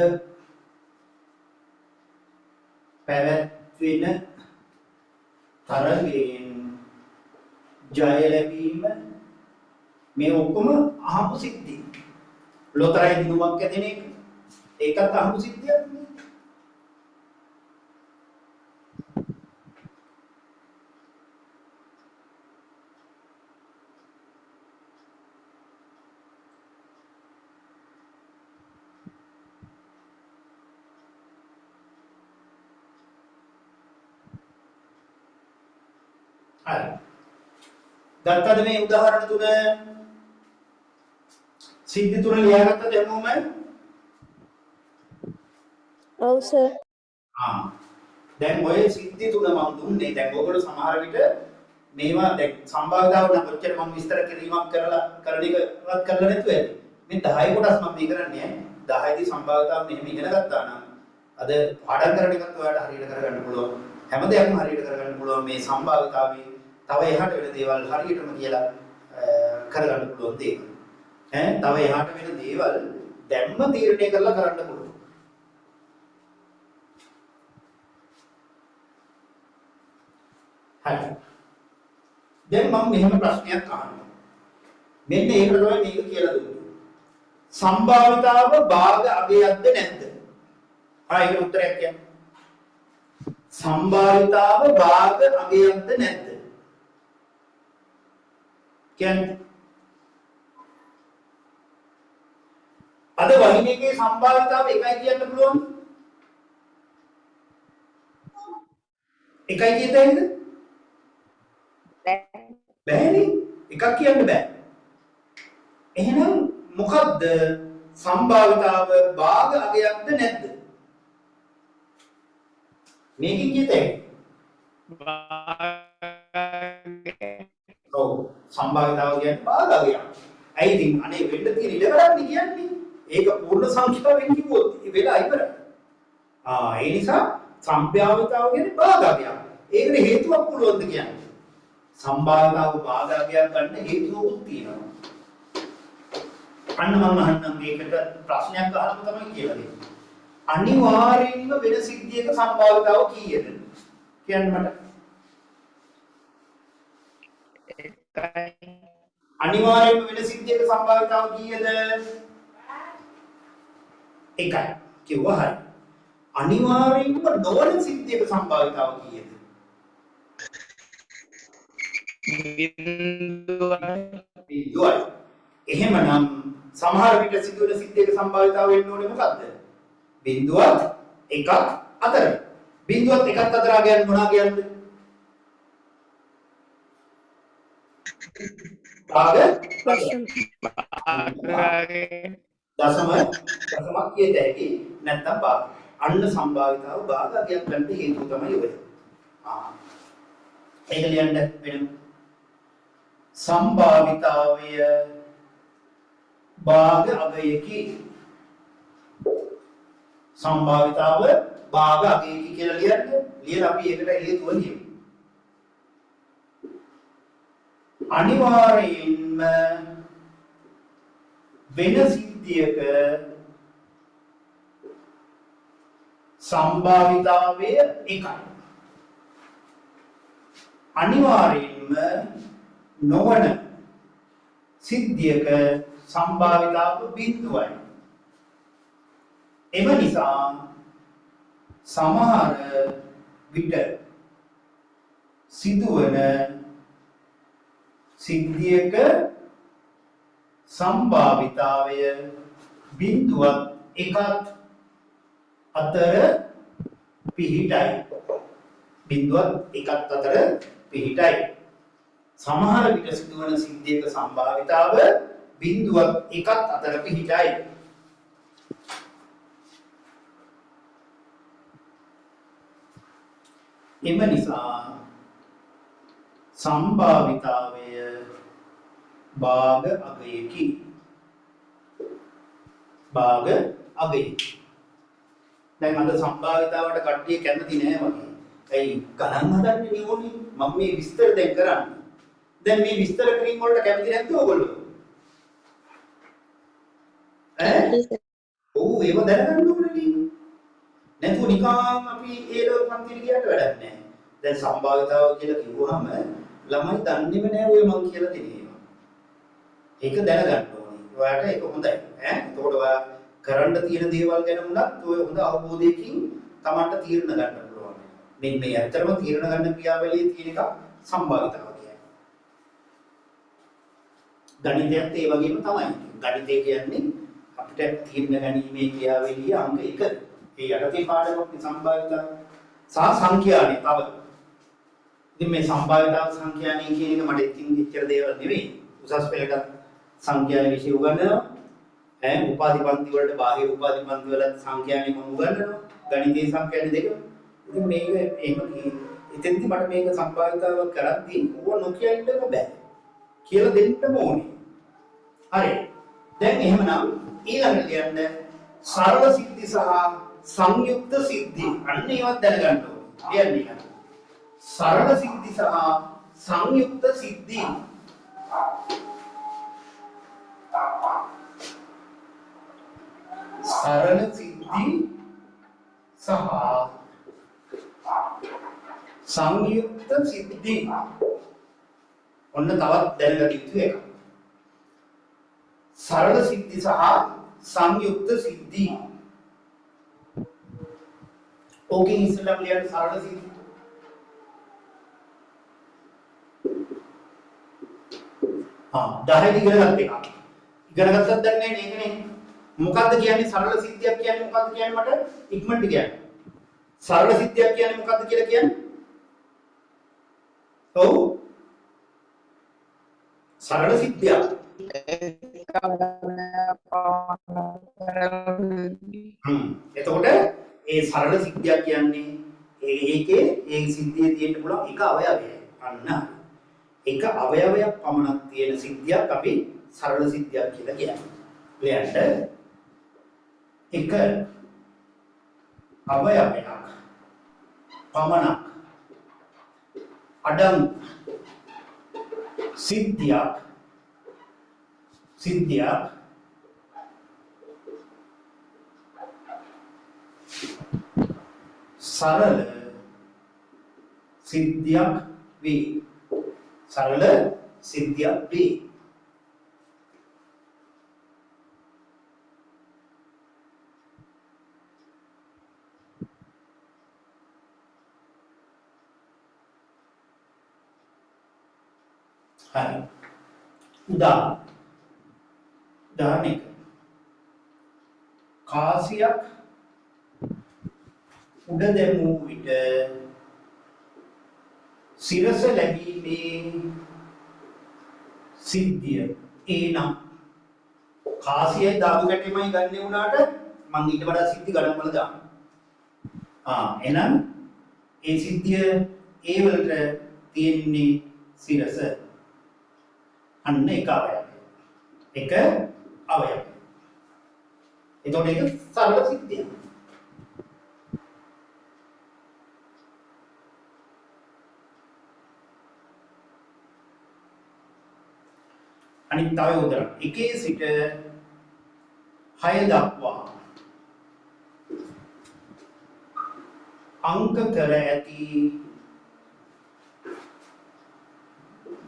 පැවැත්වෙන තරගයෙන් ජය ලැබීම මේ ඔක්කොම අහඹු සිද්ධි. ලොතරැයි දිනුමක් ඇදෙන එක ඒකත් අහඹු සිද්ධියක් නේ. හරි. ගත්තද මේ උදාහරණ තුන? සිද්ධි තුන ලියාගත්තද හැමෝම? ඔව් සර්. දැන් ඔය සිද්ධි තුන මම දුන්නේ. දැන් ඔයගොල්ලෝ සමහර විට මේවා දැන් සම්භාවිතාව නම් ඔච්චර මම විස්තර කිරීමක් කරලා කරන එකවත් කරලා නැතුව ඇති. මේ 10 කොටස් මම මේ කරන්නේ 10 දී සම්භාවිතාව මෙහෙම ඉගෙන ගත්තා නම් අද පාඩම් කරන එකත් ඔයාලට හරියට කරගන්න පුළුවන්. හැම දෙයක්ම හරියට කරගන්න පුළුවන්. මේ සම්භාවිතාවේ තව එහාට වෙන දේවල් හරියටම කියලා කරගන්න පුළුවන් දේවල්. තව එහාට වෙන දේවල් දැම්ම තීරණය කරලා කරන්න පුළුවන්. හරි. දැන් මම මෙහෙම ප්‍රශ්නයක් අහනවා. මෙන්න ඒකට තමයි මේක කියලා දුන්නේ. සම්භාවිතාව භාග අගයක්ද නැද්ද? ඒකට උත්තරයක් කියන්න. සම්භාවිතාව භාග අගයක්ද නැද්ද? කියන්නේ අද වහින එකේ සම්භාවිතාව එකයි කියන්න පුළුවන්. එකයි කියතේද? බෑනේ. එකක් කියන්න බෑ. එහෙනම් මොකද්ද සම්භාවිතාව භාග අගයක්ද නැද්ද? මේකෙන් කියතේ ඔව් සම්භාවිතාව කියන්නේ භාග අගයක්. ඇයි ඉතින් අනේ වෙන්න තියෙන ඉඩ කරන්නේ කියන්නේ? ඒක පූර්ණ සංඛ්‍යාවෙන් කිව්වොත් වෙලා ඉවරයි. ඒ නිසා සම්භාවිතාව කියන්නේ භාග අගයක්. ඒකට හේතුවක් පුළුවන්ද කියන්නේ? සම්භාවිතාව භාග අගයක් ගන්න හේතුවකුත් තියෙනවා. අන්න මම අහන්නම් මේකට ප්‍රශ්නයක් අහන්න තමයි කියලා දෙන්නේ. අනිවාර්යෙන්ම වෙන සිද්ධියක සම්භාවිතාව කීයද? කියන්න මට. අනිවාර්යෙන්ම වෙන සිද්ධියක සම්භාවිතාව කීයද? එකයි. කිව්වා හරි. අනිවාර්යෙන්ම නොවන සිද්ධියක සම්භාවිතාව කීයද? බිඳුවයි. එහෙමනම් සමහර විට සිදුවන සිද්ධියක සම්භාවිතාව වෙන්න ඕනේ මොකද්ද? බිඳුවත් එකක් අතර. බිඳුවත් එකක් අතර ආගයන් මොනවා කියන්නේ? භාග දශමක් කියත හැකි නැත්නම් භාග. අන්න සම්භාවිතාව භාගයක් ගන්න හේතුව තමයි ඔය. ඒක ලියන්න වෙන සම්භාවිතාවය භාග අගයකි. සම්භාවිතාව භාග අගයකි කියලා ලියන්න. ලියලා අපි ඒකට හේතුව ලියමු. අනිවාර්යයෙන්ම වෙන සිද්ධියක සම්භාවිතාවය එකයි. අනිවාර්යෙන්ම නොවන සිද්ධියක සම්භාවිතාව බිඳුවයි. එම නිසා සමහර විට සිදුවන සිද්ධියක සම්භාවිතාවය බිඳුවත් එකත් අතර පිහිටයි. බිඳුවත් එකත් අතර පිහිටයි. සමහර විට සිදුවන සිද්ධියක සම්භාවිතාව බිඳුවත් එකත් අතර පිහිටයි. එම නිසා සම්භාවිතාවය භාග අගයකි. භාග අගයකි. දැන් අද සම්භාවිතාවට කට්ටිය කැමති නෑ වගේ. ඇයි ගණන් හදන්නේ ඕනේ? මම මේ විස්තර දැන් කරන්නේ. දැන් මේ විස්තර කිරීම වලට කැමති නැද්ද ඔයගොල්ලෝ? ඔව් ඒව දැනගන්න ඕනේ නේ. නැතුව නිකන් අපි ඒ ලෝ පන්තිට ගියට වැඩක් නෑ. දැන් සම්භාවිතාව කියලා කිව්වහම ළමයි දන්නේම නෑ ඔය මං කියලා දෙන ඒවා. ඒක දැනගන්න ඕනේ. ඔයාලට ඒක හොඳයි. එතකොට ඔයා කරන්න තියෙන දේවල් ගැන උනත් ඔය හොඳ අවබෝධයකින් Tamanට තීරණ ගන්න පුළුවන්. මේ ඇත්තටම තීරණ ගන්න ක්‍රියාවලියේ තියෙන එක සම්භාවිතාව කියන්නේ. ගණිතයත් ඒ වගේම තමයි. ගණිතය කියන්නේ අපිට තීරණ ගැනීමේ ක්‍රියාවලියේ අංග 1. ඒ යටතේ පාඩමක් සම්භාවිතාව සහ සංඛ්‍යානේ තව. ඉතින් මේ සම්භාවිතාව සංඛ්‍යානේ කියන එක මට ඉතින් ඉච්චර දේවල් නෙවෙයි. උසස් පෙළට සංඛ්‍යානේ විෂය උගන්වනවා. උපාධි පන්ති වලට බාහිර උපාධි පන්ති වල සංඛ්‍යානේ මම උගන්වනවා. ගණිතයේ සංඛ්‍යානේ දෙක. ඉතින් මේක එහෙම ඉතින්දි මට මේක සම්භාවිතාව කරද්දී ඌව නොකිය ඉන්න බෑ. කියලා දෙන්නම ඕනේ. හරි. දැන් එහෙමනම් ඊළඟට කියන්න සරල සිද්ධි සහ සංයුක්ත සිද්ධි අන්න ඒවත් දැනගන්න ඕනේ. කියන්නේ සරල සිද්ධි සහ සංයුක්ත සිද්ධි. සරල සිද්ධි සහ සංයුක්ත සිද්ධි. ඔන්න තවත් දැනගන්න යුතු එකක්. සරල සිද්ධි සහ සංයුක්ත සිද්ධි. ඕකෙන් ඉස්සෙල්ලාම ලියන්න සරල සිද්ධි. හා 10 ඉගෙන ගත්ත එක. ඉගෙන ගත්තත් දැන් නෑ මේකනේ. මොකද්ද කියන්නේ සරල සිද්ධියක් කියන්නේ මොකද්ද කියන්නේ මට ඉක්මනට කියන්න. සරල සිද්ධියක් කියන්නේ මොකද්ද කියලා කියන්නේ? ඔව්. සරල සිද්ධියක්. එතකොට ඒ සරල සිද්ධියක් කියන්නේ ඒකේ ඒ සිද්ධියේ තියෙන්න පුළුවන් එක අවයවයයි. අන්න එක අවයවයක් පමණක් තියෙන සිද්ධියක් අපි සරල සිද්ධියක් කියලා කියනවා. ලියන්න එක අවයවයක් පමණක් අඩංගු සිද්ධියක් සරල සිද්ධියක් වේ. සරල සිද්ධියක් වේ. හරි. උදාහරණයක් කාසියක් උඩ දැමූ විට සිරස ලැබීමේ සිද්ධිය එනම් කාසියයි දාපු ගැටෙමයි ගන්න උනාට මම ඊට වඩා සිද්ධි ගණන් වල දානවා. එහෙනම් ඒ සිද්ධිය ඒ වලට තියෙන්නේ සිරස. අන්න එක අවයවයක්. එක අවයවයක්. එතකොට ඒක සරල සිද්ධියක්. අනිත් තව උදාහරණ 1 සිට 6 දක්වා අංක කර ඇති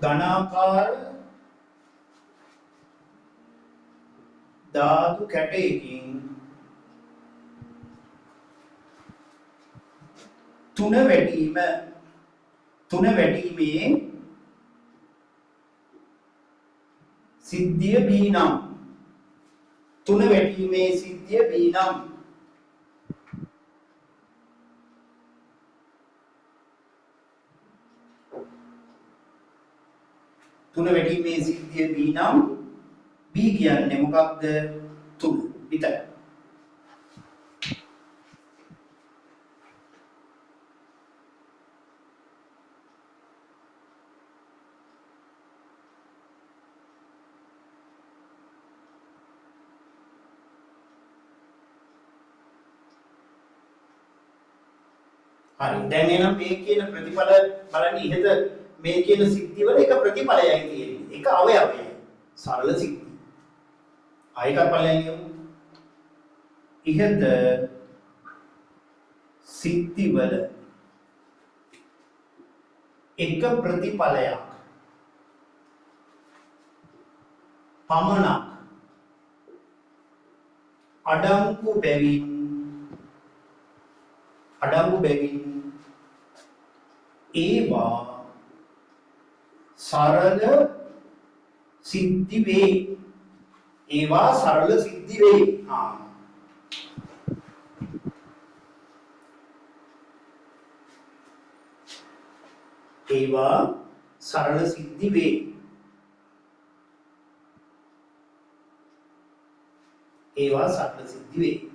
ඝනාකාර ධාතු කැටයකින් තුන වැඩිීමේ සිද්ධිය B නම් තුන වැඩිීමේ සිද්ධිය B නම් තුන වැඩිීමේ සිද්ධිය B නම් B කියන්නේ මොකක්ද? තුන විතරයි. හරි දැන් එනම් මේ කියන ප්‍රතිඵල බලන්න ඉහත මේ කියන සිද්ධි වල එක ප්‍රතිඵලයයි තියෙන්නේ එක අවයවයයි සරල සිද්ධි ආයක බලන්න යමු ඉහත සිද්ධි වල එක ප්‍රතිඵලයක් පමණක් අඩංගු බැවින් ඒවා සරල සිද්ධි වේ. ඒවා සරල සිද්ධි වේ. ඒවා සරල සිද්ධි වේ. ඒවා සරල සිද්ධි වේ.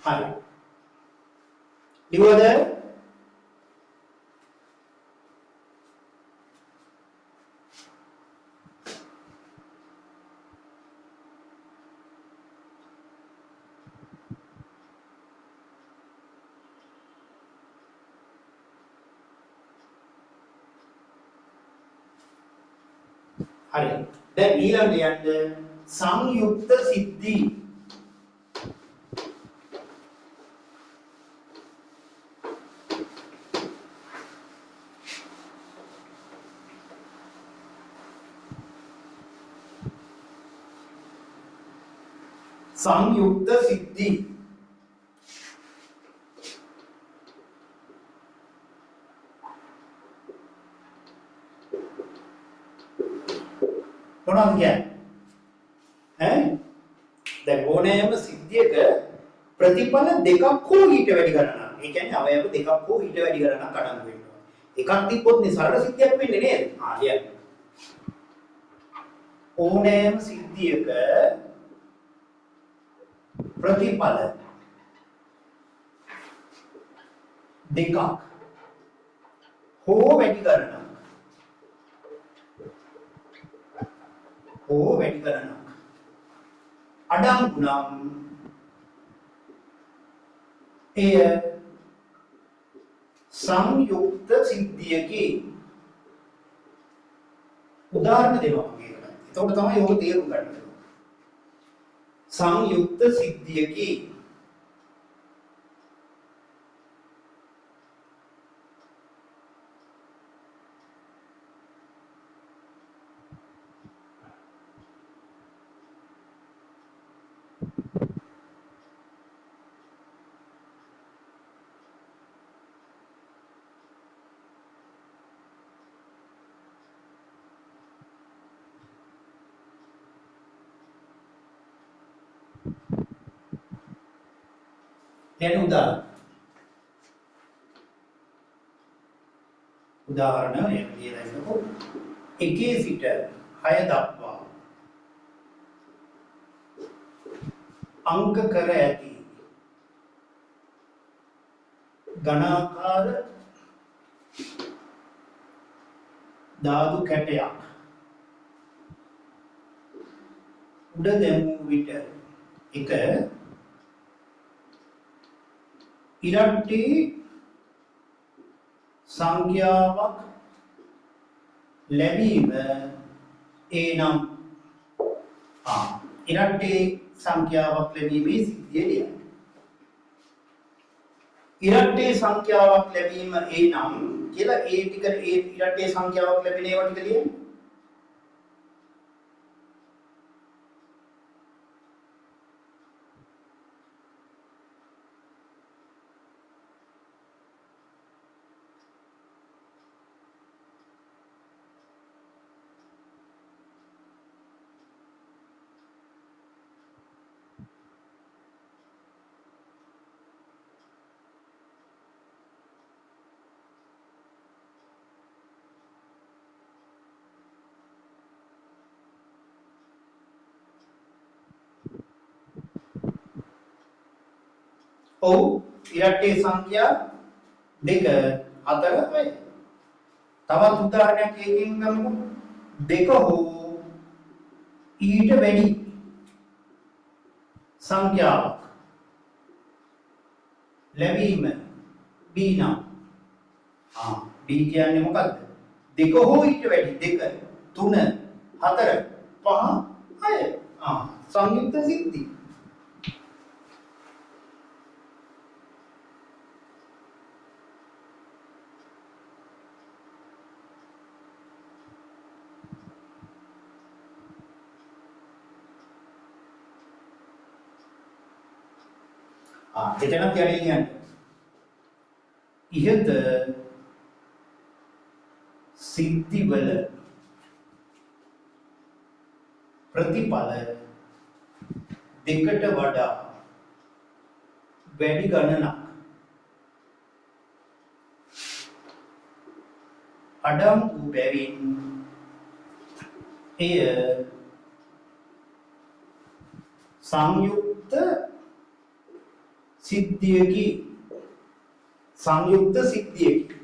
හරි. ලියවද? හරි. දැන් ඊළඟට යන්න සංයුක්ත සිද්ධි. संयुक्त सिद्धि මොනවද කියන්නේ දැන් ඕනෑම සිද්ධියක ප්‍රතිඵල දෙකක් හෝ ඊට වැඩි ගණනක් ඒ කියන්නේ අවයව දෙකක් හෝ ඊට වැඩි ගණනක් අඩංගු වෙනවා එකක් තිබ්බොත් නේ සරල සිද්ධියක් වෙන්නේ නේද කියන්නේ ඕනෑම සිද්ධියක प्रतिफल දෙකක් හෝ වැඩි ගණනක් අඩංගු නම් එය සංයුක්ත සිද්ධියකි උදාහරණ දෙනවා මේකට. එතකොට තමයි ඔබ තේරුම් ගන්න. संयुक्त सिद्धियकी දැන් උදාහරණ එක කියලා ඉන්නකො එකේ සිට 6 දක්වා අංක කර ඇති ඝනාකාර ධාතු කැටයක් උඩ දැමූ විට එක ඉරට්ටි සංඛ්‍යාවක් ලැබීම ඒ නම් ඉරට්ටේ සංඛ්‍යාවක් ලැබීමේ සිද්ධිය ලියන්න. ඉරට්ටේ සංඛ්‍යාවක් ලැබීම ඒ නම් කියලා ඒ ටික ඒ ඉරට්ටේ සංඛ්‍යාවක් ලැබෙන ඒවා ටික ලියන්න. ඔව් ඉරට්ටේ සංඛ්‍යා 2 4 6. තවත් උදාහරණයක් එකකින් ගමුකෝ. 2 හෝ ඊට වැඩි සංඛ්‍යාවක් ලැබීම b නම් b කියන්නේ මොකද්ද? 2 හෝ ඊට වැඩි 2 3 4 5 6 සංයුක්ත සිද්ධි. එතනත් යන්නේ කියන්නේ ඉහත සිද්ධිවල ප්‍රතිඵල දෙකට වඩා වැඩි ගණනක් අඩංගු බැවින් එය සංයුක්ත සිද්ධියකි. සංයුක්ත සිද්ධියකි.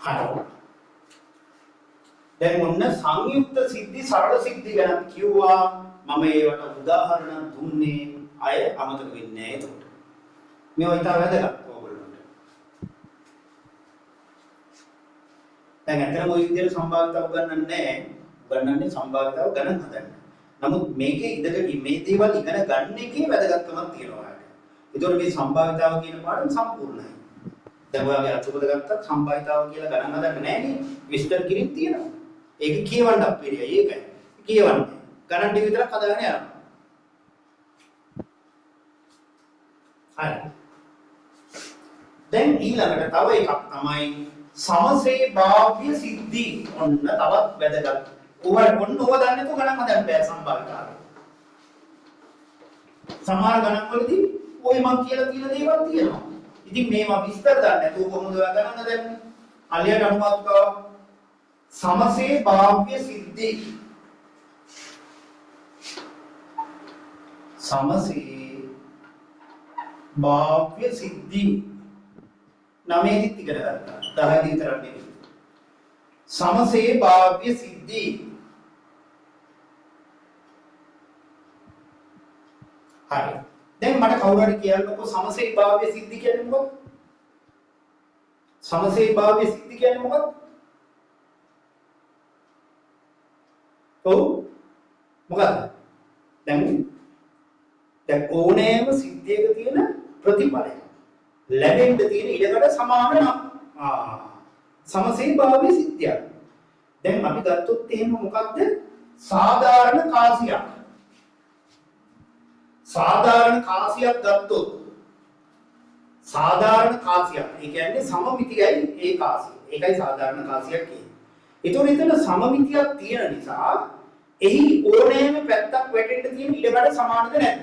හරි. දැන් ඔන්න සංයුක්ත සිද්ධි සරල සිද්ධි ගැන කිව්වා. මම ඒවට උදාහරණ දුන්නේ අය අමතක වෙන්නේ නැහැ එතකොට. මේවා ඉතාල වැදගත් ඕගොල්ලන්ට. දැන් අතන ওই විදිහට සම්භාවිතාව ගන්නන්නේ නැහැ. ගන්නන්නේ සම්භාවිතාව ගණන් හදන්න. නමුත් මේකේ ඉඳලා මේ දේවල් ඉගෙන ගන්න එකේ වැදගත්කමක් තියෙනවා. ඒතකොට මේ සම්භාවිතාව කියන පාඩම සම්පූර්ණයි. දැන් ඔයාගේ අතුපත ගත්තත් සම්භාවිතාව කියලා ගණන් හදන්න නැහැ නේ. විස්තර කිරින් තියෙනවා. ඒක කියවන්න අපිරිය. ඒකයි. කියවන්න. ගණන් ටික විතරක් හදාගෙන යනවා. හරි. දැන් ඊළඟට තව එකක් තමයි සමසේ භාව්‍ය සිද්ධි. ඔන්න තවත් වැදගත්. ඔන්න ඕවා දන්නේ නැතුව ගණන් හදන්න බෑ සම්භාවිතාව. සමහර ගණන් වලදී ඔය මම කියලා තියෙන දේවල් තියෙනවා. ඉතින් මේවා විස්තර දන්නේ නැතුව කොහොමද ඔයා ගණන් හදන්නේ? අලියට අනුමාතුකාව සමසේ භාව්‍ය සිද්ධි. සමසේ භාව්‍ය සිද්ධි 9 දිත් ඉගෙන ගත්තා. 10 දී විතරක් නෙවෙයි. සමසේ භාව්‍ය සිද්ධි. හරි. දැන් මට කවුරු හරි කියන්නකෝ සමසේ භාව්‍ය සිද්ධි කියන්නේ මොකක්ද? සමසේ භාව්‍ය සිද්ධි කියන්නේ මොකක්ද? ඔව් මොකක්ද? දැන් ඕනෑම සිද්ධියක තියෙන ප්‍රතිඵලය ලැබෙන්න තියෙන ඉඩකට සමාන නම් සමසේ භාව්‍ය සිද්ධියක්. දැන් අපි ගත්තොත් එහෙම මොකක්ද? සාධාරණ කාසියක්. සාධාරණ කාසියක් ගත්තොත් සාධාරණ කාසියක් ඒ කියන්නේ සමමිතියයි ඒ කාසිය. ඒකයි සාධාරණ කාසියක් කියන්නේ. ඒතකොට එතන සමමිතියක් තියෙන නිසා එහි ඕනෑම පැත්තක් වැටෙන්න තියෙන ඉඩකඩ සමානද නැද්ද?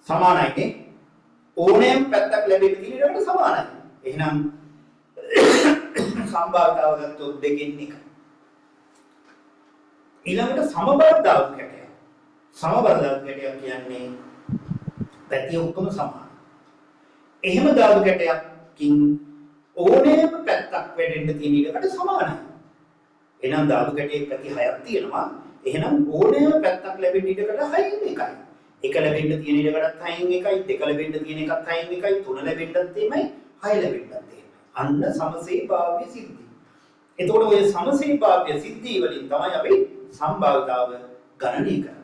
සමානයිනේ. ඕනෑම පැත්තක් ලැබෙන්න තියෙන ඉඩකඩ සමානයි. එහෙනම් සම්භාවිතාව ගත්තොත් දෙකෙන් එක. ඊළඟට සමබර දාපු කැටයක්. සමබර දාපු කැටයක් කියන්නේ පැති ඔක්කොම සමාන. එහෙම දාපු කැටයකින් ඕනෑම පැත්තක් වැටෙන්න තියෙන ඉඩකට සමානයි. එහෙනම් දාපු කැටයේ පැති 6ක් තියෙනවා. එහෙනම් ඕනෑම පැත්තක් ලැබෙන්න ඉඩකට 6න් එකයි. එක ලැබෙන්න තියෙන ඉඩකටත් 6න් එකයි, දෙක ලැබෙන්න තියෙන එකත් 6න් එකයි, තුන ලැබෙන්නත් එමයයි, 6 ලැබෙන්නත් එමයයි. අන්න සමසේභාව්‍ය සිද්ධි. එතකොට ඔය සමසේභාව්‍ය සිද්ධි වලින් තමයි අපි සම්භාවිතාව ගණනය කරන්නේ.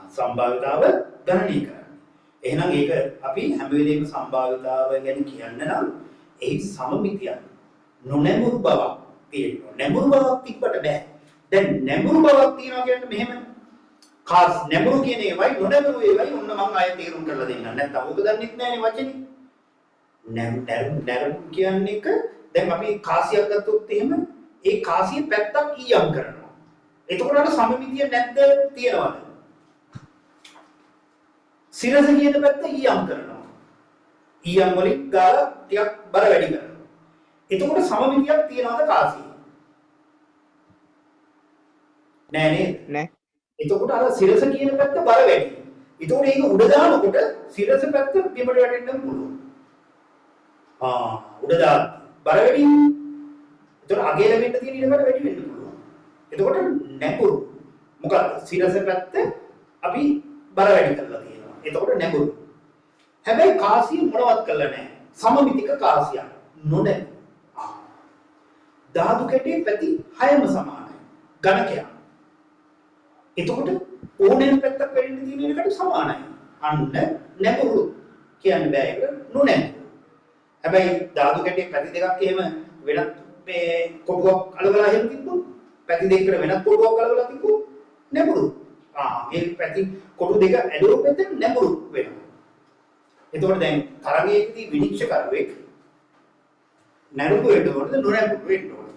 සම්භාවිතාව ගණනය කරන්නේ. එහෙනම් ඒක අපි හැම වෙලේම සම්භාවිතාව ගැන කියන්න නම් එහි සමමිතියක් නොනැඹුරු බවක් තියෙනවා. නැඹුරු බවක් තිබ්බට බෑ. දැන් නැඹුරු බවක් තියනවා කියන්නේ මෙහෙම. ખાસ නැඹුරු කියන ඒවයි නොනැඹුරු ඒවයි ඔන්න මම ආයෙ තේරුම් කරලා දෙන්නම්. නැත්නම් ඔබ දන්නෙත් නෑනේ වචනේ. නැඹුරු කියන්නේ එක දැන් අපි කාසියක් ගත්තොත් එහෙම ඒ කාසිය පැත්තක් ඊයම් කරනවා. එතකොට අර සමමිතිය නැද්ද තියනවද? සිරස කියන පැත්ත ඊයම් කරනවා. ඊයම් වලින් ගාලා ටිකක් බර වැඩි කරනවා. එතකොට සමමිතියක් තියනවද කාසියේ? නෑ නේද? නෑ. එතකොට අර සිරස කියන පැත්ත බර වැඩි. එතකොට ඒක උඩ දානකොට සිරස පැත්ත බිමට වැටෙන්න පුළුවන්. උඩ දාන බර වැඩි. එතකොට අගේ ලැබෙන්න තියෙන ඊට වඩා වැඩි වෙන්න පුළුවන්. එතකොට නැඹුරු. මොකද සිරස පැත්ත අපි බර වැඩි කරලා තියෙනවා. එතකොට නැඹුරු. හැබැයි කාසිය මොනවත් කරලා නැහැ. සමමිතික කාසියක්. නොනැඹුරු. ධාතු කැටේ පැති 6ම සමානයි. ඝනකයක්. එතකොට ඕනෑම පැත්තක් වෙන්න තියෙන එකට සමානයි. අන්න නැඹුරු කියන්න බෑ ඒක නොනැඹුරු. හැබැයි ධාතු කැටේ පැති දෙකක් එහෙම වෙනත් මේ කොටුවක් අලවලා එහෙම තිබ්බොත් පැති දෙකකට වෙනත් කොටුවක් අලවලා තිබ්බොත් නැඹුරු. මේ පැති කොටු දෙක ඇදුවොත් එතන නැඹුරු වෙනවා. එතකොට දැන් තරගයේදී විනිශ්චයකරුවෙක් නැඹුරු වෙන්න ඕනද නොනැඹුරු වෙන්න ඕනද?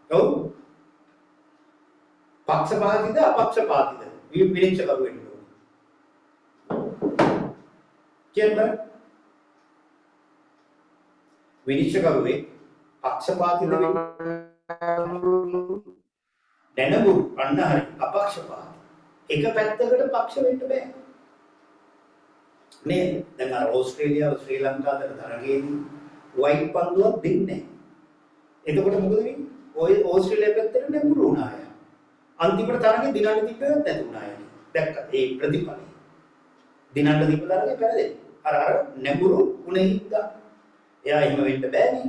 ඔව්. පක්ෂපාතීද අපක්ෂපාතීද විනිශ්චයකරු වෙන්න ඕන. කියන්න විනිශ්චයකරුවේ පක්ෂපාතීද නැඹුරු අන්න හරි අපක්ෂපාත. එක පැත්තකට පක්ෂ වෙන්න බෑ. මේ දැන් අර ඕස්ට්‍රේලියාව ශ්‍රී ලංකාව අතර තරගයේදී වයිට් පන්දුවක් දෙන්නේ නැහැ. එතකොට මොකද වෙන්නේ? ඔය ඕස්ට්‍රේලියාව පැත්තට නැඹුරු වුණා අය. අන්තිමට තරගේ දිනන්න තිබ්බේ නැති වුණා අය. දැක්කා ඒ ප්‍රතිඵලය. දිනන්න තිබ්බ තරගේ පෙරදෙන්නේ. අර නැඹුරු උනේ හින්දා. එයා එහෙම වෙන්න බෑනේ.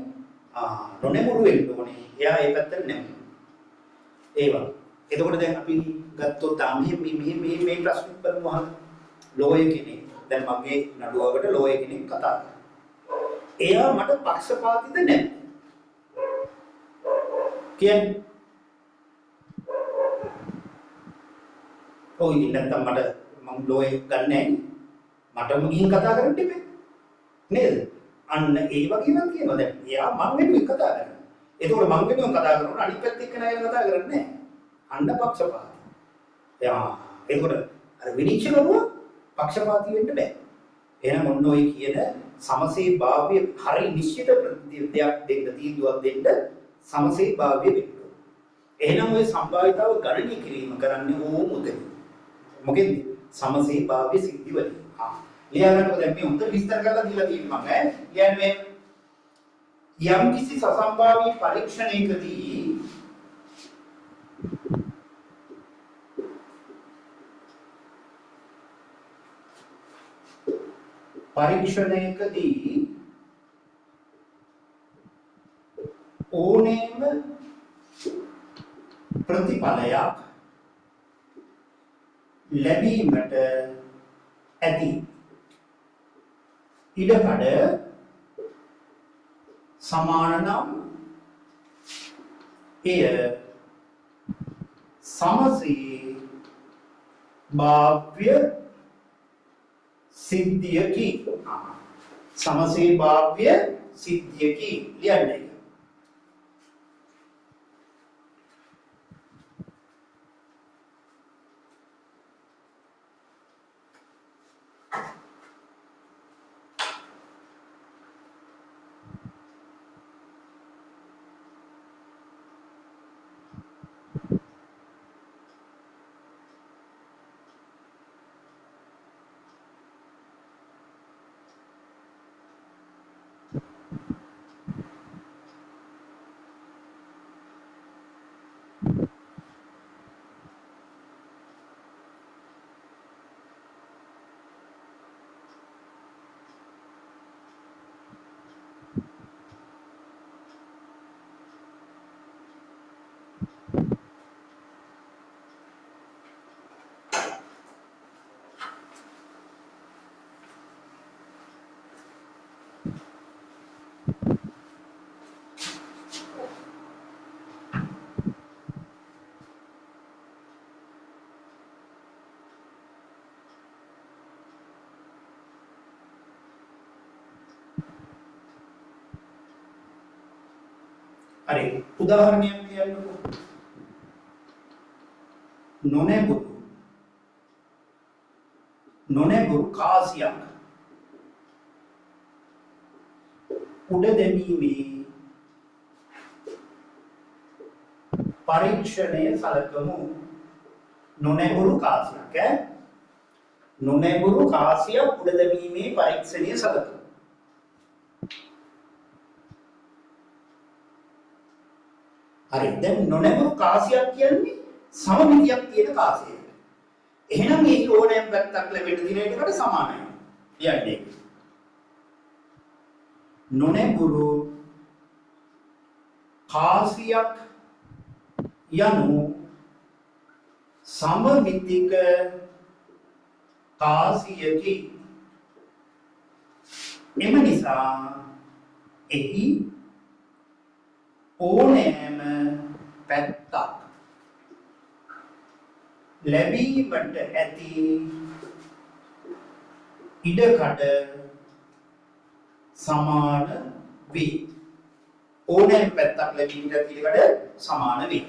නොනැඹුරු වෙන්න ඕනේ. එයා ඒ පැත්තට නැඹුරු. ඒ වගේ. එතකොට දැන් අපි ගත්තොත් මේ ප්‍රශ්නෙත් බලමු අහන්න. ලෝය කෙනෙක් දැන් මගේ නඩුවකට ලෝය කෙනෙක් කතා කරනවා. එයා මට පක්ෂපාතීද නැද්ද? කියන්නේ ඔය නැත්තම් මට මම ලෝය ගන්නෑ නේ. මටම ගිහින් කතා කරන්න ඉබේ. නේද? අන්න ඒ වගේම කියනවා දැන්. එයා මං වෙනුවෙන් කතා කරනවා. එතකොට මං වෙනුවෙන් කතා කරනකොට අනිත් පැත්ත එක්ක නෑ කතා කරන්නේ නෑ. අන්න පක්ෂපාතී. එතකොට අර විනිශ්චයකරුව පක්ෂපාතී වෙන්න බෑ. එහෙනම් ඔන්න ඔය කියන සමසේ භාව්‍ය හරි නිශ්චිත ප්‍රතිදේශයක් දෙන්න තීන්දුවක් දෙන්න සමසේ භාව්‍ය වෙන්න. එහෙනම් ඔය සම්භාවිතාව ගණනය කිරීම කරන්නේ ඕමුද? මොකෙන්ද? සමසේ භාව්‍ය සිද්ධි වලින්. ලියා ගන්නකො දැන් මේ උත්තර විස්තර කරලා දීලා තියෙනවා මම කියන්නේ යම් කිසි සසම්භාවී පරීක්ෂණයකදී ඕනෑම ප්‍රතිඵලයක් ලැබීමට ඇති ඉඩකඩ සමාන නම් එය සමසේ භාව්‍ය සිද්ධියකි. සමසේ භාව්‍ය සිද්ධියකි ලියන්නේ. හරි උදාහරණයක් කියන්නකෝ. නොනැබුරු කාසියක් උඩ දැමීමේ පරීක්ෂණය සලකමු. නොනැබුරු කාසියක් නොනැබුරු කාසියක් උඩ දැමීමේ පරීක්ෂණය සලකමු. හරි දැන් නොනැබුරු කාසියක් කියන්නේ සමමිතියක් තියෙන කාසියක්. එහෙනම් මේ ඕනෑම පැත්තක් ලැබෙන්න දින එකකට සමානයි. කියන්නේ නොනැබුරු කාසියක් යනු සමමිතික කාසියකි. එම නිසා එහි ඕනෑම පැත්තක් ලැබීමට ඇති ඉඩකඩ සමාන වේ. ඕනෑම පැත්තක් ලැබීමට ඇති ඉඩකඩ සමාන වේ.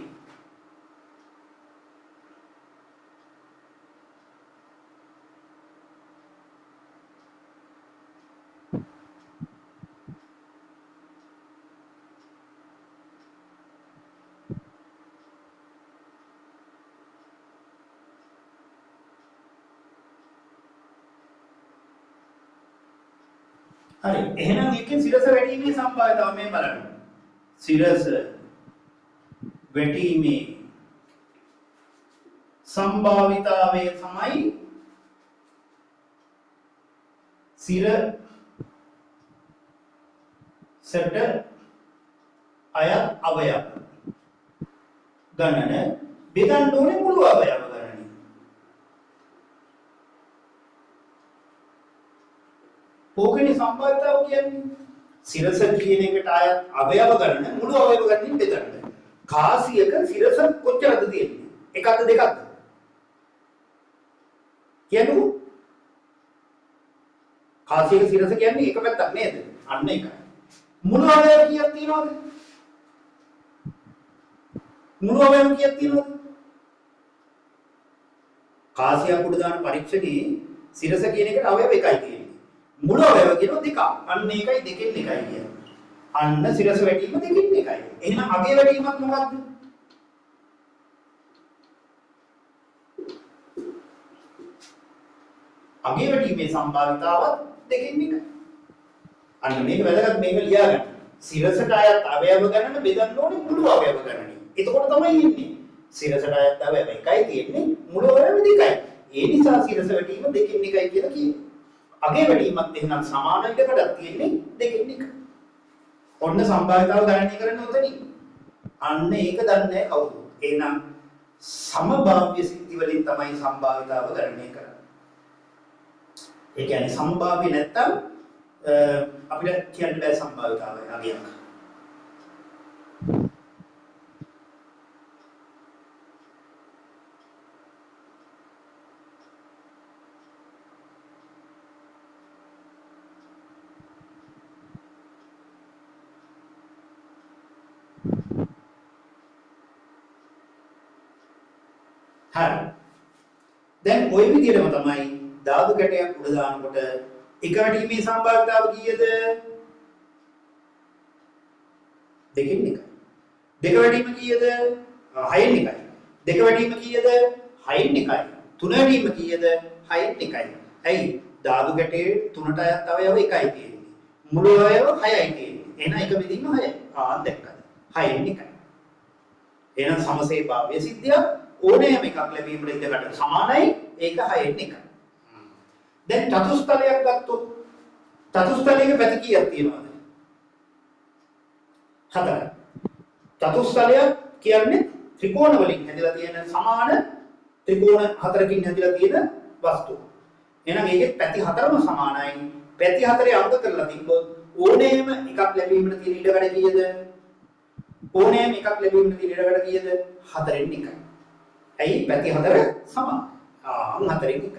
හරි එහෙනම් එකෙන් සිරස වැටීමේ සම්භාවිතාව මේ බලන්න. සිරස වැටීමේ සම්භාවිතාවය තමයි සිරසට අයත් අවයව ගණන බෙදන්න ඕනේ මුළු අවයව ගණන. ඕකනේ සම්භාවිතාව කියන්නේ. සිරස කියන එකට අයත් අවයව ගණන මුළු අවයව ගණනින් බෙදන්න. කාසියක සිරස කොච්චරද තියෙන්නේ? එකක්ද දෙකක්ද? කියන්නකෝ. කාසියක සිරස කියන්නේ එක පැත්තක් නේද? අන්න එකයි. මුළු අවයව කීයක් තියෙනවද? මුළු අවයව කීයක් තියෙනවද? කාසියක් උඩ දාන පරීක්ෂණේ සිරස කියන එකට අවයව එකයි තියෙන්නේ. මුළු අවයව කියන දෙක. අන්න ඒකයි දෙකෙන් එකයි කියන්නේ. අන්න සිරස වැටීම දෙකෙන් එකයි. එහෙනම් අගේ වැටීමක් මොකක්ද? අගේ වැටීමේ සම්භාවිතාවත් දෙකෙන් එකයි. අන්න මේක වැදගත් මේක ලියාගන්න. සිරසට අයත් අවයව ගණන බෙදන්න ඕනේ මුළු අවයව ගණනින්. එතකොට තමයි ඉන්නේ. සිරසට අයත් අවයව එකයි තියෙන්නේ මුළු අවයව දෙකයි. ඒ නිසා සිරස වැටීම දෙකෙන් එකයි කියලා කියනවා. අගේ වැඩිමත් එහෙනම් සමාන ඉඩකඩක් තියෙන්නේ දෙකෙන් එක. ඔන්න සම්භාවිතාව ගණනය කරන්න උතනින්. අන්න ඒක දන්නේ කවුද? එහෙනම් සමභාව්‍ය සිද්ධි වලින් තමයි සම්භාවිතාව ගණනය කරන්නේ. ඒ කියන්නේ සම්භාව්‍ය නැත්තම් අපිට කියන්න බෑ සම්භාවිතාවයි අගයක්. හරි. දැන් ওই විදිහටම තමයි ධාතු කැටයක් උඩ දානකොට එක වැටීමේ සම්භාවිතාව කීයද? දෙකෙන් එකයි. දෙක වැටීම කීයද? 6න් එකයි. දෙක වැටීම කීයද? 6න් එකයි. තුන වැටීම කීයද? 6න් එකයි. ඇයි? ධාතු කැටේ තුනට අයත් අවයව එකයි තියෙන්නේ. මුළු අවයව 6යි තියෙන්නේ. එහෙනම් එක බෙදීම 6යි. දැක්කද? 6න් එකයි. එහෙනම් සමසේ සිද්ධිය ඕනෑම එකක් ලැබීමට ඉඩකට සමානයි. ඒක 6න් එකයි. දැන් චතුස්තලයක් ගත්තොත් චතුස්තලයක පැති කීයක් තියෙනවද? 4යි. චතුස්තලයක් කියන්නේ ත්‍රිකෝණ වලින් හැදලා තියෙන සමාන ත්‍රිකෝණ 4කින් හැදලා තියෙන වස්තුව. එහෙනම් ඒකේ පැති 4ම සමානයි. පැති 4 අංක කරලා තිබ්බොත් ඕනෑම එකක් ලැබීමට තියෙන ඉඩකඩ කීයද? ඕනෑම එකක් ලැබීමට තියෙන ඉඩකඩ කීයද? 4න් එකයි. ඇයි? පැති 4 සමාන. 4න් එකයි.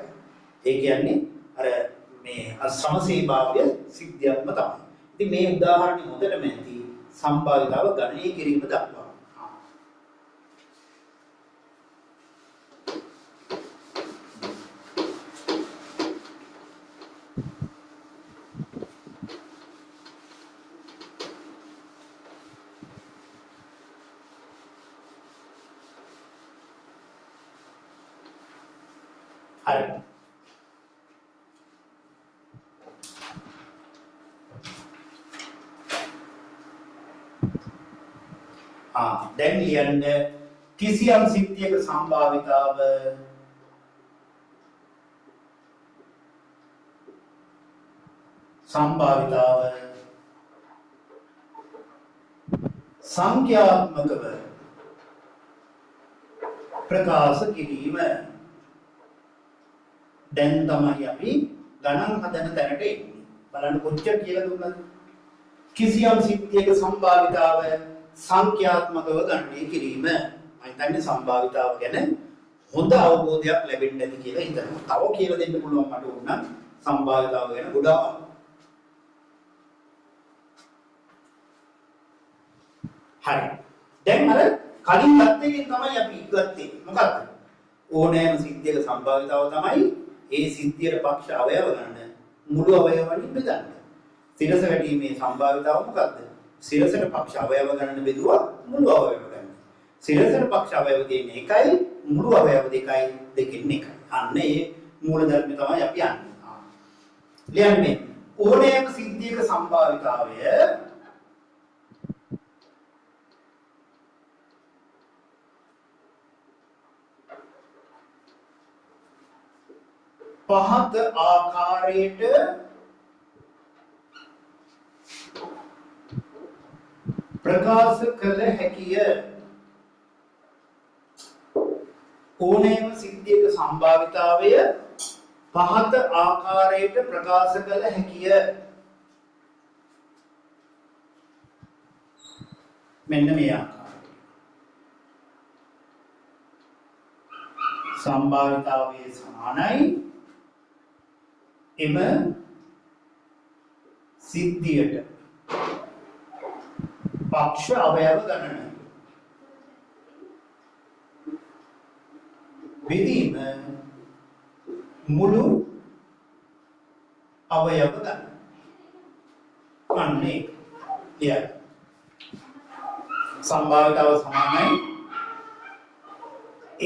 ඒ කියන්නේ අර මේ සමසේභාව්‍ය සිද්ධියක්ම තමයි. ඉතින් මේ උදාහරණය හොඳටම ඇති සම්භාවිතාව ගණනය කිරීම දක්වා. හරි. දැන් ලියන්න කිසියම් සිද්ධියක සම්භාවිතාව සංඛ්‍යාත්මකව ප්‍රකාශ කිරීම. දැන් තමයි අපි ගණන් හදන තැනට එන්නේ. බලන්න කොච්චර කියලා දුන්නද? කිසියම් සිද්ධියක සම්භාවිතාව සංඛ්‍යාත්මකව ගණනය කිරීම. මම හිතන්නේ සම්භාවිතාව ගැන හොඳ අවබෝධයක් ලැබෙන්න ඇති කියලා හිතනවා. තව කියලා දෙන්න පුළුවන් මට ඕන නම් සම්භාවිතාව ගැන ගොඩාක්. හරි. දැන් අර කලින් ගත්ත එකෙන් තමයි අපි ගත්තේ. මොකක්ද? ඕනෑම සිද්ධියක සම්භාවිතාව තමයි ඒ සිද්ධියට පක්ෂ අවයව ගන්න මුළු අවයව වලින් බෙදන්න. සිරස වැටීමේ සම්භාවිතාව මොකක්ද? සිරසට පක්ෂ අවයව ගණන බෙදුවා මුළු අවයව ගන්න. සිරසට පක්ෂ අවයව තියෙන්නේ එකයි, මුළු අවයව දෙකයි, දෙකෙන් එකයි. අන්න ඒ මූලධර්මය තමයි අපි යන්නේ. ලියන්නේ ඕනෑම සිද්ධියක සම්භාවිතාවය පහත ආකාරයට ප්‍රකාශ කළ හැකිය. ඕනෑම සිද්ධියක සම්භාවිතාවය පහත ආකාරයට ප්‍රකාශ කළ හැකිය. මෙන්න මේ ආකාරය. සම්භාවිතාවයේ සමානයි එම සිද්ධියට පක්ෂ අවයව ගණන. බෙදීම මුළු අවයව ගණන. අන්නේ කියයි. සම්භාවිතාව සමානයි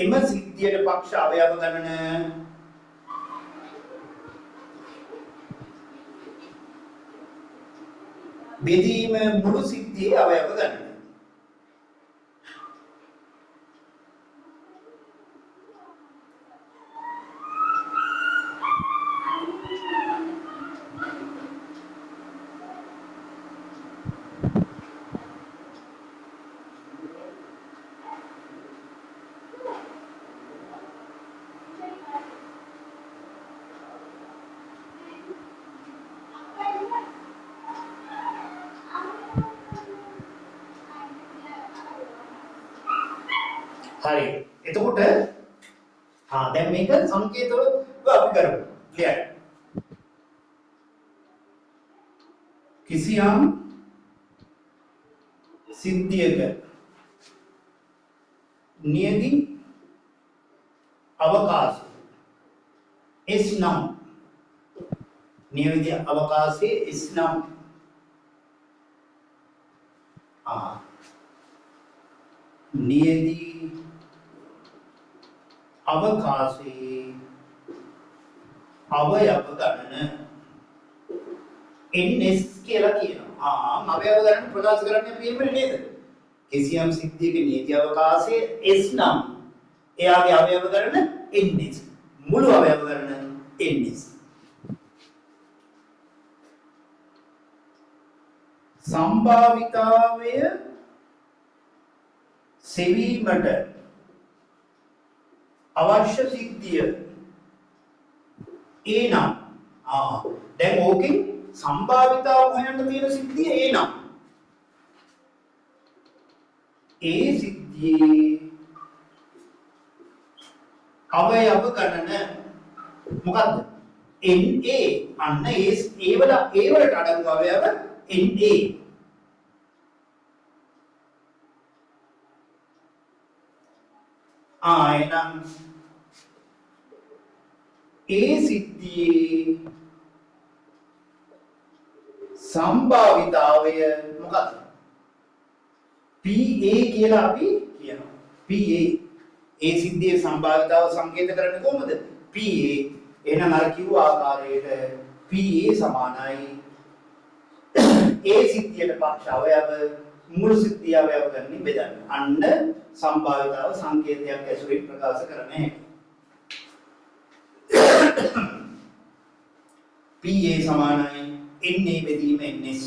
එම සිද්ධියට පක්ෂ අවයව ගණන. බෙදීම මුළු සිද්ධියේ අවයව ගණන. හරි. එතකොට දැන් මේක සංකේතවල අපි කරමු. ලියන්න. කිසියම් සිද්ධියක නියදි අවකාශය S නම් නියමිත අවකාශයේ S නම් නියදී අවකාශයේ අවයව ගණන ns කියලා කියනවා. අවයව ගණන ප්‍රකාශ කරන්න අපි එහෙමනේ නේද? කිසියම් සිද්ධියක නියදී අවකාශයේ S නම් එයාගේ අවයව ගණන ns. මුළු අවයව ගණන ns. සම්භාවිතාවය සෙවීමට අවශ්‍ය සිද්ධිය ඒ නම් දැන් ඕකෙන් සම්භාවිතාව හොයන්න තියෙන සිද්ධිය ඒ නම් ඒ සිද්ධියේ අවයව ගණන මොකද්ද? NA අන්න ඒ වලට අඩංගු අවයව NA. එහෙනම් ඒ සිද්ධියේ සම්භාවිතාවය මොකක්ද? PA කියලා අපි කියනවා. PA ඒ සිද්ධියේ සම්භාවිතාව සංකේත කරන්නේ කොහොමද? PA. එහෙනම් අර කිව්ව ආකාරයට PA සමානයි ඒ සිද්ධියට පක්ෂ අවයව මුළු සිද්ධිය අවයව ගන්න බෙදන්න. අන්න සම්භාවිතාව සංකේතයක් ඇසුරින් ප්‍රකාශ කරන්නේ. PA සමානයි NA බෙදීම NS.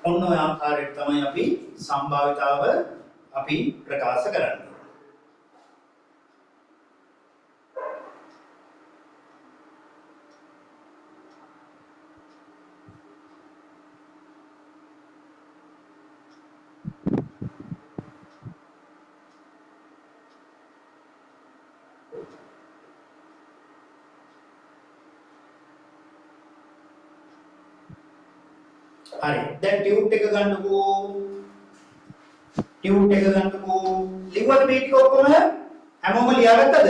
ඔන්න ඔය ආකාරයට තමයි අපි සම්භාවිතාව අපි ප්‍රකාශ කරන්නේ. හරි දැන් ටියුට් එක ගන්නකෝ ලිව්වද මේ ටික ඔක්කොම හැමෝම ලියාගත්තද?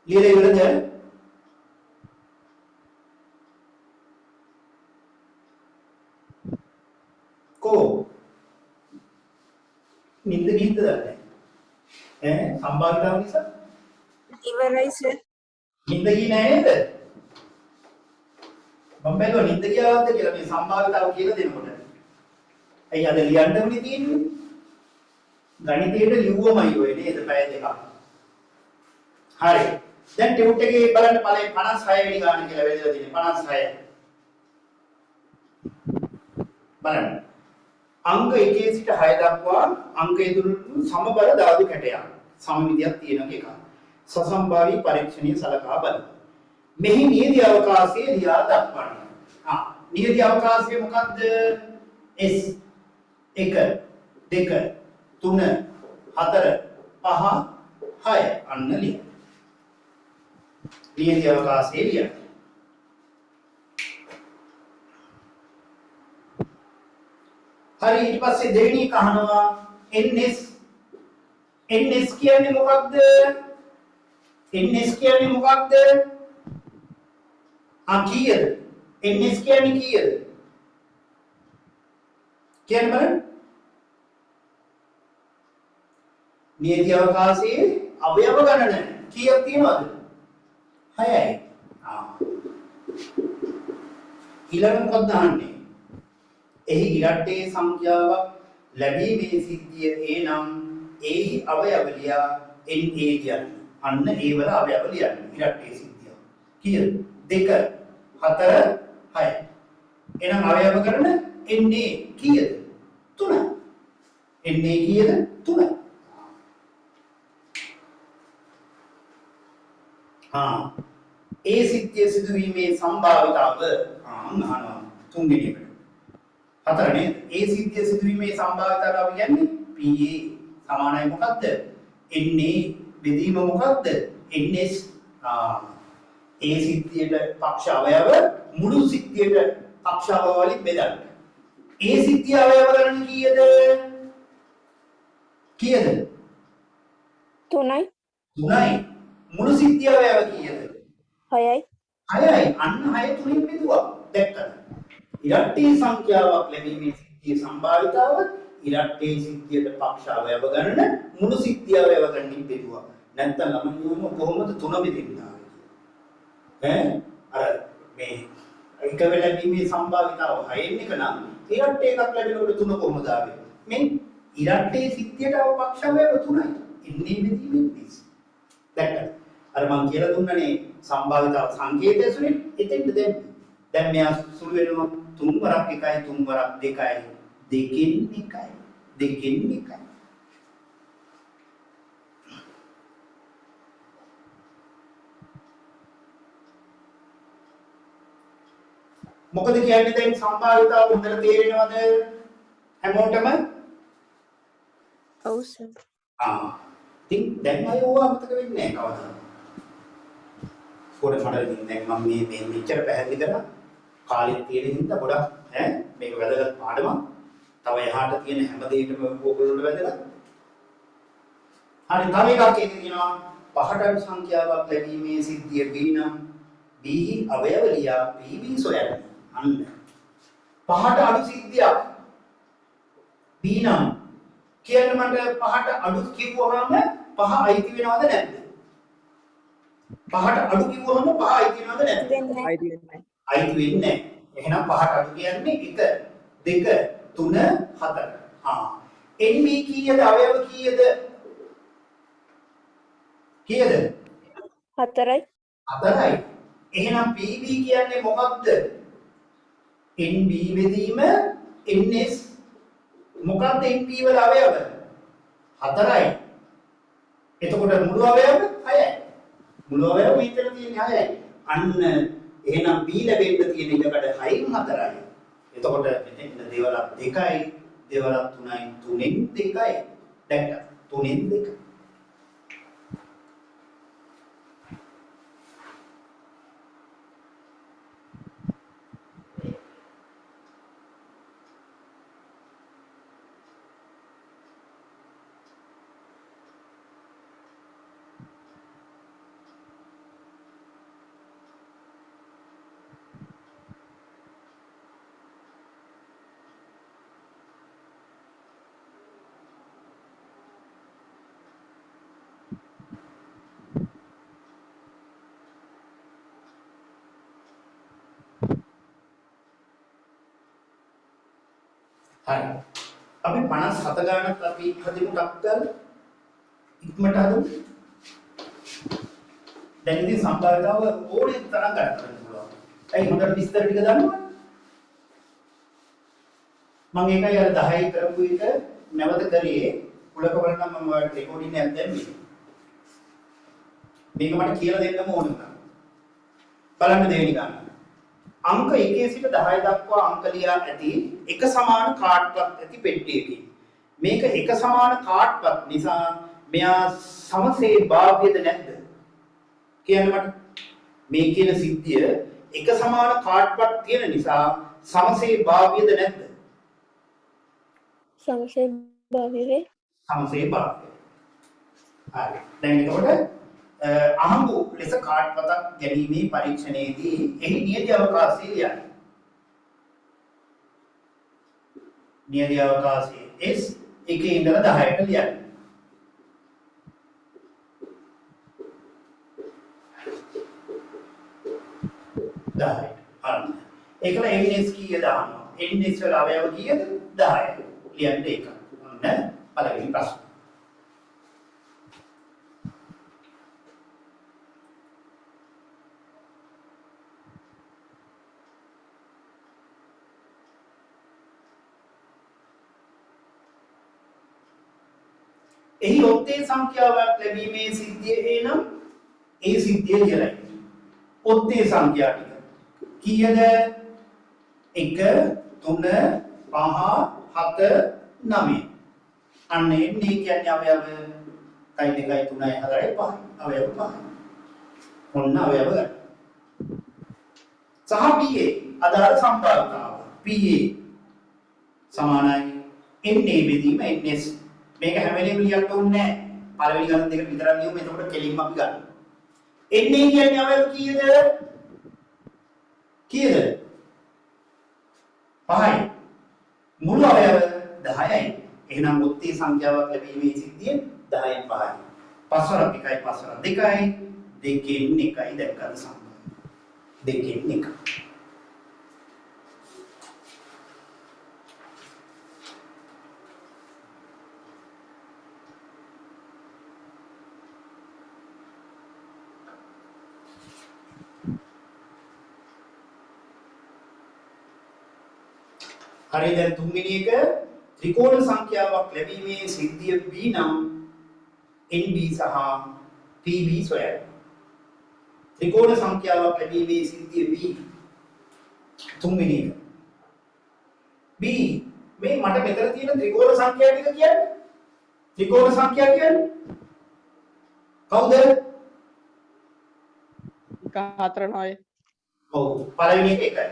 ලියලා ඉවරද? කෝ නින්ද ගිහින්ද දන්නේ සම්භාවිතාව නිසා ඉවරයි සර්. නින්ද ගියේ නෑ නේද? මම බැලුවා නින්ද ගියාද කියලා මේ සම්භාවිතාව කියලා දෙනකොට. ඇයි අද ලියන්නමනේ තියෙන්නේ? ගණිතයේ ලිව්වමයි ඔය නේද පැය දෙකක්. හරි. දැන් ටියුට් එකේ බලන්න ඵලයේ 56 වෙනි ගාන කියලා වැදලා තියෙන්නේ 56. බලන්න. අංක 1 සිට 6 දක්වා අංක ඉදිරියට සමබර ධාතු කැටයක්. සමමිතියක් තියෙන එක. සසම්භාවී පරීක්ෂණීය සලකා බලන්න. මෙහි නියති අවකාශයේ ලියා දක්වන්න. නියති අවකාශය මොකක්ද? S 1 2 3 4 5 6 අන්න ලියන්න. නියති අවකාශයේ ලියන්න. හරි ඊට පස්සේ දෙවෙනි එක අහනවා NS කියන්නේ මොකක්ද? NS කියන්නේ මොකක්ද? කීයද? NS කියන්නේ කීයද? කියන්න බලන්න. නියති අවකාශයේ අවයව ගණන කීයක් තියෙනවද? 6යි. ඊළඟ මොකක්ද අහන්නේ? එහි ඉරට්ටේ සංඛ්‍යාවක් ලැබීමේ සිද්ධිය ඒ නම් එහි අවයව ලියා NA කියන්නේ. අන්න ඒ වල අවයව ලියන්න. ඉරට්ටේ සිද්ධිය. කීයද? 2 4 6. එහෙනම් අවයව කරන NA කීයද? 3. NA කීයද? 3. ඒ සිද්ධිය සිදුවීමේ සම්භාවිතාව අහනවා තුන්වෙනි එකට. 4 නේද? ඒ සිද්ධිය සිදුවීමේ සම්භාවිතාව අපි කියන්නේ PA සමානයි මොකක්ද? NA බෙදීම මොකක්ද? ns ඒ සිද්ධියට පක්ෂ අවයව මුළු සිද්ධියට පක්ෂ අවයව වලින් බෙදන්න. ඒ සිද්ධිය අවයව ගණන කීයද? කීයද? 3යි 3යි. මුළු සිද්ධිය අවයව කීයද? 6යි 6යි. අන්න 6 තුලින් බෙදුවා. දැක්කද? ඉරට්ටේ සංඛ්‍යාවක් ලැබීමේ සිද්ධිය සම්භාවිතාව ඉරට්ටේ සිද්ධියට පක්ෂ අවයව ගණන මුළු සිද්ධිය අවයව ගණනින් බෙදුවා. නැත්නම් ළමයින්ම කොහොමද 3 බෙදෙන්නේ? අර මේ එක වෙල ලැබීමේ සම්භාවිතාව 6න් එක නම් ඉරට්ටේ එකක් ලැබෙනකොට 3 කොහොමද ආවේ? මේ ඉරට්ටේ සිද්ධියට පක්ෂ අවයව 3යි. ඉන්නේ බෙදීමේ නිසා. දැක්කද? අර මම කියලා දුන්නනේ සම්භාවිතාව සංකේතය සුනේ එතෙන්ද දැන් මෙයා සුළු වෙනවා 3 වරක් 1යි 3 වරක් 2යි දෙකෙන් 1යි දෙකෙන් 1යි. මොකද කියන්නේ දැන් සම්භාවිතාව හොඳට තේරෙනවද හැමෝටම? ඔව් සර් ඉතින් දැන් අය ඕවා මතක වෙන්නේ නැහැ කවදාවත්. පොඩ ඉතින් දැන් මම මේ මෙච්චර පැහැදිලි කරා කාලෙත් තියෙන හින්දා ගොඩක් මේක වැදගත් පාඩමක්. තව එහාට තියෙන හැම දෙයකම ඕගොල්ලන්ට වැදගත්. හරි තව එකක් ඒක කියනවා පහට අඩු සංඛ්‍යාවක් ලැබීමේ සිද්ධිය B නම් B අවයව ලියා PB සොයන්න. අන්න පහට අඩු සිද්ධියක් B නම් කියන්න මට පහට අඩු කිව්වහම පහ අයිති වෙනවද නැද්ද? පහට අඩු කිව්වහම පහ අයිති වෙනවද නැද්ද? වෙන්නේ අයිති වෙන්නේ නැහැ. අයිති වෙන්නේ නැහැ. එහෙනම් පහට අඩු කියන්නේ 1 2 3 4. NB කීයද අවයව කීයද? කීයද? 4යි 4යි. එහෙනම් PB කියන්නේ මොකක්ද? NB බෙදීම NS මොකක්ද NB වල අවයව? 4යි. එතකොට මුළු අවයව 6යි. මුළු අවයව මෙතන තියෙන්නේ 6යි. අන්න එහෙනම් B ලැබෙන්න තියෙන ඉඩකඩ 6න් 4යි. එතකොට මෙතන දේවලක් 2යි, දේවලක් 3යි, 3න් 2යි. දැක්කා? 3න් 2. හරි. අපි 57 ගානක් අපි හදිමු ටක්කල් ඉක්මනට හදමු. දැන් ඉතින් සම්භාවිතාව ඕනේ තරම් ගන්න පුළුවන්. ඇයි හොඳට විස්තර ටික දන්නවද? මම ඒකයි අර 10 කරපු එක නැවත කරේ. කුලක වල නම් මම රෙකෝඩින් එකක් දැම්මේ. මේක මට කියලා දෙන්නම ඕන වුණා. බලන්න දෙවෙනි ගාන. අංක 1 සිට 10 දක්වා අංක ලියා ඇති එක සමාන කාඩ්පත් ඇති පෙට්ටියකින් මේක එක සමාන කාඩ්පත් නිසා මෙයා සමසේ භාග්‍යද නැද්ද කියන්න මට මේ කියන සිද්ධිය එක සමාන කාඩ්පත් තියෙන නිසා සමසේ භාග්‍යද නැද්ද සමසේ භාග්‍යවේ සමසේ භාග්‍ය හරි දැන් එතකොට අහඹු ලෙස කාඩ්පතක් ගැනීමේ පරීක්ෂණයේදී එහි නියත අවකාශය ලියන්න. නියත අවකාශය S එකේ ඉඳලා 10ට ලියන්න. 10. අන්න. ඒකල NS කීයද අහනවා. NS වල අවයව කීයද? 10. ලියන්න ඒක. ඔන්න පළවෙනි ප්‍රශ්න. එහි ඔත්තේ සංඛ්‍යාවක් ලැබීමේ සිද්ධිය එනම් ඒ සිද්ධිය කියලයි. ඔත්තේ සංඛ්‍යා ටික කීයද? 1 3 5 7 9. අන්න එන්නේ කියන්නේ අවයව 1 2 3 4 5 අවයව 5. ඔන්න අවයව ගන්න. සහ PA අදාළ සම්භාවිතාව. PA සමානයි NA බෙදීම NS. මේක හැම වෙලෙම ලියන්න ඕනේ නැහැ. පළවෙනි ගණන් දෙක විතරක් ලියමු. එතකොට කෙලින්ම අපි ගන්න. NA කියන්නේ අවයව කීයද? කීයද? 5යි. මුළු අවයව 10යි. එහෙනම් ඔත්තේ සංඛ්‍යාවක් ලැබීමේ සිද්ධිය 10න් 5යි. 5 වරක් 1යි 5 වරක් 2යි. දෙකෙන් 1යි දැක්කද සම්බන්ධ. දෙකෙන් 1. හරි දැන් තුන්වෙනි එක ත්‍රිකෝණ සංඛ්‍යාවක් ලැබීමේ සිද්ධිය B නම් NB සහ PB සොයන්න. ත්‍රිකෝණ සංඛ්‍යාවක් ලැබීමේ සිද්ධිය B තුන්වෙනි එක. B මේ මට මෙතන තියෙන ත්‍රිකෝණ සංඛ්‍යා ටික කියන්නේ ත්‍රිකෝණ සංඛ්‍යා කියන්නේ කවුද? 1 4 9 ඔව් පළවෙනි එක එකයි.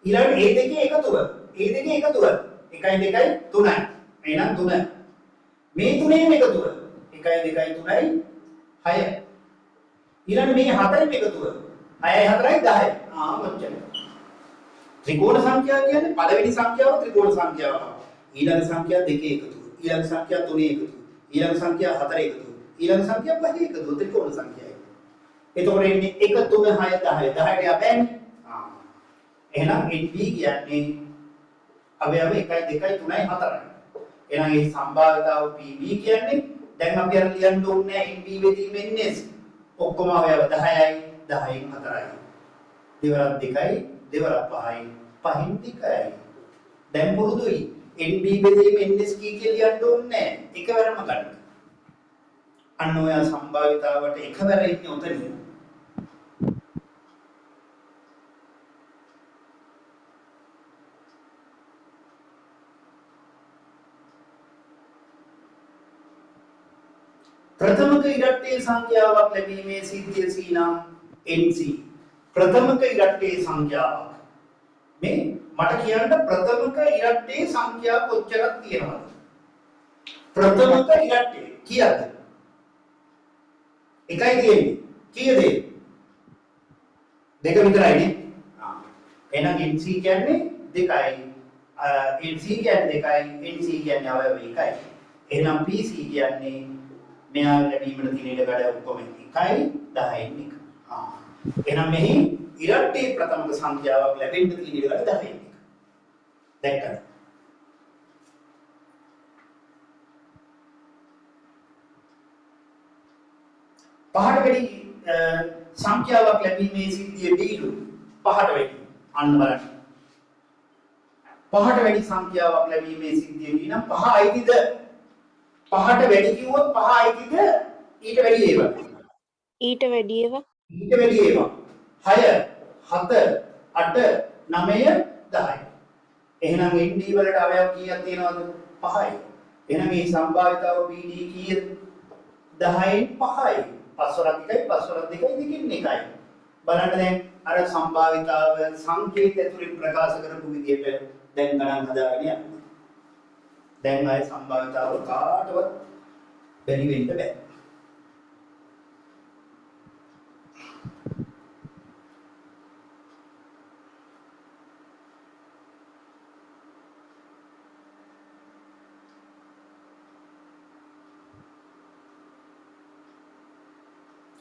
ඊළඟ A දෙකේ එකතුව. A දෙකේ එකතුව 1 2 3යි. එහෙනම් 3. මේ තුනේම එකතුව 1 2 3යි 6. ඊළඟ මේ හතරෙම එකතුව 6යි 4යි 10යි. ඔච්චර. ත්‍රිකෝණ සංඛ්‍යාව කියන්නේ පළවෙනි සංඛ්‍යාව ත්‍රිකෝණ සංඛ්‍යාව. ඊළඟ සංඛ්‍යා දෙකේ එකතුව. ඊළඟ සංඛ්‍යා තුනේ එකතුව. ඊළඟ සංඛ්‍යා හතරේ එකතුව. ඊළඟ සංඛ්‍යා පහේ එකතුව ත්‍රිකෝණ සංඛ්‍යාවයි. එතකොට එන්නේ 1 3 6 10. 10ට යපෑන්නේ. එහෙනම් NB කියන්නේ අවයව 1 2 3 4යි. එහෙනම් මේ සම්භාවිතාව PB කියන්නේ දැන් අපි අර ලියන්න ඕනේ NB වෙදීම NS. ඔක්කොම අවයව 10යි 10න් 4යි. දෙවරක් 2යි දෙවරක් 5යි 5න් 2යි. දැන් පුරුදුයි NB වෙදීම NS කී ලියන්න ඕනේ එකවරම ගන්න. අන්න ඔය සම්භාවිතාවට එකවර ඉන්නේ උතනින්. ප්‍රථමක ඉරට්ටේ සංඛ්‍යාවක් ලැබීමේ සිද්ධිය C නම් NC. ප්‍රථමක ඉරට්ටේ සංඛ්‍යාවක්. මේ මට කියන්න ප්‍රථමක ඉරට්ටේ සංඛ්‍යා කොච්චරක් තියෙනවද? ප්‍රථමක ඉරට්ටේ කීයද? එකයි තියෙන්නේ. කීයද? දෙක විතරයිනේ. එහෙනම් NC කියන්නේ දෙකයි. NC කියන්නේ දෙකයි. NC කියන්නේ අවයව එකයි. එහෙනම් PC කියන්නේ මෙයා ලැබීමට තියෙන ඉඩකඩ ඔක්කොම 1යි 10න් 1. එහෙනම් මෙහි ඉරට්ටේ ප්‍රථමක සංඛ්‍යාවක් ලැබෙන්න තියෙන ඉඩකඩ 10න් 1. දැක්කද? පහට වැඩි සංඛ්‍යාවක් ලැබීමේ සිද්ධිය D පහට වැඩි. අන්න බලන්න. පහට වැඩි සංඛ්‍යාවක් ලැබීමේ සිද්ධිය D නම් පහ අයිතිද? පහට වැඩි කිව්වොත් පහ අයිතිද ඊට වැඩි ඒවා? ඊට වැඩි ඒවා. ඊට වැඩි ඒවා. 6 7 8 9 10. එහෙනම් ND වලට අවයව කීයක් තියෙනවද? 5යි. එහෙනම් මේ සම්භාවිතාව PD කීයද? 10න් 5යි. 5 වරක් 1යි 5 වරක් 2යි දෙකෙන් 1යි. බලන්න දැන් අර සම්භාවිතාව සංකේත ඇතුලින් ප්‍රකාශ කරපු විදිහට දැන් ගණන් හදාගෙන යන්න. දැන් ආයේ සම්භාවිතාව කාටවත් බැරි වෙන්න බෑ.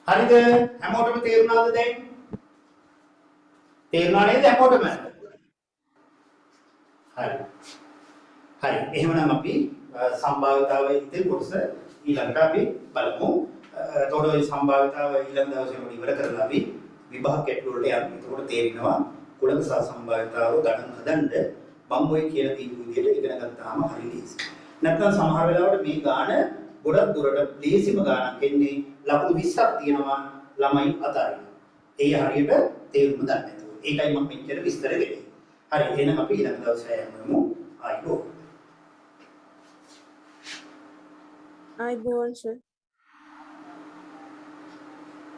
හරිද? හැමෝටම තේරුණාද දැන්? තේරුණා නේද හැමෝටම? හරි. හරි. එහෙනම් අපි සම්භාවිතාවයේ ඉතිරි කොටස ඊළඟට අපි බලමු. එතකොට මේ සම්භාවිතාව ඊළඟ දවසේ වල ඉවර කරලා අපි විභාග ගැටළු වලට යන්න. එතකොට තේරෙනවා කුලක සහ සම්භාවිතාව ගණන් හදන්න මම ඔය කියලා දීපු විදිහට ඉගෙන ගත්තාම හරි ලේසි. නැත්නම් සමහර වෙලාවට මේ ගාන ගොඩක් දුරට ලේසිම ගානක් එන්නේ ලකුණු 20ක් තියෙනවා ළමයි අතරින්. ඒ හරියට තේරුම දන්නේ නැතුව. ඒකයි මම මෙච්චර විස්තර දෙන්නේ. හරි. එහෙනම් අපි ඊළඟ දවසේ යමු. ආයිබෝ. ආයිබෝන් සර්.